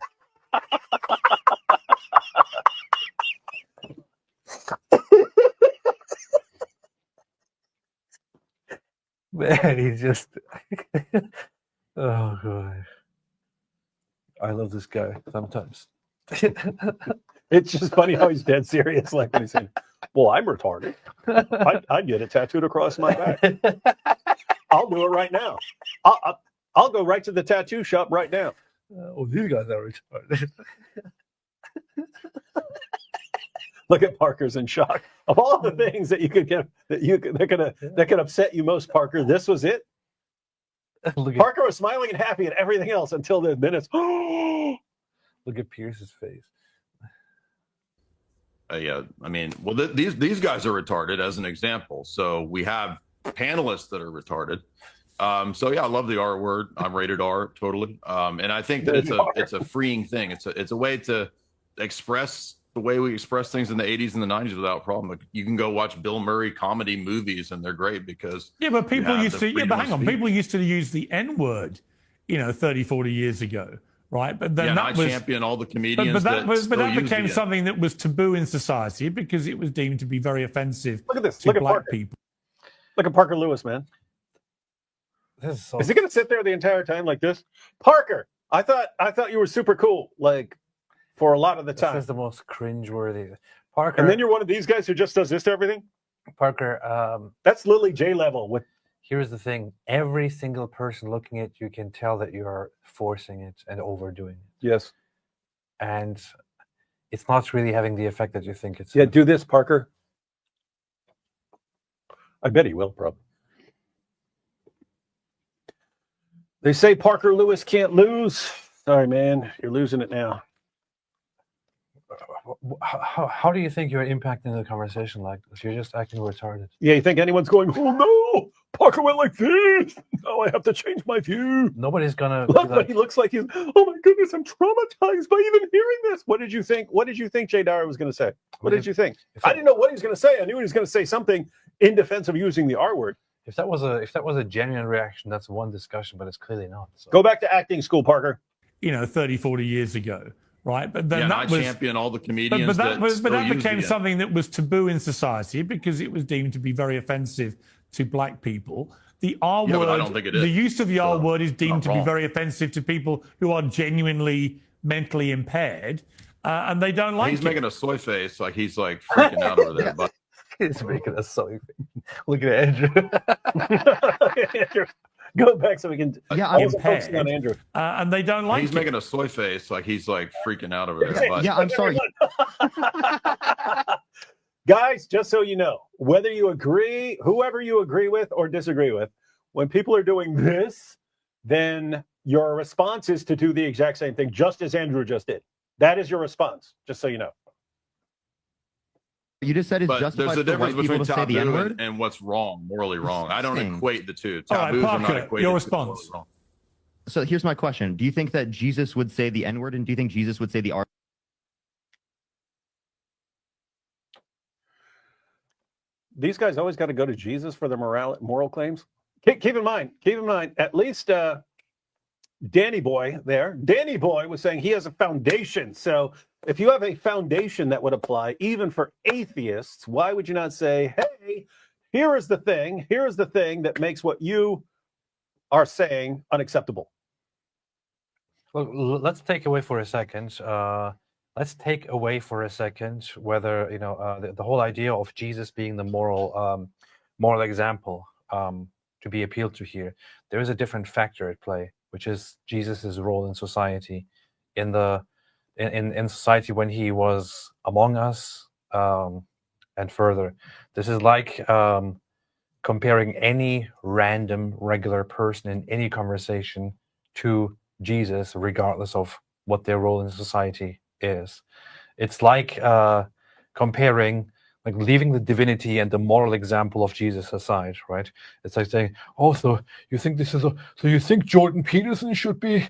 Man, he's just. Oh god, I love this guy sometimes. It's just funny how he's dead serious, like when he's saying, "Well, I'm retarded. I'd get it tattooed across my back. I'll do it right now. I'll go right to the tattoo shop right now." Oh, these guys are retarded. Look at Parker's in shock. Of all the things that you could get that could upset you most, Parker, this was it. Parker was smiling and happy at everything else until the minutes. Look at Pierce's face. Yeah, I mean, well, these guys are retarded as an example. So we have panelists that are retarded. So yeah, I love the R word. I'm rated R totally. And I think that it's a freeing thing. It's a way to express the way we express things in the 80s and the 90s without problem. Like, you can go watch Bill Murray comedy movies and they're great because but people used to people used to use the N word, 30, 40 years ago. right? But then I champion all the comedians that became the something that was taboo in society because it was deemed to be very offensive. Look at this. To Look at black Parker. people. Look at Parker Lewis, man. Is he going to sit there the entire time like this? Parker, I thought you were super cool, like for a lot of the time. This is the most cringeworthy. Parker, and then you're one of these guys who just does this to everything. Parker, that's Lily J level. With here's the thing: every single person looking at you can tell that you are forcing it and overdoing it. Yes, and it's not really having the effect that you think it's. Yeah, do this, Parker. I bet he will, probably. They say Parker Lewis can't lose. Sorry, man. You're losing it now. How do you think you're impacting the conversation like this? You're just acting retarded. Yeah, you think anyone's going, oh no, Parker went like this. Now I have to change my view. Nobody's gonna. Like, he looks like he's, oh my goodness, I'm traumatized by even hearing this. What did you think? What did you think Jay Dyer was going to say? What did you think? I didn't know what he was going to say. I knew he was going to say something in defense of using the R word. If that was a genuine reaction, that's one discussion, but it's clearly not. So. Go back to acting school, Parker. 30, 40 years ago, right? But then I champion all the comedians. But that became something that was taboo in society because it was deemed to be very offensive to black people. The R word, I don't think it is. The use of the R word is deemed to be very offensive to people who are genuinely mentally impaired, and they don't like it. He's making a soy face, like he's like freaking out over there. But he's making a soy face. Look at Andrew. Andrew, go back so we can. Yeah, I'm focusing on Andrew, and they don't like. He's making a soy face, like he's like freaking out over there. But. Yeah, I'm sorry. Guys, just so you know, whether you agree, whoever you agree with or disagree with, when people are doing this, then your response is to do the exact same thing, just as Andrew just did. That is your response, just so you know. You just said it's justified there's a difference between taboo and what's wrong, morally wrong. I don't equate the two. Taboos are not equated. Your response. Wrong. So here's my question. Do you think that Jesus would say the N-word, and do you think Jesus would say the R? These guys always got to go to Jesus for their moral claims. Keep in mind, at least Danny Boy was saying he has a foundation. So if you have a foundation that would apply even for atheists, why would you not say, hey, here is the thing that makes what you are saying unacceptable? Well, let's take away for a second. Whether the whole idea of Jesus being the moral example to be appealed to here. There is a different factor at play, which is Jesus's role in society, in society when he was among us, and further. This is like comparing any random regular person in any conversation to Jesus, regardless of what their role in society is. It's like comparing, like leaving the divinity and the moral example of Jesus aside, right? It's like saying, oh, so you think so you think Jordan Peterson should be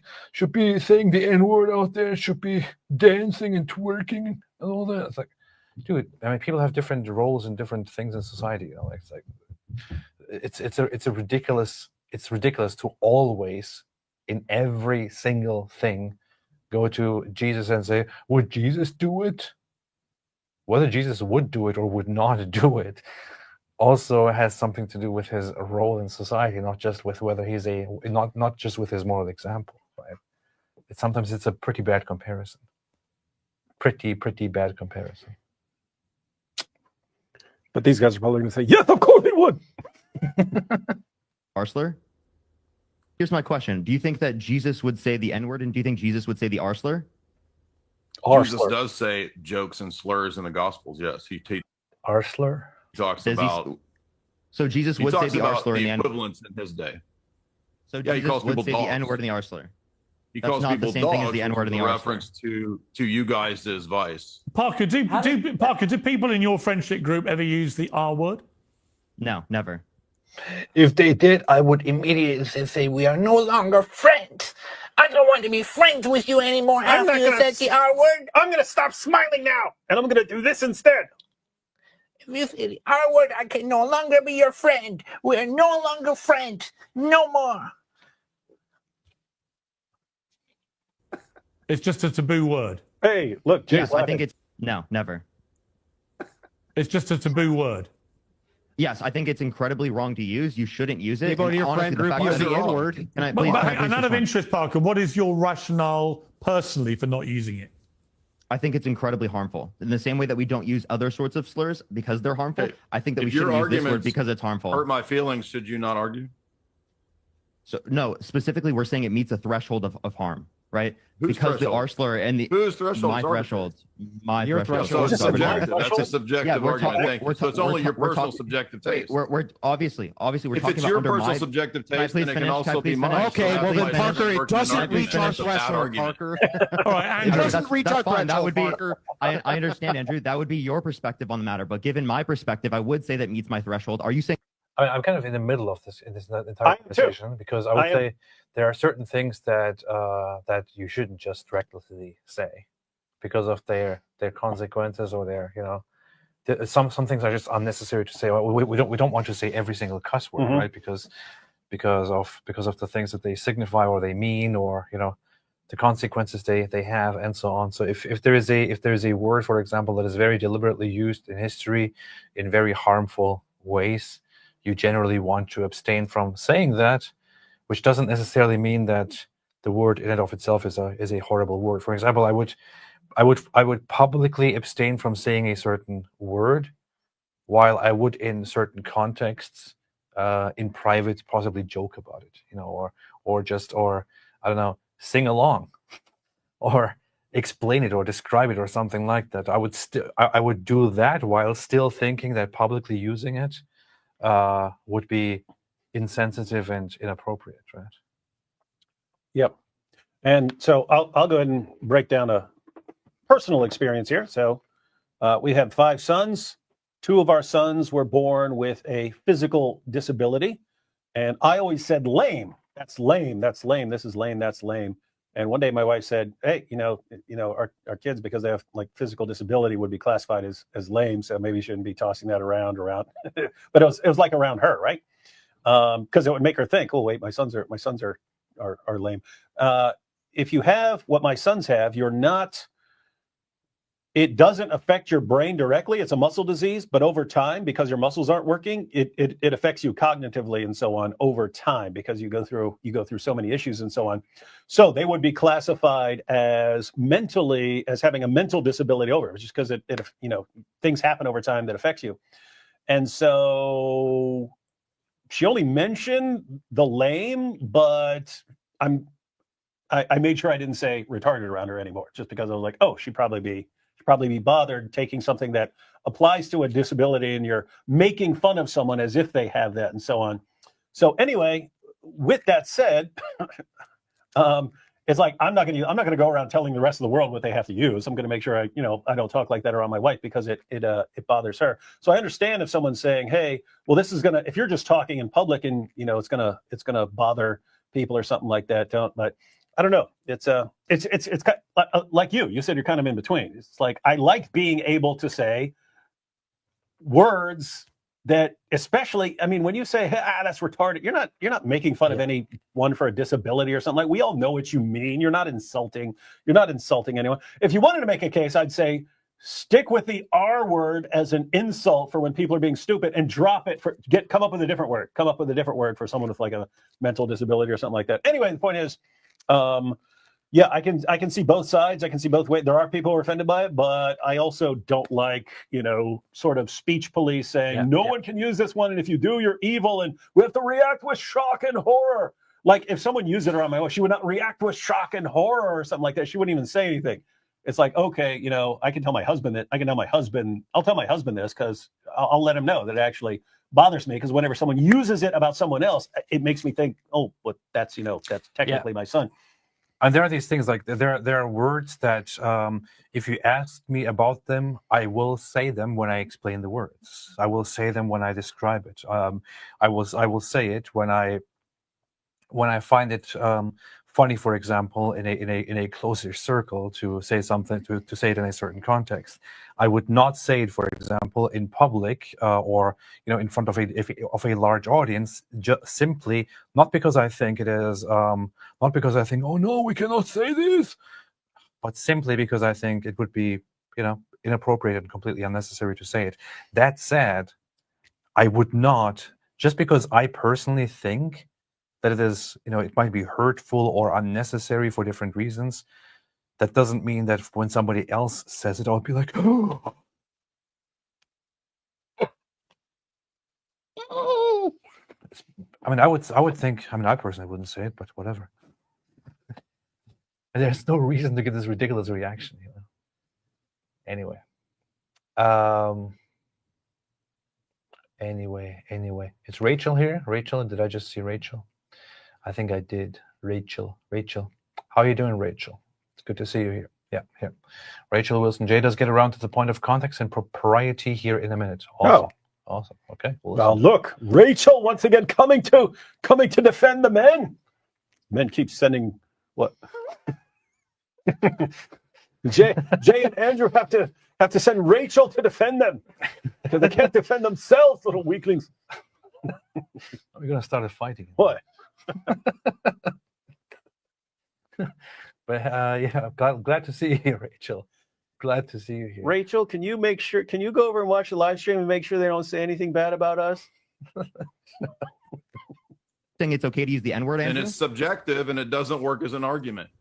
saying the N-word out there, should be dancing and twerking and all that? It's like, dude, I mean, people have different roles and different things in society. It's ridiculous to always, in every single thing, go to Jesus and say, would Jesus do it? Whether Jesus would do it or would not do it also has something to do with his role in society, not just with whether he's not just with his moral example, right? Sometimes it's a pretty bad comparison. Pretty bad comparison. But these guys are probably going to say, yes, of course he would. R-slur? Here's my question. Do you think that Jesus would say the N-word, and do you think Jesus would say the R-slur? Jesus does say jokes and slurs in the Gospels. Yes, he R-slur. He talks about. So Jesus would say the R-slur in the equivalents in his day. So Jesus would say the N-word and the R-slur. He calls people the same dogs, thing as the N-word and the R-slur. Reference to you guys' vice. Parker, do people in your friendship group ever use the R word? No, never. If they did, I would immediately say, we are no longer friends. I don't want to be friends with you anymore after you said the R word. I'm going to stop smiling now, and I'm going to do this instead. If you say the R word, I can no longer be your friend. We are no longer friends. No more. It's just a taboo word. Hey, look, Jay's Yes, I think it's no, never. It's just a taboo word. Yes, I think it's incredibly wrong to use. You shouldn't use it. People in And your honestly, friend the group fact use that the it's- N-word. Can I But, please? but can I please and out of respond? interest, Parker, what is your rationale personally for not using it? I think it's incredibly harmful. In the same way that we don't use other sorts of slurs because they're harmful, Hey, I think that we if your shouldn't use this word arguments because it's harmful. Hurt my feelings. Should you not argue? So no, specifically, we're saying it meets a threshold of harm, right? Whose because the threshold? R slur and the Whose threshold? my threshold, my Your threshold. So it's Is it my subjective. That's a threshold? subjective Yeah, we're argument. talking- Thank you. we're So it's ta- only we're your ta- we're personal talking- subjective Wait, taste. we're obviously we're If talking it's about your under personal my. subjective Can I taste, please then it can finish? Can I also please be finish? mine. Okay, So well that's then, why Parker, it's it doesn't not reach our a bad threshold, argument. Parker. All right, It Andrew. Andrew, doesn't reach our fine. That threshold, would be. Parker. I understand, Andrew. That would be your perspective on the matter. But given my perspective, I would say that meets my threshold. Are you saying? I mean, I'm kind of in the middle of this entire I am too. conversation because I would I am. say there are certain things that that you shouldn't just recklessly say because of their consequences or their some things are just unnecessary to say. We don't want to say every single cuss word, Mhm. right? Because of the things that they signify or they mean, or the consequences they have, and so on. So if there is a word, for example, that is very deliberately used in history in very harmful ways, you generally want to abstain from saying that, which doesn't necessarily mean that the word in and of itself is a horrible word. For example, I would publicly abstain from saying a certain word, while I would in certain contexts, in private, possibly joke about it, or I don't know, sing along, or explain it, or describe it, or something like that. I would do that while still thinking that publicly using it would be insensitive and inappropriate, right? Yep. And so I'll go ahead and break down a personal experience here. So we have 5 sons. 2 of our sons were born with a physical disability. And I always said, lame. That's lame. That's lame. This is lame. That's lame. And one day my wife said, hey, our kids, because they have like physical disability, would be classified as lame. So maybe you shouldn't be tossing that around. But it was like around her, right? Because it would make her think, oh, wait, my sons are lame. If you have what my sons have, it doesn't affect your brain directly. It's a muscle disease, but over time, because your muscles aren't working, it affects you cognitively and so on over time, because you go through so many issues and so on. So they would be classified as having a mental disability over it, just because it things happen over time that affects you. And so she only mentioned the lame, but I made sure I didn't say retarded around her anymore, just because I was like, oh, she'd probably be bothered taking something that applies to a disability and you're making fun of someone as if they have that and so on. So anyway, with that said, it's like I'm not going to go around telling the rest of the world what they have to use. I'm going to make sure I don't talk like that around my wife, because it bothers her. So I understand if someone's saying, hey, well, this is if you're just talking in public and it's gonna bother people or something like that. But I don't know. It's kind of, like you said, you're kind of in between. It's like I like being able to say words that, especially, I mean, when you say, hey, that's retarded, you're not making fun of anyone for a disability or something. Like, we all know what you mean. You're not insulting anyone. If you wanted to make a case, I'd say stick with the R word as an insult for when people are being stupid, and drop it come up with a different word. Come up with a different word for someone with like a mental disability or something like that. Anyway, the point is, yeah, I can see both sides. I can see both ways. There are people who are offended by it, but I also don't like, sort of speech police saying no one can use this one, and if you do, you're evil, and we have to react with shock and horror. Like, if someone used it around my wife, she would not react with shock and horror or something like that. She wouldn't even say anything. It's like, okay, I can tell my husband that. I'll tell my husband this, because I'll let him know that it actually bothers me, because whenever someone uses it about someone else, it makes me think, oh, but that's technically my son. And there are these things, like there are words that if you ask me about them, I will say them when I explain the words. I will say them when I describe it. I will say it when I find it funny, for example, in a closer circle, to say something, to say it in a certain context. I would not say it, for example, in public or in front of a large audience, simply not because I think it is not because I think, oh no, we cannot say this, but simply because I think it would be, inappropriate and completely unnecessary to say it. That said, I would not, just because I personally think that it is, it might be hurtful or unnecessary for different reasons, that doesn't mean that when somebody else says it, I'll be like, oh. I would think, I personally wouldn't say it, but whatever. There's no reason to get this ridiculous reaction, Anyway. Anyway. It's Rachel here. Rachel, did I just see Rachel? I think I did. Rachel. How are you doing, Rachel? It's good to see you here. Yeah, here. Rachel Wilson J does get around to the point of context and propriety here in a minute. Awesome. Okay. Well, look, Rachel once again coming to defend the men. Men keep sending what? Jay and Andrew have to send Rachel to defend them because they can't defend themselves, little weaklings. We're gonna start a fighting. What? But glad to see you here, Rachel. Glad to see you here. Rachel, can you go over and watch the live stream and make sure they don't say anything bad about us? Saying it's okay to use the N-word, and Andrew? it's subjective, and it doesn't work as an argument.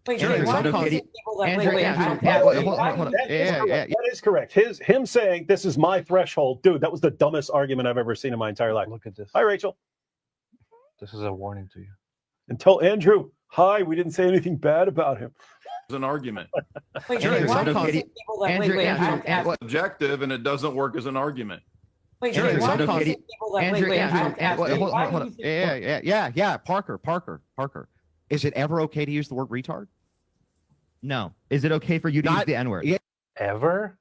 Wait, Andrew, why it's okay to- people that Andrew, wait, hold on. That is correct. Him saying this is my threshold, dude. That was the dumbest argument I've ever seen in my entire life. Look at this. Hi, Rachel. This is a warning to you. And tell Andrew, hi. We didn't say anything bad about him. As an argument. Wait, Andrew, why it's okay to- people that Andrew, Subjective, and it doesn't work as an argument. wait, Andrew, why it's okay to- people that Andrew, wait, yeah, Parker. Is it ever okay to use the word retard? No. Is it okay for you to use the N-word? Yeah. Ever?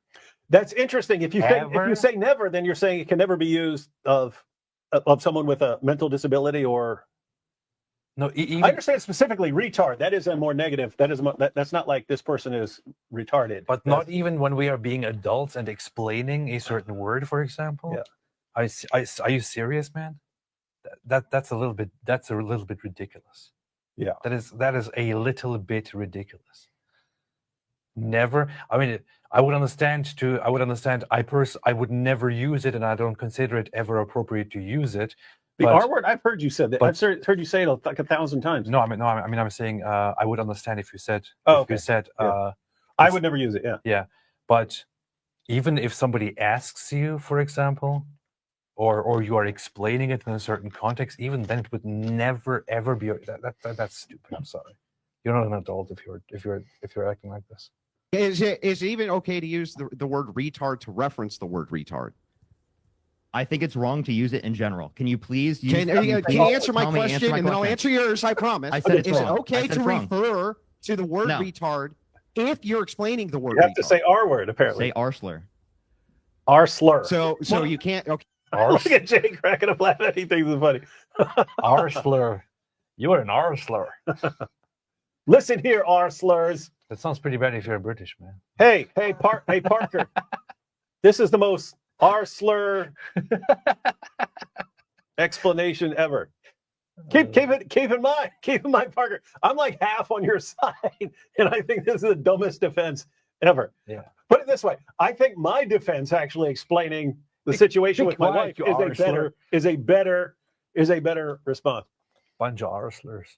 That's interesting. If you say never, then you're saying it can never be used of someone with a mental disability or. No, I understand specifically retard. That is a more negative. That's not like this person is retarded. But not even when we are being adults and explaining a certain word, for example. Yeah. Are you serious, man? That's a little bit ridiculous. Yeah. That is a little bit ridiculous. Never. I mean, I would understand. I would never use it, and I don't consider it ever appropriate to use it. The R word, I've heard you say that. I've heard you say it like 1,000 times. No, I'm saying I would understand if you said. I would never use it. Yeah. Yeah, but even if somebody asks you, for example, or you are explaining it in a certain context, even then it would never ever be that's stupid. I'm sorry. You're not an adult if you're acting like this. Is it even okay to use the word retard to reference the word retard? I think it's wrong to use it in general. Can you please use Can you answer my question, and then I'll answer yours, I promise. I said it's Is wrong. it okay to refer to the word retard if you're explaining the word You have retard? to say R word, apparently. Say R slur. R slur. So you can't. Okay. Look at Jay cracking up laughing. He thinks it's funny. R slur. You're an R slur. Listen here, R slurs. That sounds pretty bad if you're British, man. Hey, Parker. This is the most R slur explanation ever. Keep in mind, Parker. I'm like half on your side, and I think this is the dumbest defense ever. Yeah. Put it this way: I think my defense actually explaining the situation with my wife is a better response. Bunch of R slurs.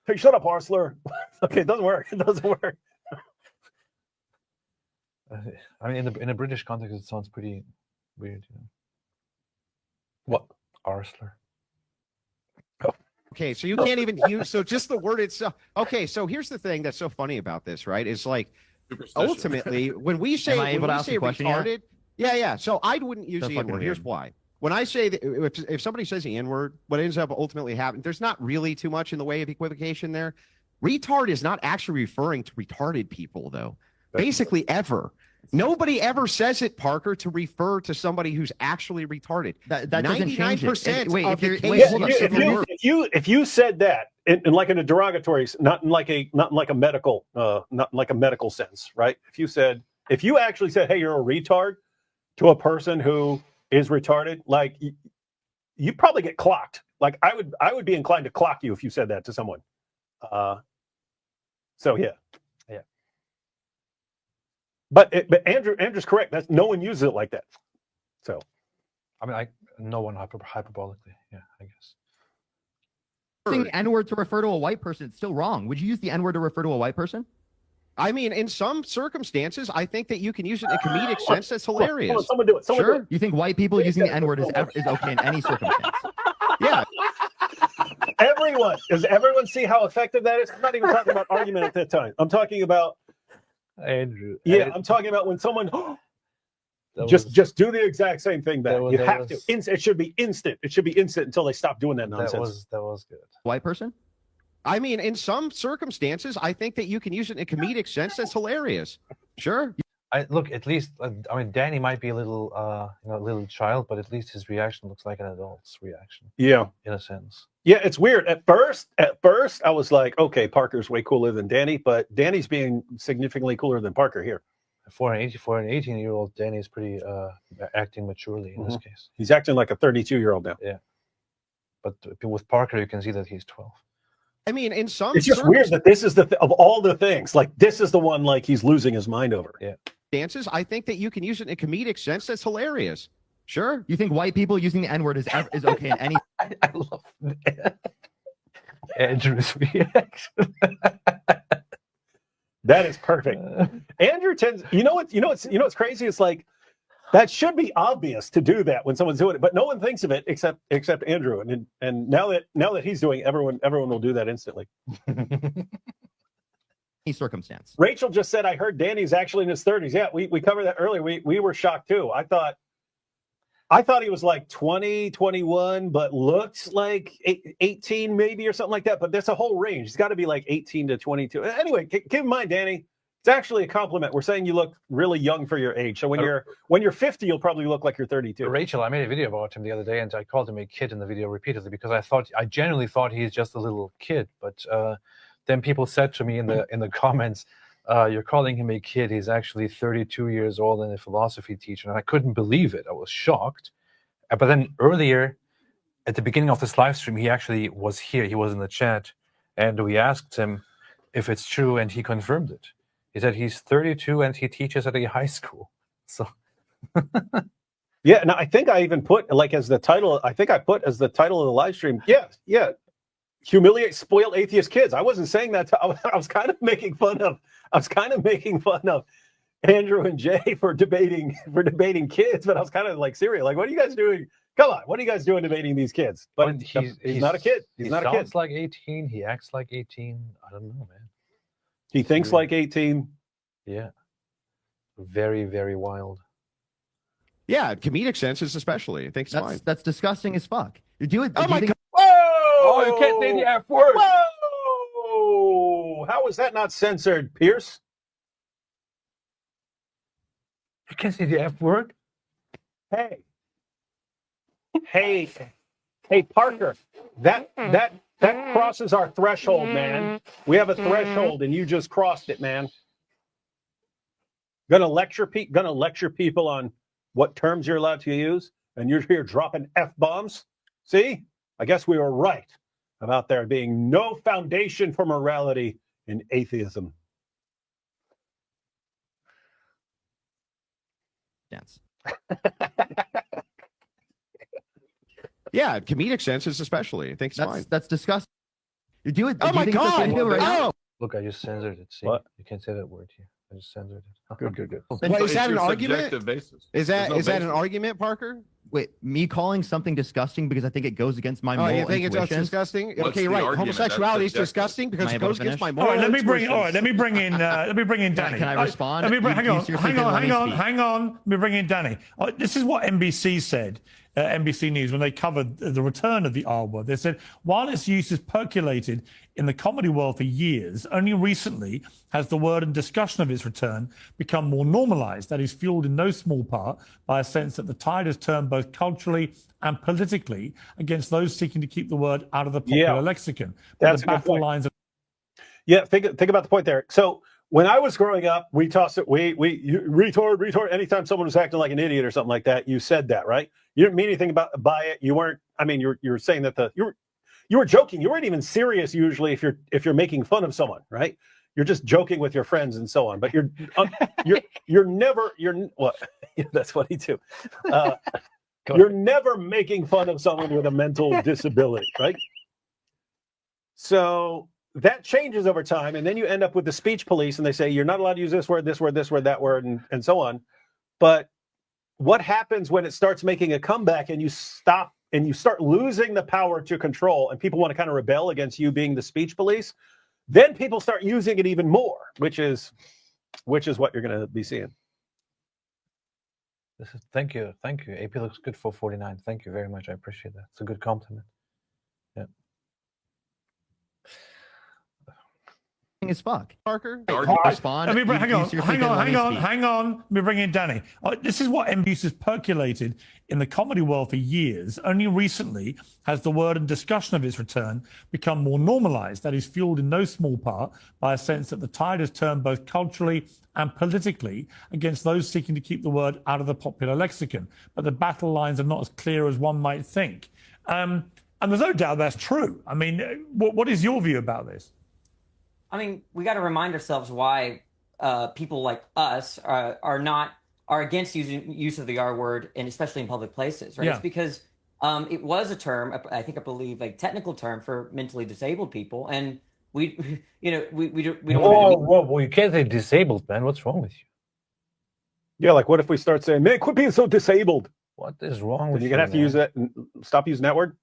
Hey, shut up, R slur. Okay, it doesn't work. I mean, in a British context, it sounds pretty weird. What? R slur. Okay, so you can't even use just the word itself. Okay, so here's the thing that's so funny about this, right? Is like ultimately when we say retarded, yeah. So I wouldn't use the N-word. Here's why. When I say that if somebody says the N-word, what ends up ultimately happening, there's not really too much in the way of equivocation there. Retard is not actually referring to retarded people, though. Basically, ever. Nobody ever says it, Parker, to refer to somebody who's actually retarded. That doesn't change it. If you said that in like in a derogatory, not in like a medical sense, right? If you actually said, "Hey, you're a retard," to a person who is retarded, like you probably get clocked. Like I would be inclined to clock you if you said that to someone. So yeah. But Andrew's correct. That's no one uses it like that. So, I mean, no one hyperbolically. Yeah, I guess. Using the N-word to refer to a white person, it's still wrong. Would you use the N-word to refer to a white person? I mean, in some circumstances, I think that you can use it in a comedic sense. That's hilarious. Hold on, someone do it. Someone Sure. do it. You think white people using the N-word is okay in any circumstance? Yeah. Does everyone see how effective that is? I'm not even talking about argument at that time. I'm talking about Andrew. Yeah, I'm talking about when someone just do the exact same thing back. You have to. It should be instant. It should be instant until they stop doing that nonsense. That was good. White person? I mean, in some circumstances, I think that you can use it in a comedic sense. That's hilarious. Sure. Look, at least, I mean, Danny might be a little, a little child, but at least his reaction looks like an adult's reaction. Yeah, in a sense. Yeah, it's weird. At first, I was like, okay, Parker's way cooler than Danny, but Danny's being significantly cooler than Parker here. For an 18-year-old, Danny's pretty acting maturely in this case. He's acting like a 32-year-old now. Yeah, but with Parker, you can see that he's 12. I mean, in some it's just weird that this is of all the things, like this is the one like he's losing his mind over. Yeah. Dances, I think that you can use it in a comedic sense. That's hilarious. Sure. You think white people using the N-word is okay in any? I love Andrew's reaction. That is perfect. Andrew tends. You know what's crazy? It's like that should be obvious to do that when someone's doing it, but no one thinks of it except Andrew. And now that he's doing it, everyone will do that instantly. Circumstance. Rachel just said, I heard Danny's actually in his 30s. Yeah, we covered that earlier. We were shocked too. I thought he was like 20, 21, but looks like 18 maybe or something like that. But there's a whole range. It's got to be like 18 to 22. Anyway, keep in mind, Danny, it's actually a compliment. We're saying you look really young for your age. So when you're 50, you'll probably look like you're 32. Rachel, I made a video about him the other day, and I called him a kid in the video repeatedly because I genuinely thought he's just a little kid. But then people said to me in the comments, you're calling him a kid. He's actually 32 years old and a philosophy teacher. And I couldn't believe it. I was shocked. But then earlier, at the beginning of this live stream, he actually was here. He was in the chat. And we asked him if it's true, and he confirmed it. He said he's 32 and he teaches at a high school. So, yeah. And I think I even put as the title. I think I put as the title of the live stream. Yeah. Humiliate spoiled atheist kids. I wasn't saying that. I was kind of making fun of. Andrew and Jay for debating kids, but I was kind of like serious. Like, what are you guys doing? Come on, what are you guys doing debating these kids? But he's not a kid. He's not a kid. He sounds like 18. He acts like 18. I don't know, man. He thinks like 18. Yeah. Very, very wild. Yeah, comedic senses especially. I think it's fine. That's disgusting as fuck. You do it. Oh my God. Whoa! Oh, you can't say the F word. Whoa! How is that not censored, Pierce? You can't say the F word? Hey, Parker, that crosses our threshold, man. We have a threshold, and you just crossed it, man. Gonna lecture people on what terms you're allowed to use, and you're here dropping F-bombs? See? I guess we were right about there being no foundation for morality in atheism. Dance. Yeah, comedic senses especially. I think it's fine. That's disgusting. You do it. Oh my God! Right Look, I just censored it. See, what? You can't say that word here. I just censored it. Good. Well, is that an argument? Basis. Is that an argument, Parker? Wait, me calling something disgusting because I think it goes against my moral you think intuition? it's disgusting? What's okay, the right. argument? Homosexuality is That's disgusting because Am I it able goes to against finish? my All moral right, intuition. let me bring in Danny. Can I respond? Hang on. Let me bring in Danny. This is what NBC said. NBC News, when they covered the return of the R word, they said, while its use has percolated in the comedy world for years, only recently has the word and discussion of its return become more normalized. That is fueled in no small part by a sense that the tide has turned both culturally and politically against those seeking to keep the word out of the popular lexicon. That's the battle lines of think about the point there. So when I was growing up, we tossed it, you retard. Anytime someone was acting like an idiot or something like that, you said that, right? You didn't mean anything by it. You weren't. I mean, you were saying that you were joking. You weren't even serious usually if you're making fun of someone, right? you're just joking with your friends and so on. But you're never what? That's funny too. You're never making fun of someone with a mental disability, right? So that changes over time, and then you end up with the speech police, and they say you're not allowed to use this word, this word, this word, that word, and so on. But what happens when it starts making a comeback and you stop and you start losing the power to control, and people want to kind of rebel against you being the speech police? Then people start using it even more, which is what you're going to be seeing. Thank you. AP looks good for 49. Thank you very much. I appreciate that. It's a good compliment. Yeah. As fuck. Parker, respond. Hang on. Let me bring in Danny. This is what abuse has percolated in the comedy world for years. Only recently has the word and discussion of its return become more normalized. That is fueled in no small part by a sense that the tide has turned both culturally and politically against those seeking to keep the word out of the popular lexicon. But the battle lines are not as clear as one might think. And there's no doubt that's true. I mean, what is your view about this? I mean, we got to remind ourselves why people like us are against use of the R word, and especially in public places, right? Yeah. It's because it was a term, I believe, like technical term for mentally disabled people, and we don't. Whoa! You can't say disabled, man. What's wrong with you? Yeah, like what if we start saying, "Man, quit being so disabled"? What is wrong with you? You're gonna have to use that and stop using that word.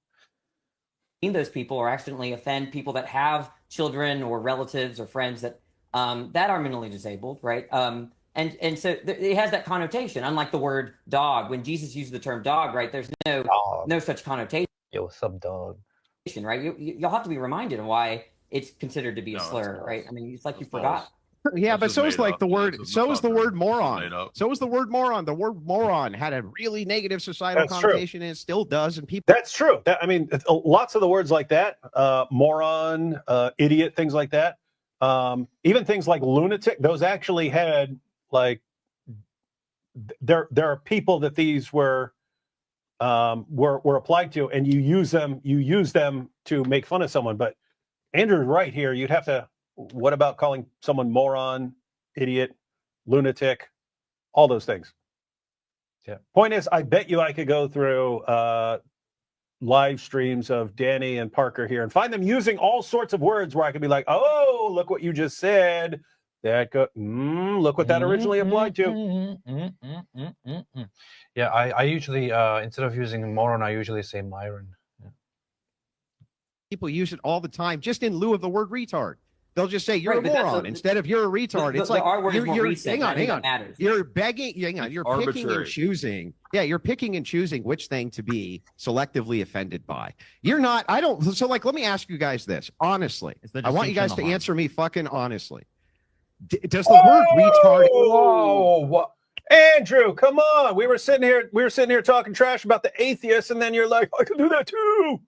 Those people or accidentally offend people that have children or relatives or friends that that are mentally disabled, right? And so it has that connotation. Unlike the word dog, when Jesus used the term dog, right? There's no such connotation. Yo, what's up, dog? Right? You'll have to be reminded of why it's considered to be a slur, right? I mean, it's like you forgot. Yeah, but so is like the word. So is the word moron. So is the word moron. The word moron had a really negative societal connotation, and it still does. And people. That's true. I mean, lots of the words like that, moron, idiot, things like that. Even things like lunatic. Those actually had like. There are people that these were applied to, and you use them to make fun of someone. But Andrew's right here. You'd have to. What about calling someone moron, idiot, lunatic, all those things? Yeah. Point is, I bet you I could go through live streams of Danny and Parker here and find them using all sorts of words where I could be like, oh, look what you just said. Look what that originally applied to. Yeah, I usually, instead of using moron, I usually say Myron. Yeah. People use it all the time, just in lieu of the word retard. They'll just say you're a moron instead of you're a retard. It's like our word is more recent. Hang on. You're begging. Hang on. You're picking and choosing. Yeah, you're picking and choosing which thing to be selectively offended by. You're not. I don't. So, like, let me ask you guys this honestly. I want you guys to answer me fucking honestly. Does the word retard? Whoa! What? Andrew, come on. We were sitting here talking trash about the atheists, and then you're like, I can do that too.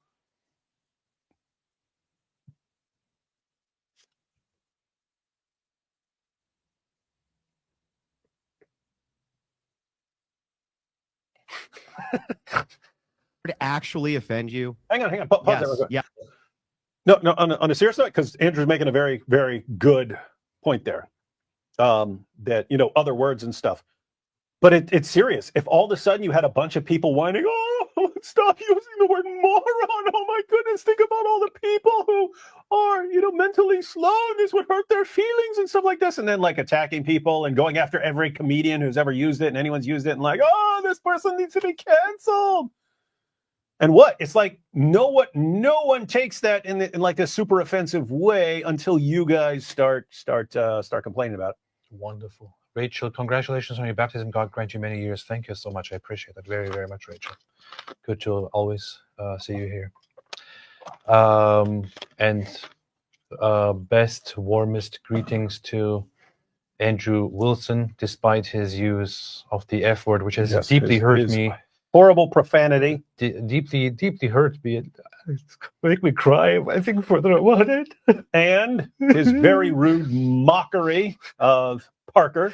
To actually offend you? Hang on. Pause there. Yeah. No. On a serious note, because Andrew's making a very, very good point there. That other words and stuff, but it's serious. If all of a sudden you had a bunch of people whining, oh, stop using the word moron. Oh my goodness, think about all the people who are mentally slow. This would hurt their feelings and stuff like this, and then like attacking people and going after every comedian who's ever used it and anyone's used it, and like, oh, this person needs to be canceled. And what? It's like no one takes that in like a super offensive way until you guys start complaining about it. Wonderful. Rachel, congratulations on your baptism. God grant you many years. Thank you so much. I appreciate that very, very much, Rachel. Good to always see you here. And best, warmest greetings to Andrew Wilson, despite his use of the F word, which has deeply hurt me. Horrible profanity. Deeply hurt me. It make me cry, I think, further about it. And his very rude mockery of Parker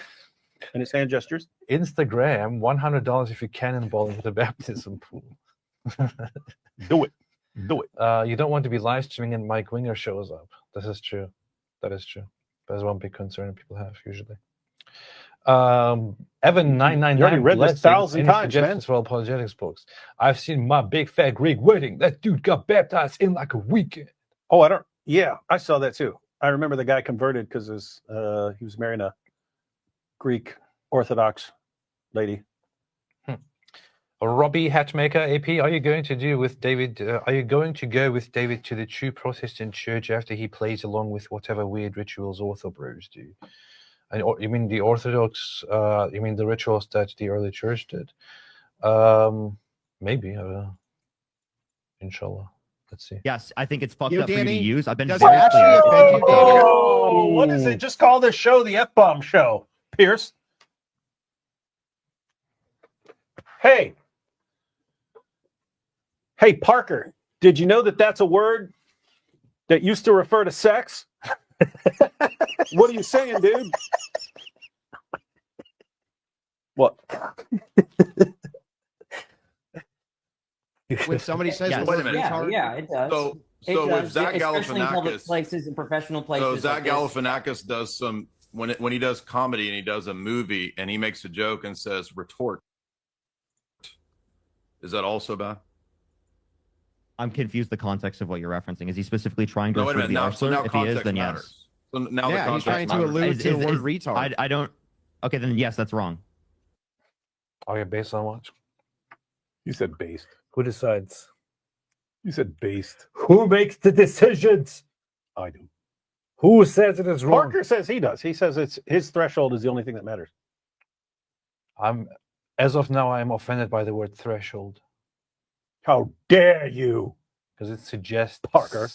and his hand gestures. Instagram, $100 if you cannonball into the baptism pool. Do it. You don't want to be live streaming and Mike Winger shows up. This is true. That is true. That's one big concern people have usually. Evan999. You already read this 1,000 times, man. For Apologetics books. I've seen my big fat Greek wedding. That dude got baptized in like a weekend. Oh, yeah, I saw that too. I remember the guy converted because he was marrying a Greek Orthodox lady. Robbie Hatmaker AP, are you going to go with David to the true Protestant church after he plays along with whatever weird rituals Ortho bros do? And you mean the Orthodox? You mean the rituals that the early church did? Maybe. Inshallah. Let's see. Yes, I think it's fucked up for you to Danny, use. I've been does very it actually clear. offend you, Danny? Oh, what is it? Just call this show the F-bomb show, Pierce. Hey, Parker, did you know that that's a word that used to refer to sex? What are you saying, dude? What? When somebody says, Yes. Wait a minute. Yeah, it does. So It if does, Zach especially in public Galifianakis, places and professional places. so Zach like this. Galifianakis does some when he does comedy and he does a movie and he makes a joke and says retort. Is that also bad? I'm confused the context of what you're referencing. Is he specifically trying to No, wait a refer to minute. the Now, so Arsenal? now If he is, context then yes. matters. So now the yeah, he's context trying to matters. allude to the word retard. I don't. Okay, then yes, that's wrong. Oh, yeah, based on what? You said based. Who decides? You said based. Who makes the decisions? I do. Who says it is wrong? Parker says he does. He says it's his threshold is the only thing that matters. As of now, I'm offended by the word threshold How dare you? because it suggests Parker.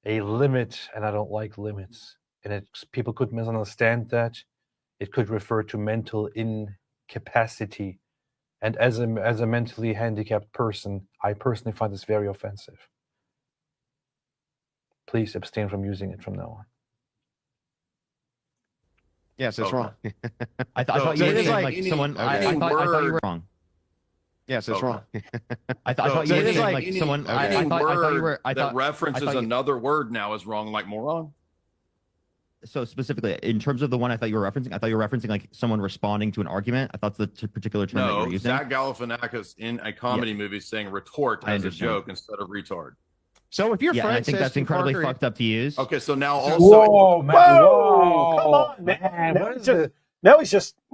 a limit, and I don't like limits. And people could misunderstand that. It could refer to mental incapacity. And as a mentally handicapped person, I personally find this very offensive. Please abstain from using it from now on. Yes, it's Okay. wrong. I thought So you were any- saying like any- someone. I any thought you were word- wrong. Yes, it's Okay. wrong. I thought So you were any- saying like any- someone. any I thought you word were. that references you- another word now is wrong, like moron. So specifically, in terms of the one I thought you were referencing, I thought you were referencing like someone responding to an argument. I thought the particular term that you No, were using. Zach Galifianakis in a comedy movie saying retort I as a understand. joke instead of retard. So if your Yeah, and friend I think says that's to incredibly Parker, fucked up to use. Okay, so now also Whoa, man! Whoa, come on, man! What is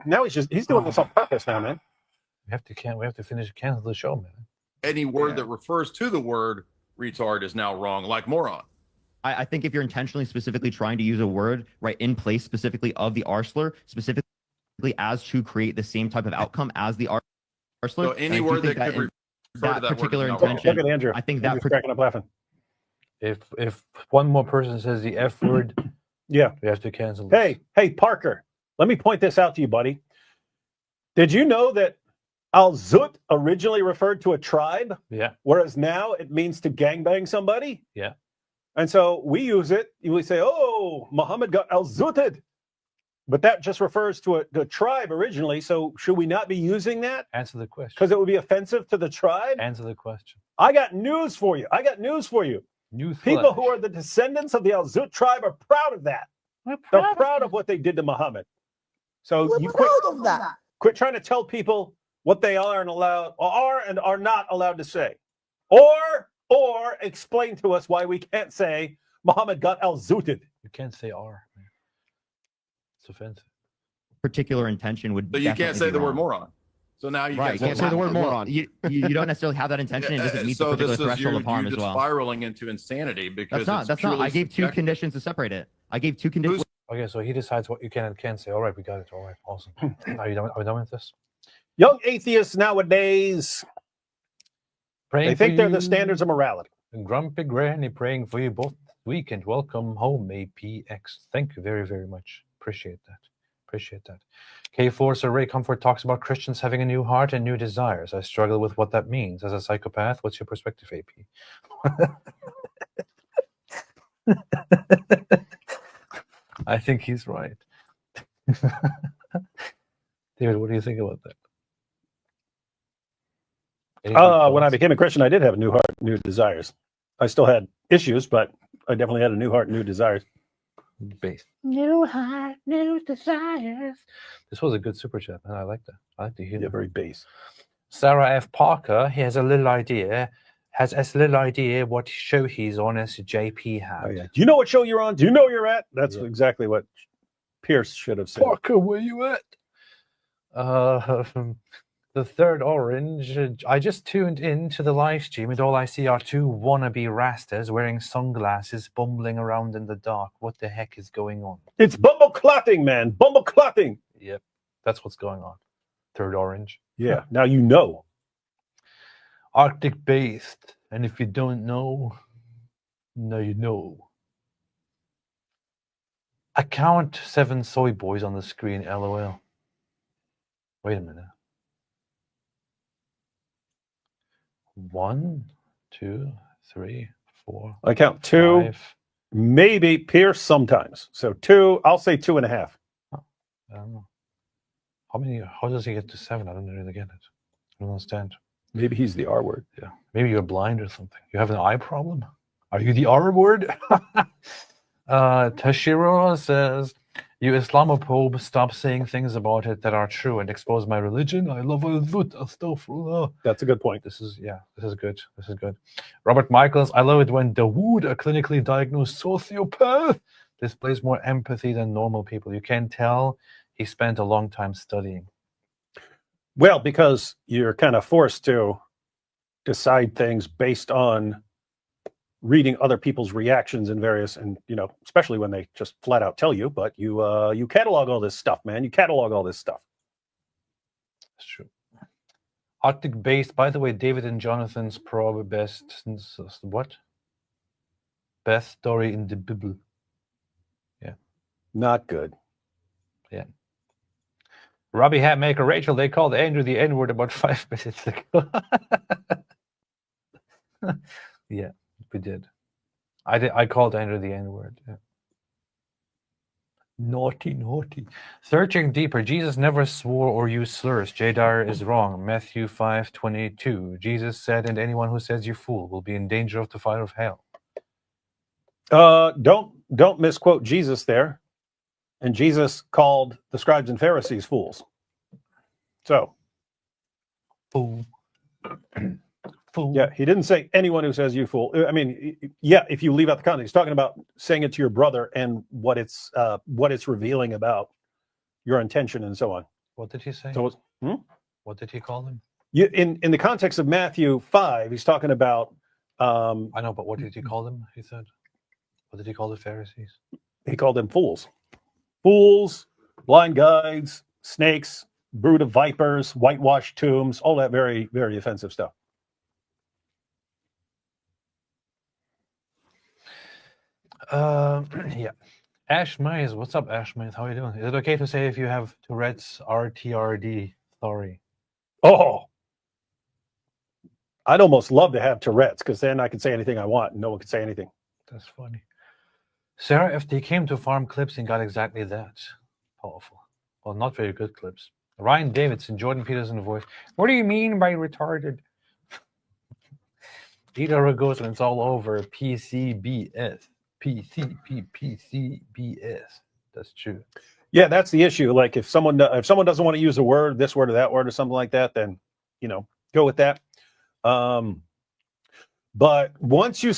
Now he's doing this on purpose now, man. We have to cancel the show, man. any word that refers to the word retard is now wrong, like moron. I think if you're intentionally specifically trying to use a word right in place specifically of the arsler, specifically as to create the same type of outcome as the arsler. So any word that could refer to that that particular word is now wrong. intention. Look at Andrew. I think Andrew's that cracking up laughing. If one more person says the F word, Yeah. we have to cancel this. Hey, Parker. Let me point this out to you, buddy. Did you know that Al-Zut originally referred to a tribe, Yeah. whereas now it means to gangbang somebody? Yeah. And so we use it. We say, "Oh, Muhammad got Al-Zuted," but that just refers to a tribe originally. So should we not be using that Answer the question. because it would be offensive to the tribe? Answer the question. I got news for you. People who are the descendants of the Al-Zut tribe are proud of that. They're proud of what they did to Muhammad. So you quit trying to tell people what they are and are not allowed to say, or explain to us why we can't say Muhammad got Al-Zuted. You can't say R. Man. It's offensive. Particular intention would. So you can't definitely say be the word wrong. moron. So now you right, can't say the word moron. You don't necessarily have that intention. It doesn't meet so the particular this is threshold of harm you're as just well. spiraling into insanity because That's not. purely I gave two subjective. conditions to separate it. I gave two conditions. Okay, so he decides what you can and can't say. All right, we got it. All right, awesome. Are we done with this? Young atheists nowadays, Praying they think for they're the you. standards of morality. Grumpy Granny praying for you both weekend. Welcome home, APX. Thank you very, very much. Appreciate that. K4 Ray Comfort talks about Christians having a new heart and new desires. I struggle with what that means. As a psychopath, what's your perspective, AP? I think he's right. David, what do you think about that? When I became a Christian, I did have a new heart, new desires. I still had issues, but I definitely had a new heart, new desires. Base. New heart, new desires. This was a good super chat, man. I like that. I like the humor. Yeah, very base. Sarah F. Parker, he has a little idea. Has as little idea what show he's on as JP had. Oh, yeah. Do you know what show you're on? Do you know where you're at? That's exactly what Pierce should have said. Parker, where you at? The third orange. I just tuned in to the live stream and all I see are two wannabe rastas wearing sunglasses bumbling around in the dark. What the heck is going on? It's bumble clotting, man. Bumble clotting. Yep, that's what's going on. Third orange. Yeah, now you know. Arctic based. And if you don't know, now you know. I count 7 soy boys on the screen, LOL. Wait a minute. 1, 2, 3, 4. I count 2, 5. maybe Pierce sometimes. So 2, I'll say 2.5. I don't know. How does he get to 7? I don't really get it. I don't understand. Maybe he's the R word. Yeah. Maybe you're blind or something. You have an eye problem? Are you the R word? Tashiro says, you Islamophobe, stop saying things about it that are true and expose my religion. I love it. That's a good point. This is good. This is good. Robert Michaels, I love it when Dawood, a clinically diagnosed sociopath, displays more empathy than normal people. You can tell he spent a long time studying. Well, because you're kind of forced to decide things based on reading other people's reactions and various, and especially when they just flat out tell you. But you catalog all this stuff, man. You catalog all this stuff. That's true. Arctic based, by the way, David and Jonathan's probably best story in the Bible. Yeah, not good. Yeah. Robbie Hatmaker, Rachel, they called Andrew the N-word about 5 minutes ago. Yeah, we did. I called Andrew the N-word. Yeah. Naughty. Searching deeper, Jesus never swore or used slurs. J. Dyer is wrong. Matthew 5:22. Jesus said, and anyone who says you fool will be in danger of the fire of hell. Don't misquote Jesus there. And Jesus called the scribes and Pharisees fools. So, fool. Fool. Yeah, he didn't say anyone who says you fool. I mean, yeah, if you leave out the context, he's talking about saying it to your brother and what it's revealing about your intention and so on. What did he say? So, what did he call them? In the context of Matthew 5, he's talking about. I know, but what did he call them? He said, what did he call the Pharisees? He called them fools. Fools, blind guides, snakes, brood of vipers, whitewashed tombs, all that very, very offensive stuff. Yeah. Ash Mays, what's up, Ash Mays? How are you doing? Is it okay to say if you have Tourette's, RTRD? Sorry. Oh, I'd almost love to have Tourette's because then I can say anything I want and no one can say anything. That's funny. Sarah FD came to farm clips and got exactly that. Powerful. Well, not very good clips. Ryan Davidson, Jordan Peterson voice. What do you mean by retarded? Dita Ragos and it's all over. PCBS. PCBS. That's true. Yeah, that's the issue. Like if someone doesn't want to use a word, this word or that word or something like that, then go with that. But once you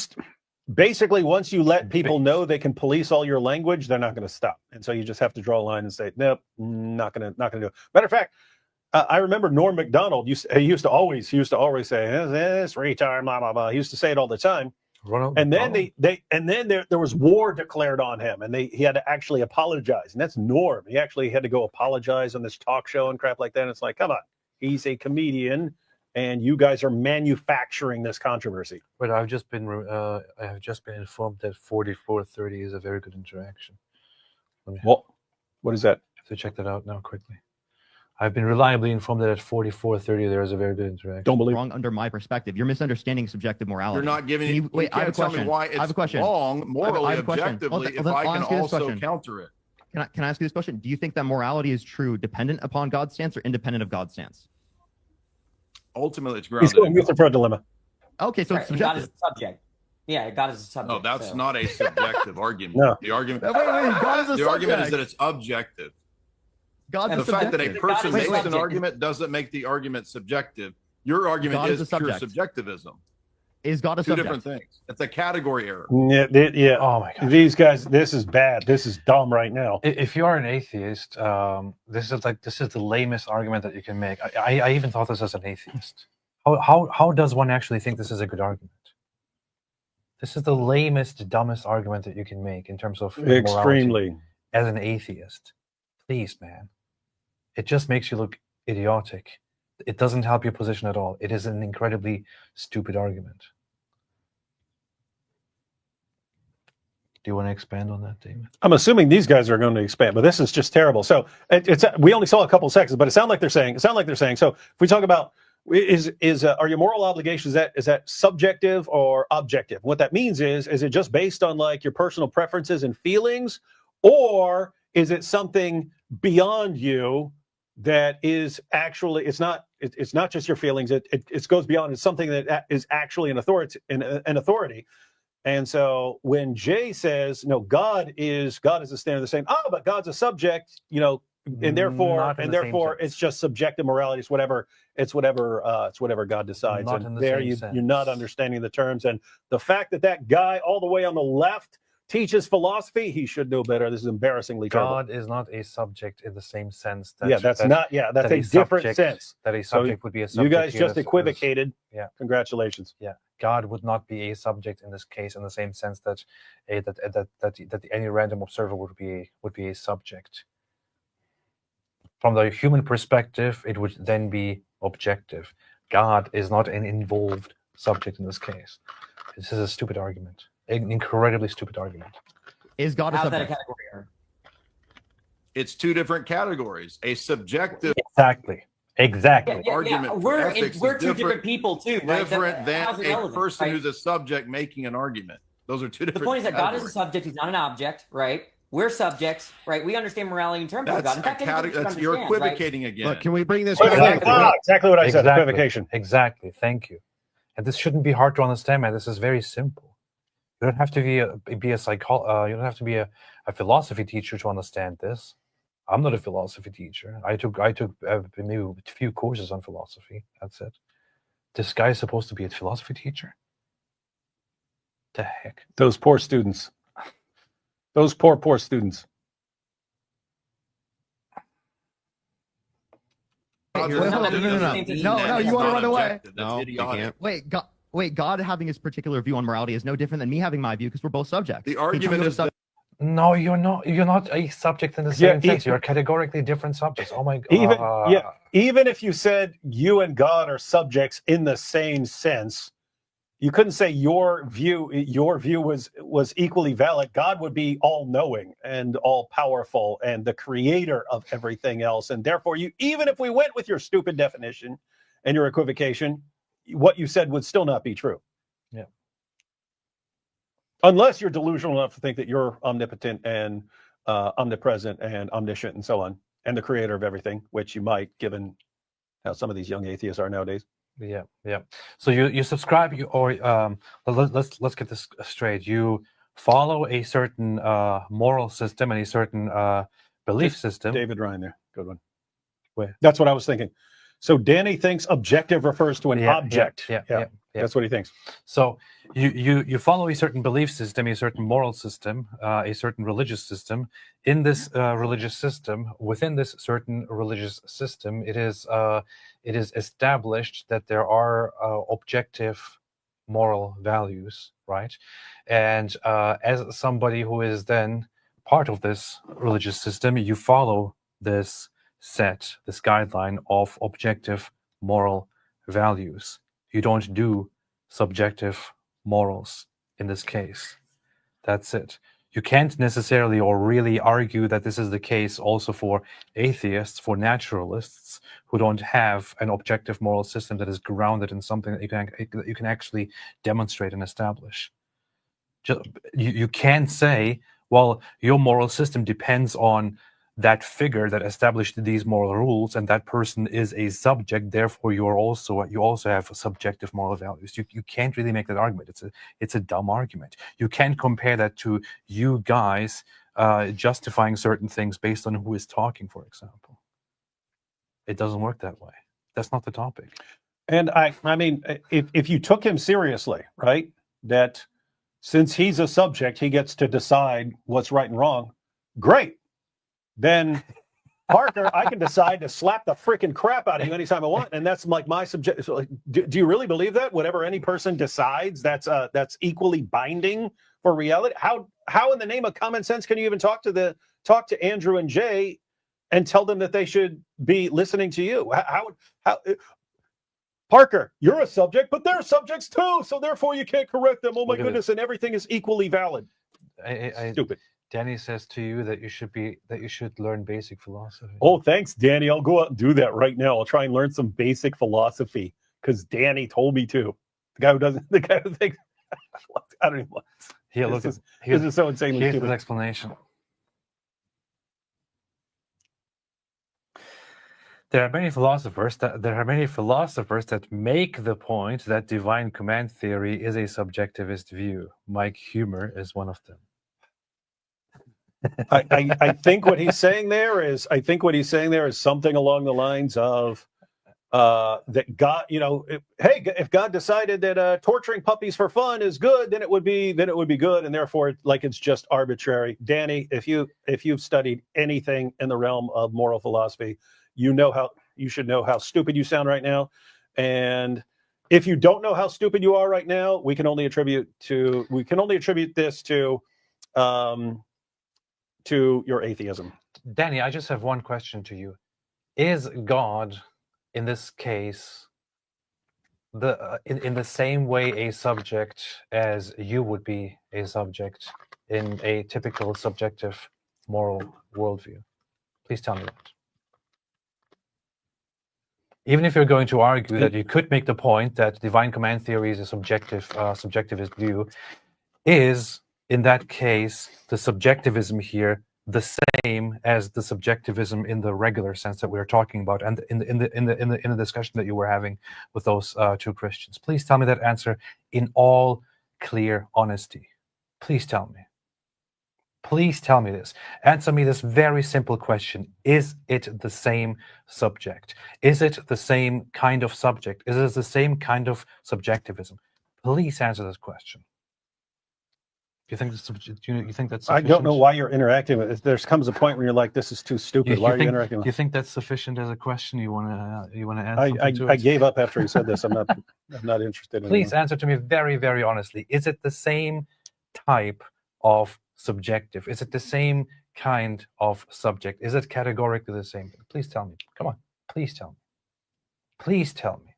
let people know they can police all your language, they're not going to stop. And so you just have to draw a line and say, nope, not going to do it. Matter of fact, I remember Norm Macdonald used to always say, this retard, blah blah blah. He used to say it all the time. And then there was war declared on him, and he had to actually apologize. And that's Norm. He actually had to go apologize on this talk show and crap like that. And it's like, come on, he's a comedian, and you guys are manufacturing this controversy. But I have just been informed that 4430 is a very good interaction. What is that? I have to check that out now quickly. I've been reliably informed that at 4430 there is a very good interaction. Don't believe wrong under my perspective. You're misunderstanding subjective morality. You're not giving you can't tell me why it's wrong morally, objectively, if I can also counter it. Can I ask you this question? Do you think that morality is true dependent upon God's stance or independent of God's stance? Ultimately, it's grounded. He's going with the pro dilemma. Okay, so it's subjective. Subject. Yeah, God is a subject. No, that's so. not a subjective argument. No. The argument. Wait, God is a The argument is subject. that it's objective. God's The a fact that a subjective. person God is makes an subject. argument doesn't make the argument subjective. Your argument God is is a pure subject. subjectivism. Is God a Two subject? different things. It's a category error. Yeah. Oh my God. These guys, this is bad. This is dumb right now. If you are an atheist, this is the lamest argument that you can make. I even thought this as an atheist. How does one actually think this is a good argument? This is the lamest, dumbest argument that you can make in terms of morality. Extremely. As an atheist, please, man, it just makes you look idiotic. It doesn't help your position at all. It is an incredibly stupid argument. Do you want to expand on that, David? I'm assuming these guys are going to expand, but this is just terrible. So we only saw a couple seconds, but it sounds like they're saying. So if we talk about are your moral obligations is that subjective or objective? What that means is it just based on like your personal preferences and feelings, or is it something beyond you that is actually it's not just your feelings. It goes beyond. It's something that is actually an authority. And so when Jay says, no, God is a standard, saying, oh, but God's a subject, and therefore it's just subjective morality. It's whatever God decides. Not and there you're not understanding the terms. And the fact that guy all the way on the left teaches philosophy, he should know better. This is embarrassingly terrible. God is not a subject in the same sense. That, that's a different sense. That a subject would be a subject. You guys just equivocated. Yeah. Congratulations. Yeah. God would not be a subject in this case in the same sense that any random observer would be a subject. From the human perspective, it would then be objective. God is not an involved subject in this case. This is a stupid argument. An incredibly stupid argument. Is God a How's that subject? a category error? It's two different categories. A subjective Exactly. argument. We're two different people too, right? Different than a person who's a subject making an argument. Those are two different. The point is that God is a subject; he's not an object, right? We're subjects, right? We understand morality in terms of God. In fact, you're equivocating again. Look, can we bring this exactly what I said, equivocation. Exactly. Thank you. And this shouldn't be hard to understand, man. This is very simple. You don't have to be a you don't have to be a philosophy teacher to understand this. I'm not a philosophy teacher. I took maybe a few courses on philosophy. That's it. This guy is supposed to be a philosophy teacher. The heck? Those poor students. Those poor students. No, you want to run away. No, you can't. Wait, God having his particular view on morality is no different than me having my view because we're both subjects. The argument is that no, you're not a subject in the same sense. You're categorically different subjects. Oh my God. Even if you said you and God are subjects in the same sense, you couldn't say your view was equally valid. God would be all-knowing and all-powerful and the creator of everything else. And therefore, even if we went with your stupid definition and your equivocation, what you said would still not be true. Yeah. Unless you're delusional enough to think that you're omnipotent and omnipresent and omniscient and so on, and the creator of everything, which you might, given how some of these young atheists are nowadays. Yeah. So you subscribe, let's get this straight. You follow a certain moral system and a certain belief system. David Ryan there, good one. Wait, that's what I was thinking. So Danny thinks objective refers to an object. Yeah. That's what he thinks. So you follow a certain belief system, a certain moral system, a certain religious system. In this religious system, within this certain religious system, it is established that there are objective moral values, right? And as somebody who is then part of this religious system, you follow this guideline of objective moral values. You don't do subjective morals in this case. That's it. You can't necessarily or really argue that this is the case also for atheists, for naturalists who don't have an objective moral system that is grounded in something that you can actually demonstrate and establish. You can't say, well, your moral system depends on that figure that established these moral rules, and that person is a subject. Therefore, you also have subjective moral values. You can't really make that argument. It's a dumb argument. You can't compare that to you guys justifying certain things based on who is talking, for example. It doesn't work that way. That's not the topic. And I mean, if you took him seriously, right, that since he's a subject, he gets to decide what's right and wrong, great. Then, Parker, I can decide to slap the freaking crap out of you anytime I want, and that's like my subject. So, like, do you really believe that? Whatever any person decides, that's equally binding for reality. How in the name of common sense can you even talk to Andrew and Jay and tell them that they should be listening to you? How Parker, you're a subject, but they're subjects too, so therefore you can't correct them. Oh my goodness, and everything is equally valid. Stupid. Danny says to you that you should learn basic philosophy. Oh, thanks, Danny. I'll go out and do that right now. I'll try and learn some basic philosophy because Danny told me to. The guy who thinks I don't even know. This is so insanely here's stupid. His explanation. There are many philosophers that make the point that divine command theory is a subjectivist view. Mike Humer is one of them. I think what he's saying there is something along the lines of that God, if God decided that torturing puppies for fun is good, then it would be good, and therefore it's just arbitrary. Danny, if you've studied anything in the realm of moral philosophy, you should know how stupid you sound right now. And if you don't know how stupid you are right now, we can only attribute this to your atheism. Danny, I just have one question to you. Is God, in this case, in the same way a subject as you would be a subject in a typical subjective moral worldview? Please tell me that. Even if you're going to argue that you could make the point that divine command theory is a subjectivist view, is in that case the subjectivism here the same as the subjectivism in the regular sense that we are talking about, and in the discussion that you were having with those two Christians? Please tell me that answer in all clear honesty. Please tell me. Please tell me this. Answer me this very simple question. Is it the same subject? Is it the same kind of subject? Is it the same kind of subjectivism? Please answer this question. Do you think that's sufficient? I don't know why you're interacting with it. There comes a point where you're like, this is too stupid. Why are you interacting with it? Do you think that's sufficient as a question? You want to add something to it? I gave up after he said this. I'm not interested in it. Please answer to me very, very honestly. Is it the same type of subjective? Is it the same kind of subject? Is it categorically the same thing? Please tell me. Come on. Please tell me. Please tell me.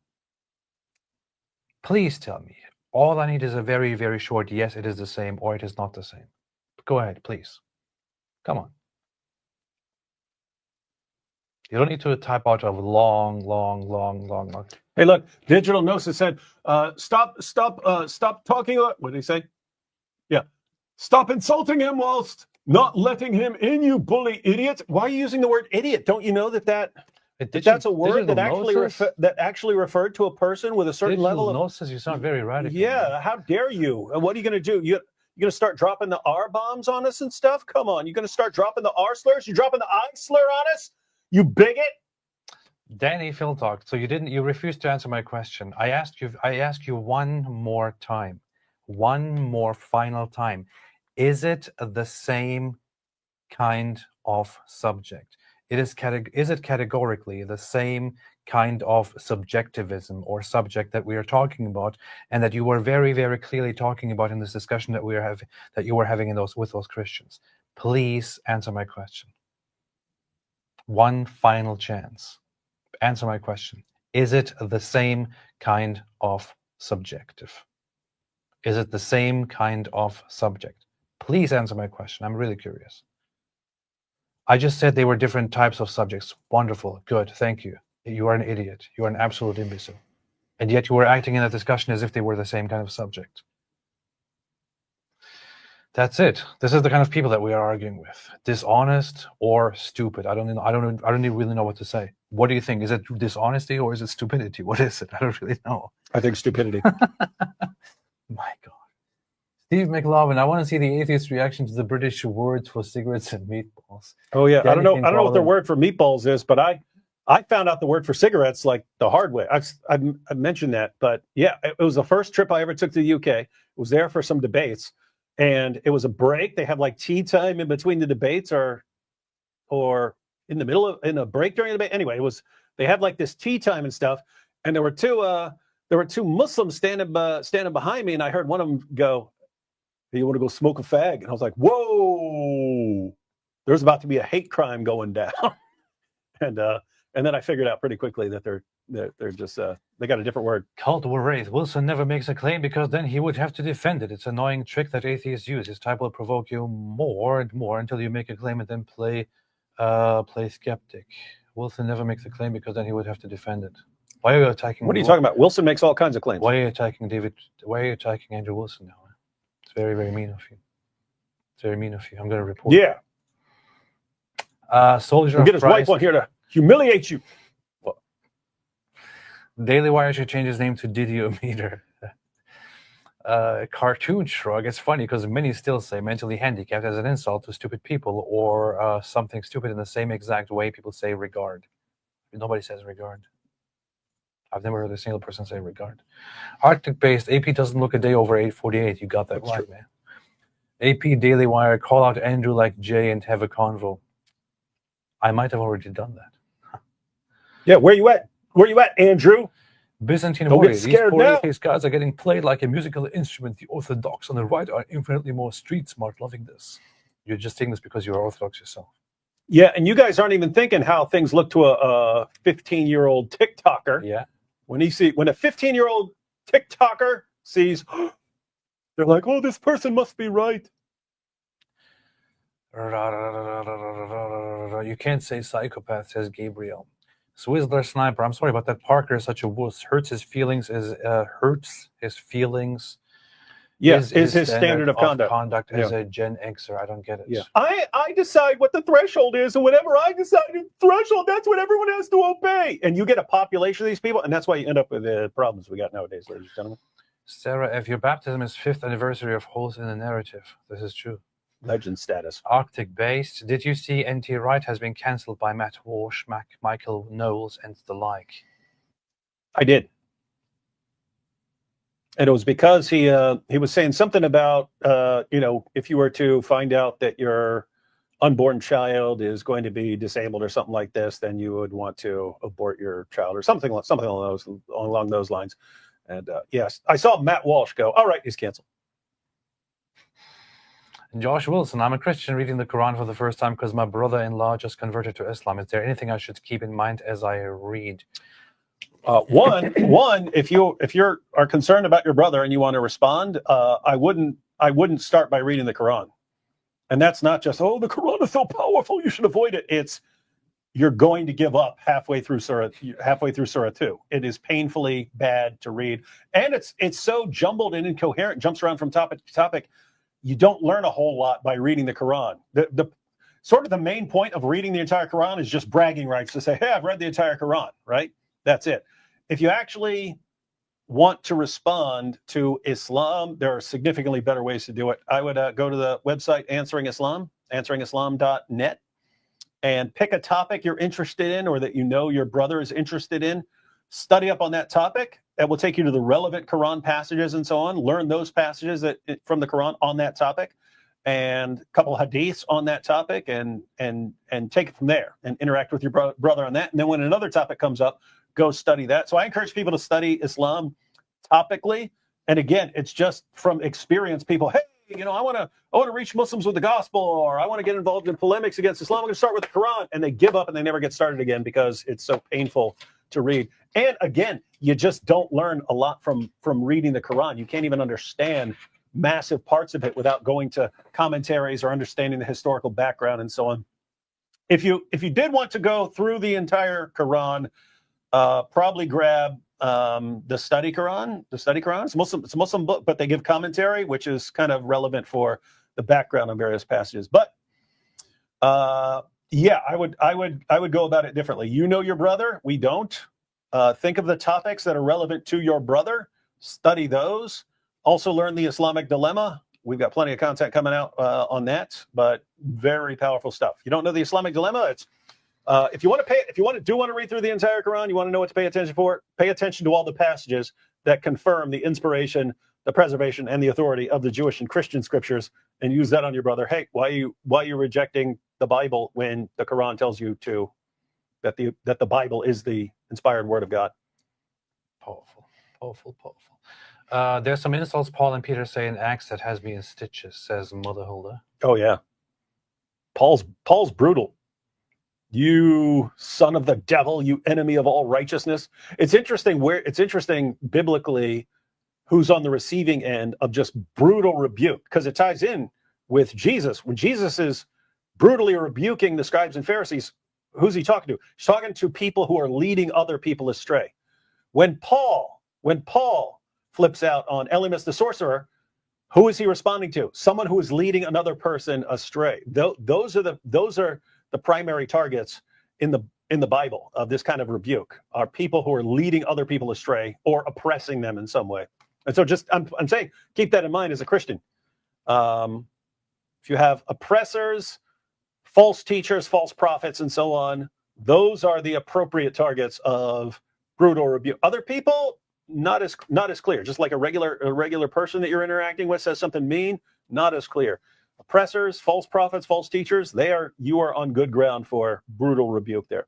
Please tell me. All I need is a very, very short yes, it is the same, or it is not the same. Go ahead, please. Come on. You don't need to type out a long. Hey, look, Digital Gnosis said, stop talking. What did he say? Yeah. Stop insulting him whilst not letting him in, you bully idiot. Why are you using the word idiot? Don't you know that's a word that actually referred to a person with a certain level of gnosis? You sound very radical. Yeah, man. how dare you? And what are you going to do? You're going to start dropping the R bombs on us and stuff? Come on, you're going to start dropping the R slurs? You're dropping the I slur on us? You bigot? Danny Phil talk. So you refused to answer my question. I ask you one more time. One more final time. Is it the same kind of subject? Is it categorically the same kind of subjectivism or subject that we are talking about, and that you were very, very clearly talking about in this discussion that you were having with those Christians? Please answer my question. One final chance. Answer my question. Is it the same kind of subjective? Is it the same kind of subject? Please answer my question. I'm really curious. I just said they were different types of subjects. Wonderful. Good. Thank you. You are an idiot. You are an absolute imbecile. And yet you were acting in that discussion as if they were the same kind of subject. That's it. This is the kind of people that we are arguing with: dishonest or stupid. I don't really know what to say. What do you think? Is it dishonesty or is it stupidity? What is it? I don't really know. I think stupidity. My God. Steve McLovin, I want to see the atheist reaction to the British words for cigarettes and meatballs. Oh yeah, I don't know what their word for meatballs is, but I found out the word for cigarettes like the hard way. I mentioned that, but yeah, it was the first trip I ever took to the UK. It was there for some debates, and it was a break. They have like tea time in between the debates, or in the middle of in a break during the debate. Anyway, they had like this tea time and stuff, and there were two Muslims standing behind me, and I heard one of them go, "Hey, you want to go smoke a fag?" And I was like, "Whoa, there's about to be a hate crime going down." And then I figured out pretty quickly that they're just they got a different word. Cult will raise. Wilson never makes a claim because then he would have to defend it. It's an annoying trick that atheists use. His type will provoke you more and more until you make a claim and then play skeptic. Wilson never makes a claim because then he would have to defend it. Why are you attacking? What are you talking about? Wilson makes all kinds of claims. Why are you attacking David? Why are you attacking Andrew Wilson now? It's very, very mean of you. It's very mean of you. I'm going to report. Yeah. Soldier we'll of get his Christ. wife on here to humiliate you. Well, Daily Wire should change his name to Didiometer. Cartoon shrug. It's funny because many still say mentally handicapped as an insult to stupid people, or something stupid in the same exact way people say regard. Nobody says regard. I've never heard a single person say regard. Arctic-based AP doesn't look a day over 8:48. You got that right, true. Man. AP Daily Wire, call out Andrew like Jay and have a convo. I might have already done that. Yeah, where you at? Where you at, Andrew? Byzantine Don't warrior. get scared These poor now. atheist guys are getting played like a musical instrument. The Orthodox on the right are infinitely more street smart, loving this. You're just saying this because you're Orthodox yourself. Yeah, and you guys aren't even thinking how things look to a 15-year-old TikToker. Yeah. When a 15-year-old TikToker sees, they're like, "Oh, this person must be right." You can't say psychopath, says Gabriel. Swizzler Sniper, I'm sorry about that. Parker is such a wuss. Hurts his feelings. Yeah, is his standard of conduct. As a Gen Xer. I don't get it. Yeah. I decide what the threshold is, and whatever I decide is the threshold, that's what everyone has to obey. And you get a population of these people, and that's why you end up with the problems we got nowadays, ladies and gentlemen. Sarah, if your baptism is 5th anniversary of holes in the narrative, this is true. Legend status. Arctic based. Did you see NT Wright has been cancelled by Matt Walsh, Michael Knowles, and the like? I did. And it was because he was saying something about, if you were to find out that your unborn child is going to be disabled or something like this, then you would want to abort your child or something along those lines. And yes, I saw Matt Walsh go, all right, he's canceled. Josh Wilson, I'm a Christian reading the Quran for the first time because my brother-in-law just converted to Islam. Is there anything I should keep in mind as I read? One, if you are concerned about your brother and you want to respond, I wouldn't start by reading the Quran. And that's not just, oh, the Quran is so powerful, you should avoid it. It's you're going to give up halfway through Surah 2. It is painfully bad to read. And it's so jumbled and incoherent, jumps around from topic to topic. You don't learn a whole lot by reading the Quran. The sort of the main point of reading the entire Quran is just bragging rights to say, hey, I've read the entire Quran, right? That's it. If you actually want to respond to Islam, there are significantly better ways to do it. I would go to the website Answering Islam, answeringislam.net, and pick a topic you're interested in or that you know your brother is interested in. Study up on that topic. That will take you to the relevant Quran passages and so on. Learn those passages from the Quran on that topic, and a couple of hadiths on that topic, and take it from there and interact with your brother on that. And then when another topic comes up, go study that. So I encourage people to study Islam topically. And again, it's just from experience. People, hey, I want to reach Muslims with the gospel, or I want to get involved in polemics against Islam. I'm going to start with the Quran, and they give up and they never get started again because it's so painful to read. And again, you just don't learn a lot from reading the Quran. You can't even understand massive parts of it without going to commentaries or understanding the historical background and so on. If you did want to go through the entire Quran, probably grab the study Quran. The study Quran. It's a Muslim book, but they give commentary, which is kind of relevant for the background on various passages. But yeah, I would go about it differently. You know your brother, we don't. Think of the topics that are relevant to your brother, study those. Also learn the Islamic dilemma. We've got plenty of content coming out on that, but very powerful stuff. You don't know the Islamic dilemma? It's if you want to read through the entire Quran, you want to know what to pay attention for, pay attention to all the passages that confirm the inspiration, the preservation, and the authority of the Jewish and Christian scriptures, and use that on your brother. Hey, why are you rejecting the Bible when the Quran tells you to, that the Bible is the inspired word of God? Powerful. There's some insults Paul and Peter say in Acts that has me in stitches, says Mother Hulda. Oh yeah. Paul's brutal. You son of the devil, you enemy of all righteousness. It's interesting biblically who's on the receiving end of just brutal rebuke, because it ties in with Jesus. When Jesus is brutally rebuking the scribes and Pharisees, who's he talking to? He's talking to people who are leading other people astray. When Paul flips out on Elymas the sorcerer, who is he responding to? Someone who is leading another person astray. Those are the primary targets in the Bible of this kind of rebuke, are people who are leading other people astray or oppressing them in some way. And so I'm saying, keep that in mind as a Christian. If you have oppressors, false teachers, false prophets, and so on, those are the appropriate targets of brutal rebuke. Other people, not as clear. Just like a regular person that you're interacting with says something mean, not as clear. Oppressors, false prophets, false teachers, you are on good ground for brutal rebuke there.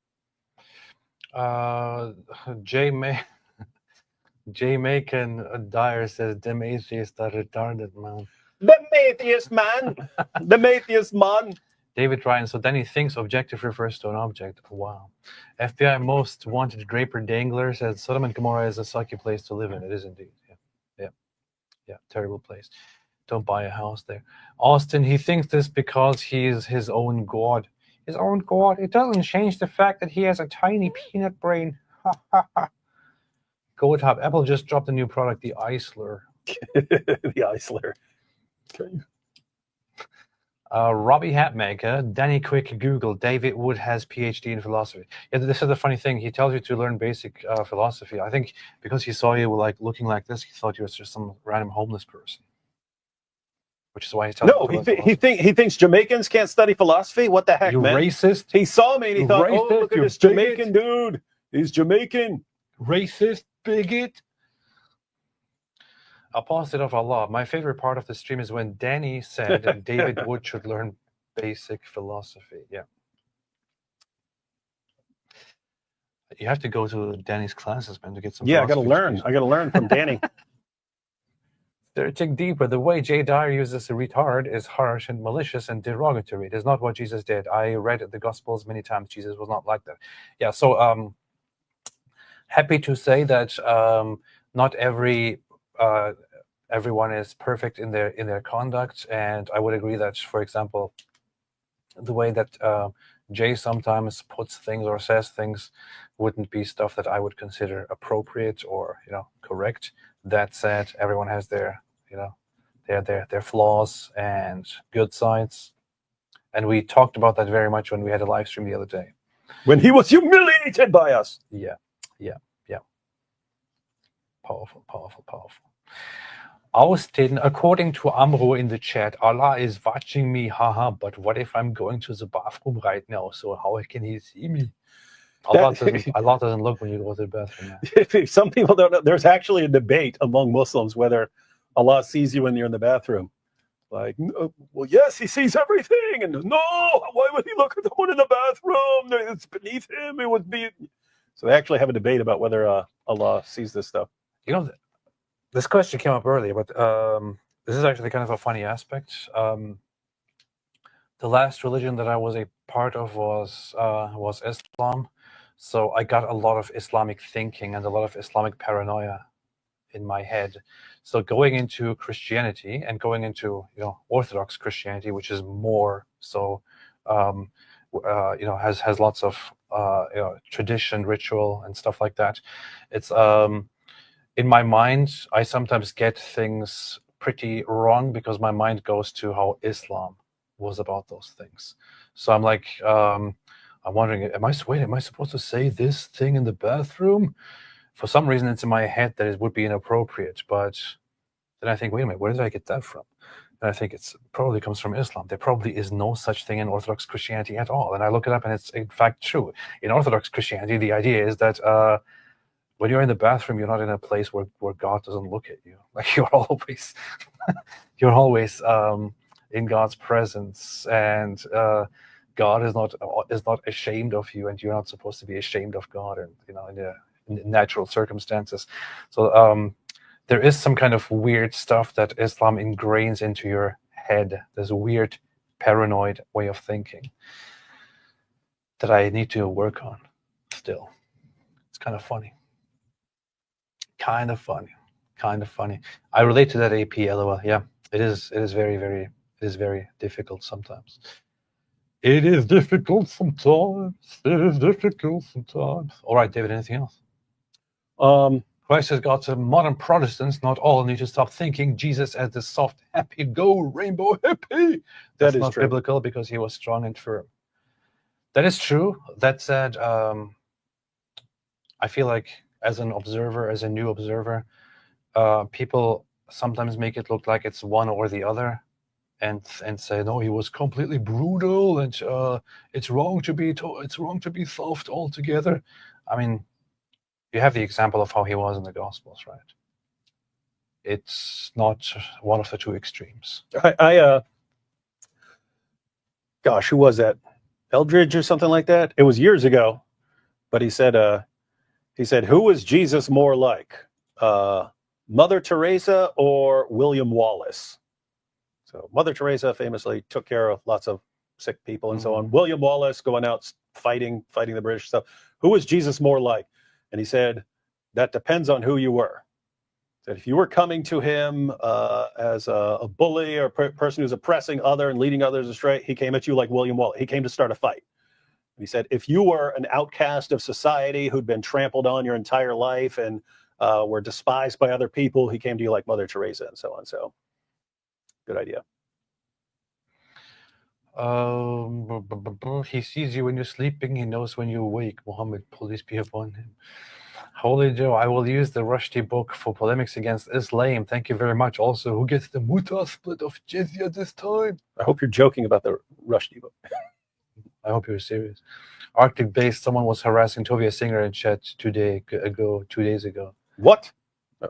J. Macon Dyer says, them atheists are retarded, man. The atheist man. The atheist man. David Ryan, so then he thinks objective refers to an object. Wow. FBI most wanted draper dangler says Sodom and Gomorrah is a sucky place to live in. It is indeed. Yeah, terrible place. Don't buy a house there. Austin, he thinks this because he is his own god. His own god. It doesn't change the fact that he has a tiny peanut brain. Go top. Apple just dropped a new product, the Eisler. The Eisler. Okay. Robbie Hatmaker, Danny Quick, Google. David Wood has PhD in philosophy. Yeah, this is the funny thing. He tells you to learn basic philosophy. I think because he saw you like looking like this, he thought you was just some random homeless person. Which is why he's telling you. No, he thinks Jamaicans can't study philosophy. What the heck, you man? Racist. He saw me and he thought, racist, oh, look at this Jamaican dude. He's Jamaican. Racist bigot. Apostate of Allah. My favorite part of the stream is when Danny said that David Wood should learn basic philosophy. Yeah. You have to go to Danny's classes, man, to get some. Yeah, I got to learn. I got to learn from Danny. Dig deeper. The way J. Dyer uses a retard is harsh and malicious and derogatory. It is not what Jesus did. I read the Gospels many times. Jesus was not like that. Yeah. So happy to say that not everyone is perfect in their conduct, and I would agree that, for example, the way that Jay sometimes puts things or says things wouldn't be stuff that I would consider appropriate or correct. That said, everyone has their their flaws and good sides, and we talked about that very much when we had a live stream the other day when he was humiliated by us. Yeah. Powerful. Austin, according to Amro in the chat, Allah is watching me, haha, but what if I'm going to the bathroom right now? So how can he see me? Allah doesn't look when you go to the bathroom. Some people don't know. There's actually a debate among Muslims whether Allah sees you when you're in the bathroom. Like, well, yes, he sees everything. And no, why would he look at the one in the bathroom? It's beneath him. It would be. So they actually have a debate about whether Allah sees this stuff. This question came up earlier, but this is actually kind of a funny aspect. The last religion that I was a part of was Islam. So I got a lot of Islamic thinking and a lot of Islamic paranoia in my head. So going into Christianity and going into Orthodox Christianity, which is more so, has lots of tradition, ritual, and stuff like that. It's in my mind, I sometimes get things pretty wrong because my mind goes to how Islam was about those things. So I'm like, I'm wondering, am I supposed to say this thing in the bathroom? For some reason, it's in my head that it would be inappropriate, but then I think, wait a minute, where did I get that from? And I think it probably comes from Islam. There probably is no such thing in Orthodox Christianity at all. And I look it up, and it's in fact true. In Orthodox Christianity, the idea is that when you're in the bathroom, you're not in a place where God doesn't look at you. Like you're always in God's presence, and God is not ashamed of you, and you're not supposed to be ashamed of God, and in natural circumstances. So there is some kind of weird stuff that Islam ingrains into your head. There's a weird paranoid way of thinking that I need to work on still. It's kind of funny. Kind of funny. I relate to that AP, LOL. Yeah, it is very difficult sometimes. It is difficult sometimes. All right, David, anything else? Christ has got to modern Protestants, not all, need to stop thinking Jesus as the soft, happy, go rainbow hippie. That's not true. Biblical because he was strong and firm. That is true. That said, I feel like as an observer, as a new observer, people sometimes make it look like it's one or the other, and say, no, he was completely brutal, and it's wrong to be soft altogether. I mean, you have the example of how he was in the Gospels, right? It's not one of the two extremes. Gosh, who was that? Eldridge or something like that? It was years ago, but he said, who was Jesus more like, Mother Teresa or William Wallace? So Mother Teresa famously took care of lots of sick people and so on. William Wallace going out fighting the British stuff. Who was Jesus more like? And he said, that depends on who you were. That if you were coming to him as a bully or a person who's oppressing other and leading others astray, he came at you like William Wallace. He came to start a fight. And he said, if you were an outcast of society who'd been trampled on your entire life and were despised by other people, he came to you like Mother Teresa and so on. So, good idea. He sees you when you're sleeping. He knows when you're awake. Muhammad, peace be upon him. Holy Joe, I will use the Rushdie book for polemics against Islam. Thank you very much. Also, who gets the muta split of jizya this time? I hope you're joking about the Rushdie book. I hope you're serious. Arctic based, someone was harassing Tovia Singer in chat 2 days ago. What? Oh.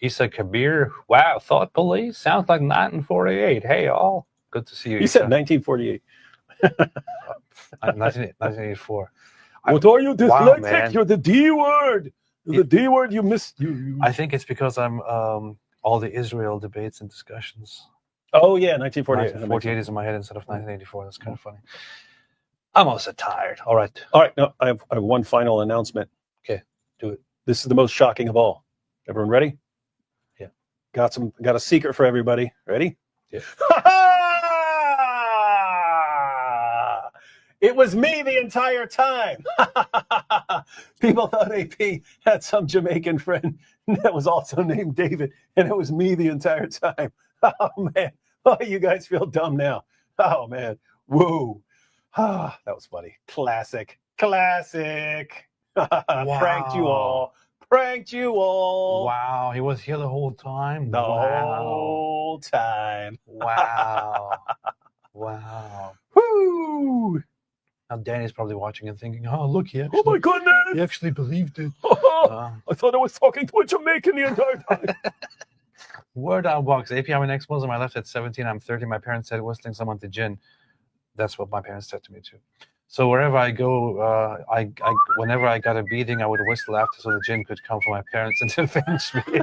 Isa Kabir, wow, thought police? Sounds like 1948. Hey, all. Good to see you. He said 1948. 1984. What are you dyslexic? Wow, you're the D word. The D word you missed. You. I think it's because I'm all the Israel debates and discussions. Oh yeah, 1948. 1948 is in my head instead of 1984. That's kind of funny. I'm also tired. All right. No, I have one final announcement. Okay, do it. This is the most shocking of all. Everyone ready? Yeah. Got a secret for everybody. Ready? Yeah. It was me the entire time. People thought AP had some Jamaican friend that was also named David, and it was me the entire time. Oh, man. Oh, you guys feel dumb now. Oh, man. Woo. That was funny. Classic. Wow. Pranked you all. Wow. He was here the whole time? The whole time. Wow. Wow. Woo. Now Danny's probably watching and thinking, oh, look, he my goodness. He actually believed it. I thought I was talking to a Jamaican the entire time. Word out box. AP, I'm an ex-Muslim. I left at 17. I'm 30. My parents said whistling someone to jinn. That's what my parents said to me too. So wherever I go, whenever I got a beating, I would whistle after so the jinn could come for my parents and avenge me.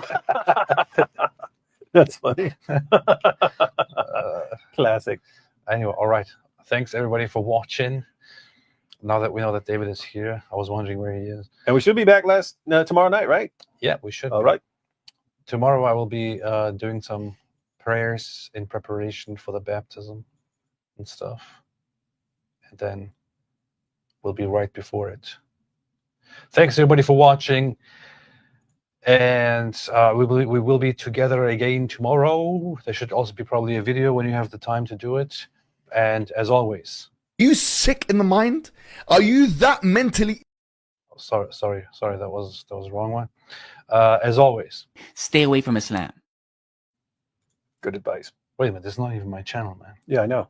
That's funny. Classic. Anyway, all right. Thanks everybody for watching. Now that we know that David is here, I was wondering where he is. And we should be back tomorrow night, right? Yeah, we should. All right. Tomorrow I will be doing some prayers in preparation for the baptism and stuff. And then we'll be right before it. Thanks everybody for watching. And we will be together again tomorrow. There should also be probably a video when you have the time to do it. And as always, Are you sick in the mind? Are you that mentally? Sorry, that was the wrong one. As always, stay away from Islam. Good advice. Wait a minute, this is not even my channel, man. Yeah, I know.